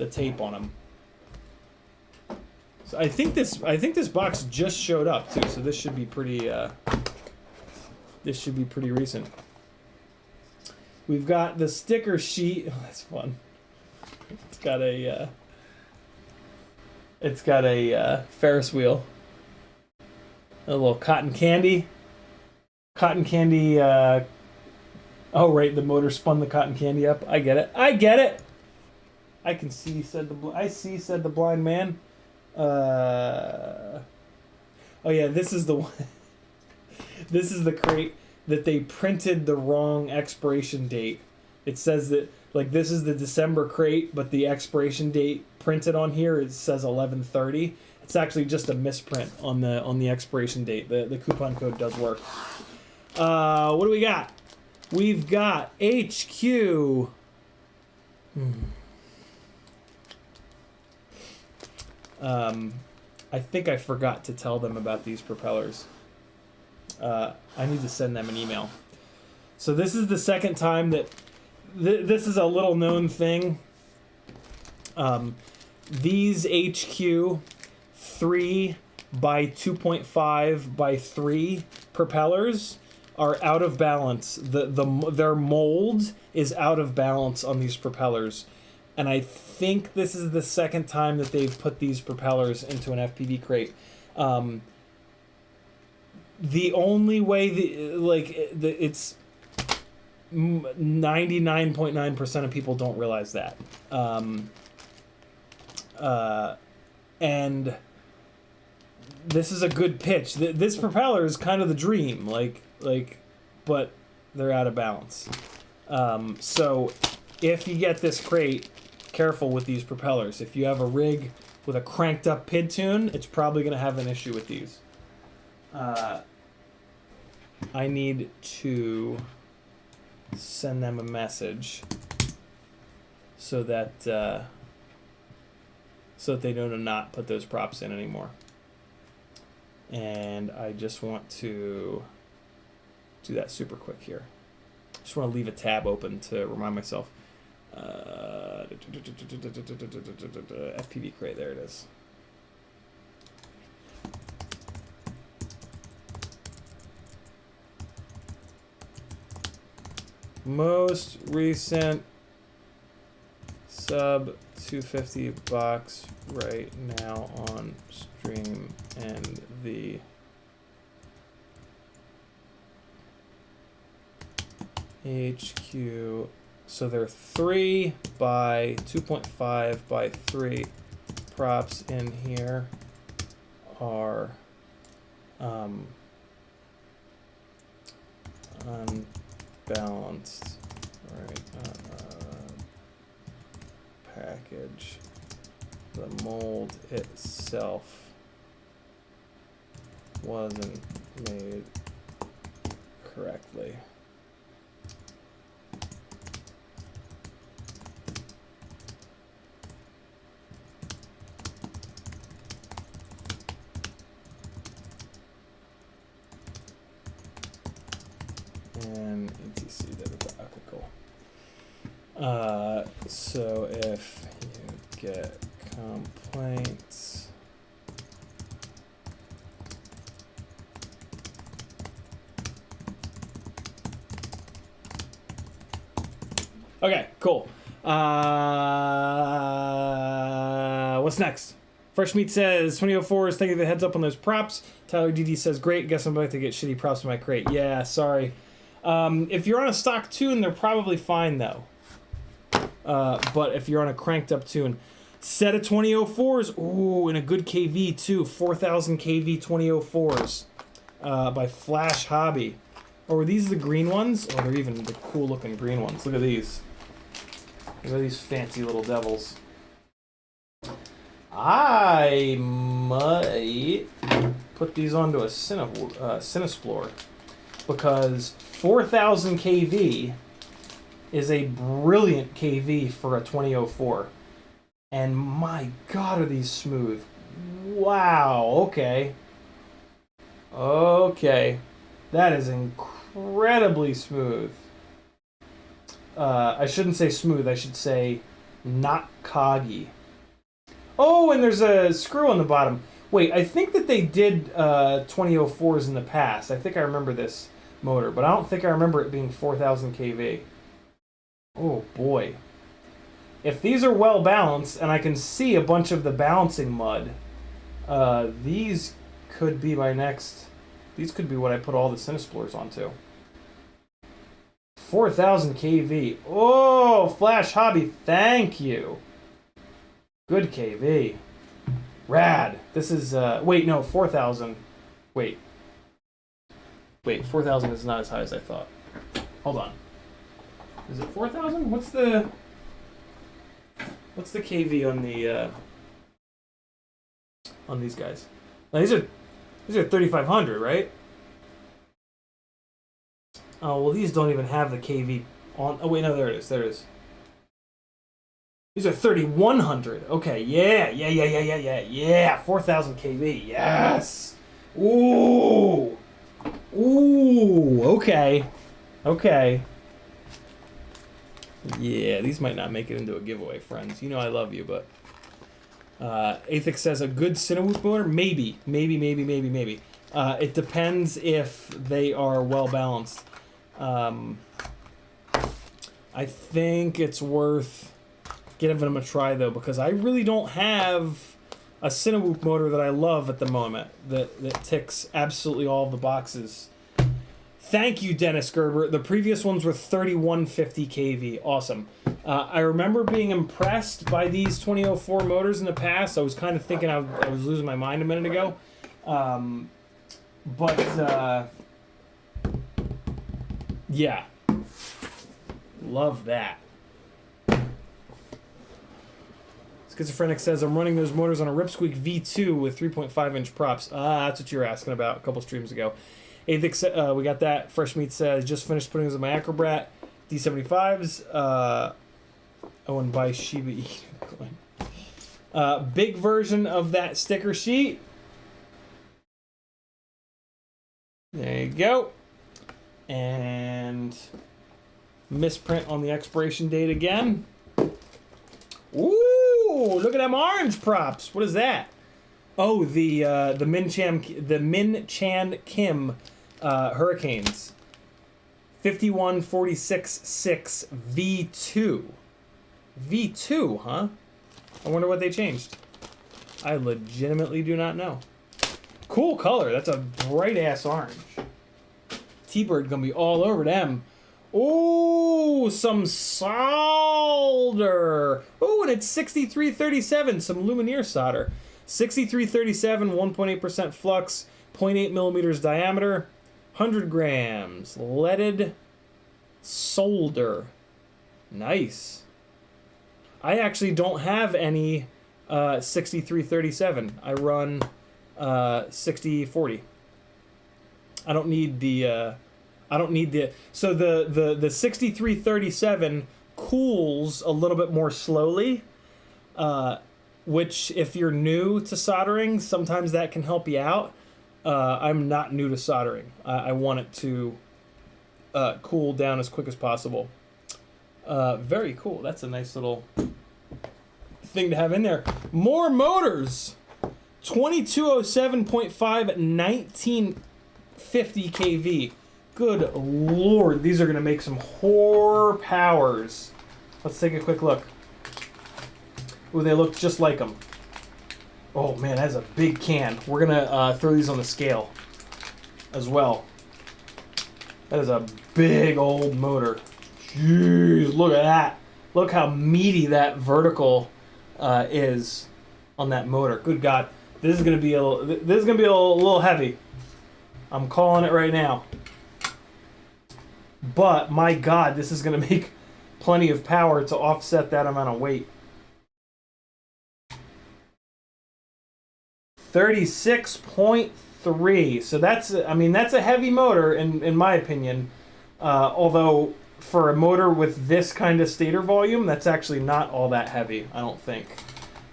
tape on them. So I think this box just showed up too. So this should be pretty recent. We've got the sticker sheet. Oh, that's fun. It's got a Ferris wheel. A little cotton candy. Cotton candy. Oh, right. The motor spun the cotton candy up. I get it. I can see. Said the blind man. Oh yeah. This is the one. This is the crate that they printed the wrong expiration date. It says that like this is the December crate, but the expiration date printed on here it says 11/30. It's actually just a misprint on the expiration date. The coupon code does work. What do we got? We've got HQ. I think I forgot to tell them about these propellers. I need to send them an email. So this is the second time that this is a little known thing. These HQ 3 by 2.5 by 3 propellers are out of balance. Their mold is out of balance on these propellers. And I think this is the second time that they've put these propellers into an FPV crate. The only way, it's 99.9% of people don't realize that. And this is a good pitch. This propeller is kind of the dream, but they're out of balance. So if you get this crate, careful with these propellers. If you have a rig with a cranked up PID tune, it's probably going to have an issue with these. I need to send them a message so that they know to not put those props in anymore. And I just want to do that super quick here. Just want to leave a tab open to remind myself. FPV Crate, there it is. Most recent sub 250 box right now on stream, and the HQ. So they're 3 by 2.5 by 3 props in here are unbalanced, right? Package. The mold itself wasn't made correctly. And etc. Okay, cool. So if you get complaints, okay, cool. What's next? Fresh Meat says 2004s. Thank you for the heads up on those props. Tyler DD says great. Guess I'm about to get shitty props in my crate. Yeah, sorry. If you're on a stock tune, they're probably fine though. But if you're on a cranked up tune, set of 2004s, ooh, and a good KV too, 4000 KV 2004s, by Flash Hobby. Or were these the green ones? Oh, they're even the cool looking green ones. Look at these. Look at these fancy little devils. I might put these onto a Cinesplorer, because 4000 KV is a brilliant KV for a 2004. And my God, are these smooth. Wow, okay. Okay. That is incredibly smooth. I shouldn't say smooth, I should say not coggy. Oh, and there's a screw on the bottom. Wait, I think that they did 2004s in the past. I think I remember this motor, but I don't think I remember it being 4000 kV. Oh boy. If these are well balanced, and I can see a bunch of the balancing mud, these could be my next... These could be what I put all the Cinesplorers onto. 4000 kV. Oh, Flash Hobby, thank you. Good kV. Rad. This is, wait, no, 4000. Wait, 4000 is not as high as I thought. Hold on. Is it 4000? What's the KV on the on these guys. Now, these are 3,500, right? Oh, well, these don't even have the KV on. Oh, wait, no, there it is. There it is. These are 3,100. Okay, yeah. 4,000 KV. Yes. Ooh. Ooh. Okay. Okay. Yeah, these might not make it into a giveaway, friends. You know I love you, but... Athix says a good Cinewoop motor? Maybe. Maybe. It depends if they are well balanced. I think it's worth giving them a try, though, because I really don't have a Cinewoop motor that I love at the moment that ticks absolutely all of the boxes. Thank you, Dennis Gerber. The previous ones were 3,150 kV. Awesome. I remember being impressed by these 2004 motors in the past. I was kind of thinking I was losing my mind a minute ago. Yeah. Love that. Schizophrenic says, I'm running those motors on a Ripsqueak V2 with 3.5-inch props. That's what you were asking about a couple streams ago. Athix, we got that. Fresh Meat says, just finished putting those in my Acrobrat D75s. Oh, and buy Shiba Inu. Big version of that sticker sheet. There you go. And misprint on the expiration date again. Ooh, look at them orange props. What is that? Oh, the Min Chan Kim Hurricanes. 5146.6 V2. V2, huh? I wonder what they changed. I legitimately do not know. Cool color. That's a bright ass orange. T-Bird gonna be all over them. Ooh, some solder. Ooh, and it's 6337, some Lumineer solder. 6337, 1.8% flux, 0.8 millimeters diameter, 100 grams. Leaded solder. Nice. I actually don't have any 6337. I run 6040. I don't need the so the 6337 cools a little bit more slowly, which if you're new to soldering, sometimes that can help you out. I'm not new to soldering. I want it to cool down as quick as possible. Very cool. That's a nice little thing to have in there. More motors. 2207.5 1950 kV. Good lord, these are going to make some whore powers. Let's take a quick look. Ooh, they look just like them. Oh man, that's a big can. We're going to throw these on the scale as well. That is a big old motor. Jeez, look at that. Look how meaty that vertical is on that motor. Good God, this is going to be a little heavy. I'm calling it right now. But my God, this is going to make plenty of power to offset that amount of weight. 36.3. So that's a heavy motor in my opinion. Although for a motor with this kind of stator volume, that's actually not all that heavy, I don't think.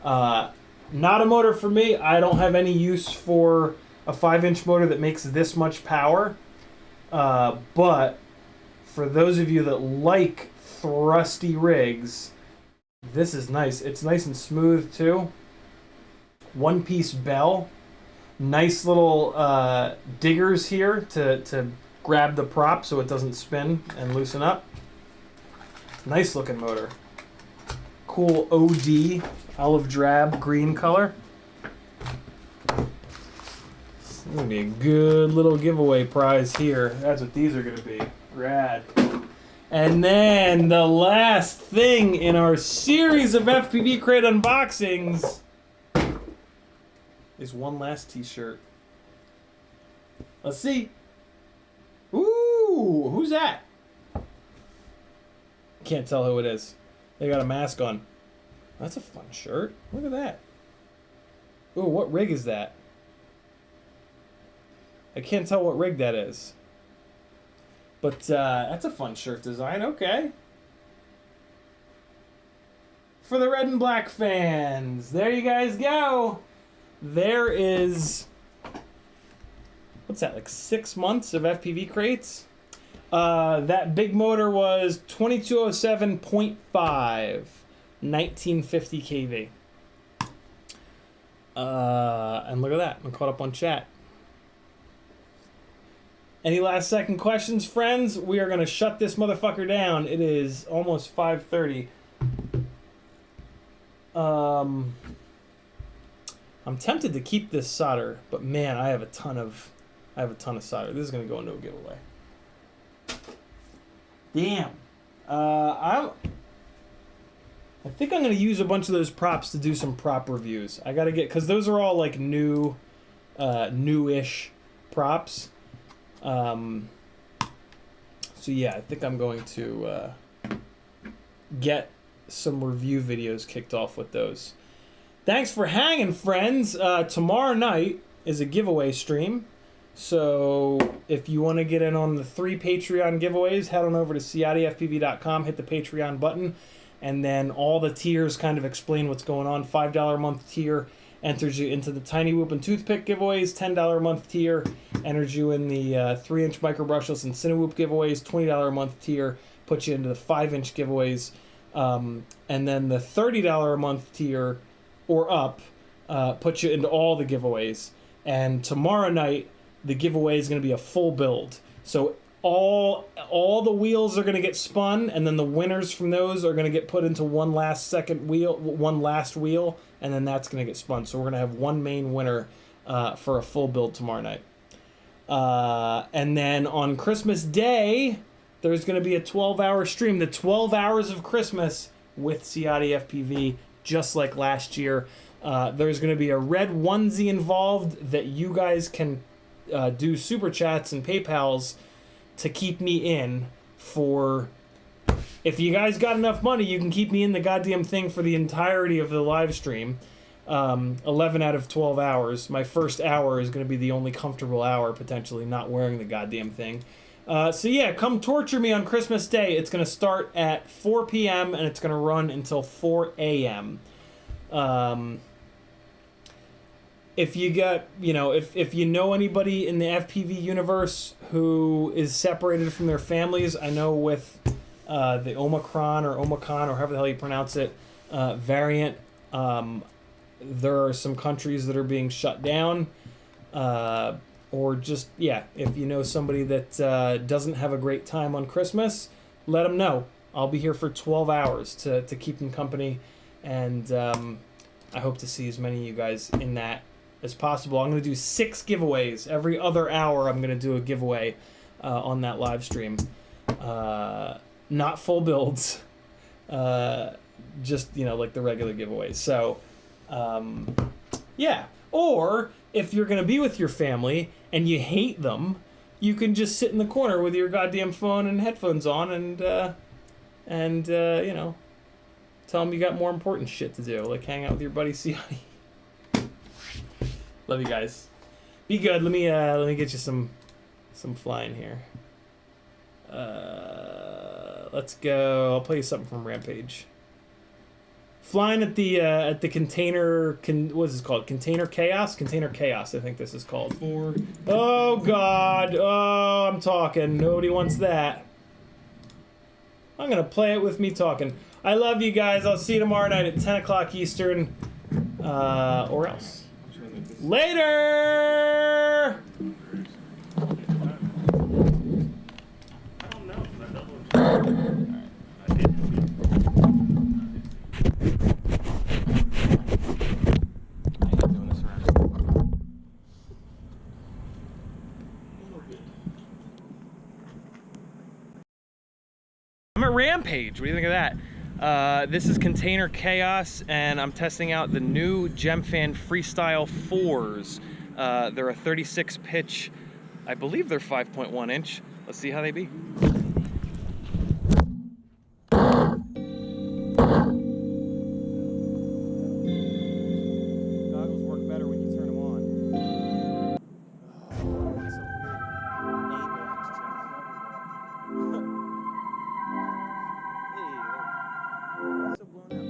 Not a motor for me. I don't have any use for a 5-inch motor that makes this much power. But for those of you that like thrusty rigs, this is nice. It's nice and smooth too. One-piece bell. Nice little diggers here to grab the prop so it doesn't spin and loosen up. Nice looking motor. Cool OD, olive drab green color. This is going to be a good little giveaway prize here. That's what these are going to be. Rad. And then the last thing in our series of FPV Crate Unboxings is one last t-shirt. Let's see. Ooh, who's that? Can't tell who it is. They got a mask on. That's a fun shirt. Look at that. Ooh, what rig is that? I can't tell what rig that is. But that's a fun shirt design. Okay. For the red and black fans, there you guys go. There is, what's that, like 6 months of FPV crates? That big motor was 2207.5, 1950 kV. And look at that, I'm caught up on chat. Any last second questions, friends? We are going to shut this motherfucker down. It is almost 5:30. I'm tempted to keep this solder, but man, I have a ton of solder. This is going to go into a giveaway. Damn. I think I'm going to use a bunch of those props to do some prop reviews. I got to get, because those are all like newish props. So yeah, I think I'm going to get some review videos kicked off with those. Thanks for hanging, friends. Tomorrow night is a giveaway stream. So if you want to get in on the 3 Patreon giveaways, head on over to CiottiFPV.com, hit the Patreon button, and then all the tiers kind of explain what's going on. $5 a month tier enters you into the Tiny Whoop and Toothpick giveaways. $10 a month tier enters you in the 3-inch micro brushless and Cinewhoop giveaways. $20 a month tier puts you into the 5-inch giveaways. And then the $30 a month tier or up puts you into all the giveaways. And tomorrow night, the giveaway is going to be a full build. So all the wheels are going to get spun, and then the winners from those are going to get put into one last wheel, and then that's going to get spun. So we're going to have one main winner for a full build tomorrow night. And then on Christmas Day, there's going to be a 12-hour stream, the 12 hours of Christmas with CiottiFPV, just like last year. There's going to be a red onesie involved that you guys can do super chats and PayPals to keep me in for. If you guys got enough money, you can keep me in the goddamn thing for the entirety of the live stream. 11 out of 12 hours. My first hour is going to be the only comfortable hour, potentially, not wearing the goddamn thing. So yeah, come torture me on Christmas Day. It's going to start at 4 p.m. and it's going to run until 4 a.m. If you got, if you know anybody in the FPV universe who is separated from their families, I know with the Omicron or however the hell you pronounce it, variant, there are some countries that are being shut down. Or just, if you know somebody that doesn't have a great time on Christmas, let them know. I'll be here for 12 hours to keep them company, and I hope to see as many of you guys in that as possible. I'm going to do 6 giveaways. Every other hour I'm going to do a giveaway on that live stream. Not full builds, just, like the regular giveaways. So, yeah. Or if you're going to be with your family and you hate them, you can just sit in the corner with your goddamn phone and headphones on and tell them you got more important shit to do, like hang out with your buddy Ciotti. Love you guys. Be good. Let me get you some flying here. Let's go. I'll play you something from Rampage. Flying at the container. What is this called? Container Chaos. Container Chaos. I think this is called. Oh God. Oh, I'm talking. Nobody wants that. I'm gonna play it with me talking. I love you guys. I'll see you tomorrow night at 10 o'clock Eastern, or else. Later. I'm at Rampage. What do you think of that? This is Container Chaos, and I'm testing out the new Gemfan Freestyle 4s. They're a 36 pitch. I believe they're 5.1 inch. Let's see how they be. Goggles work better when so blown out.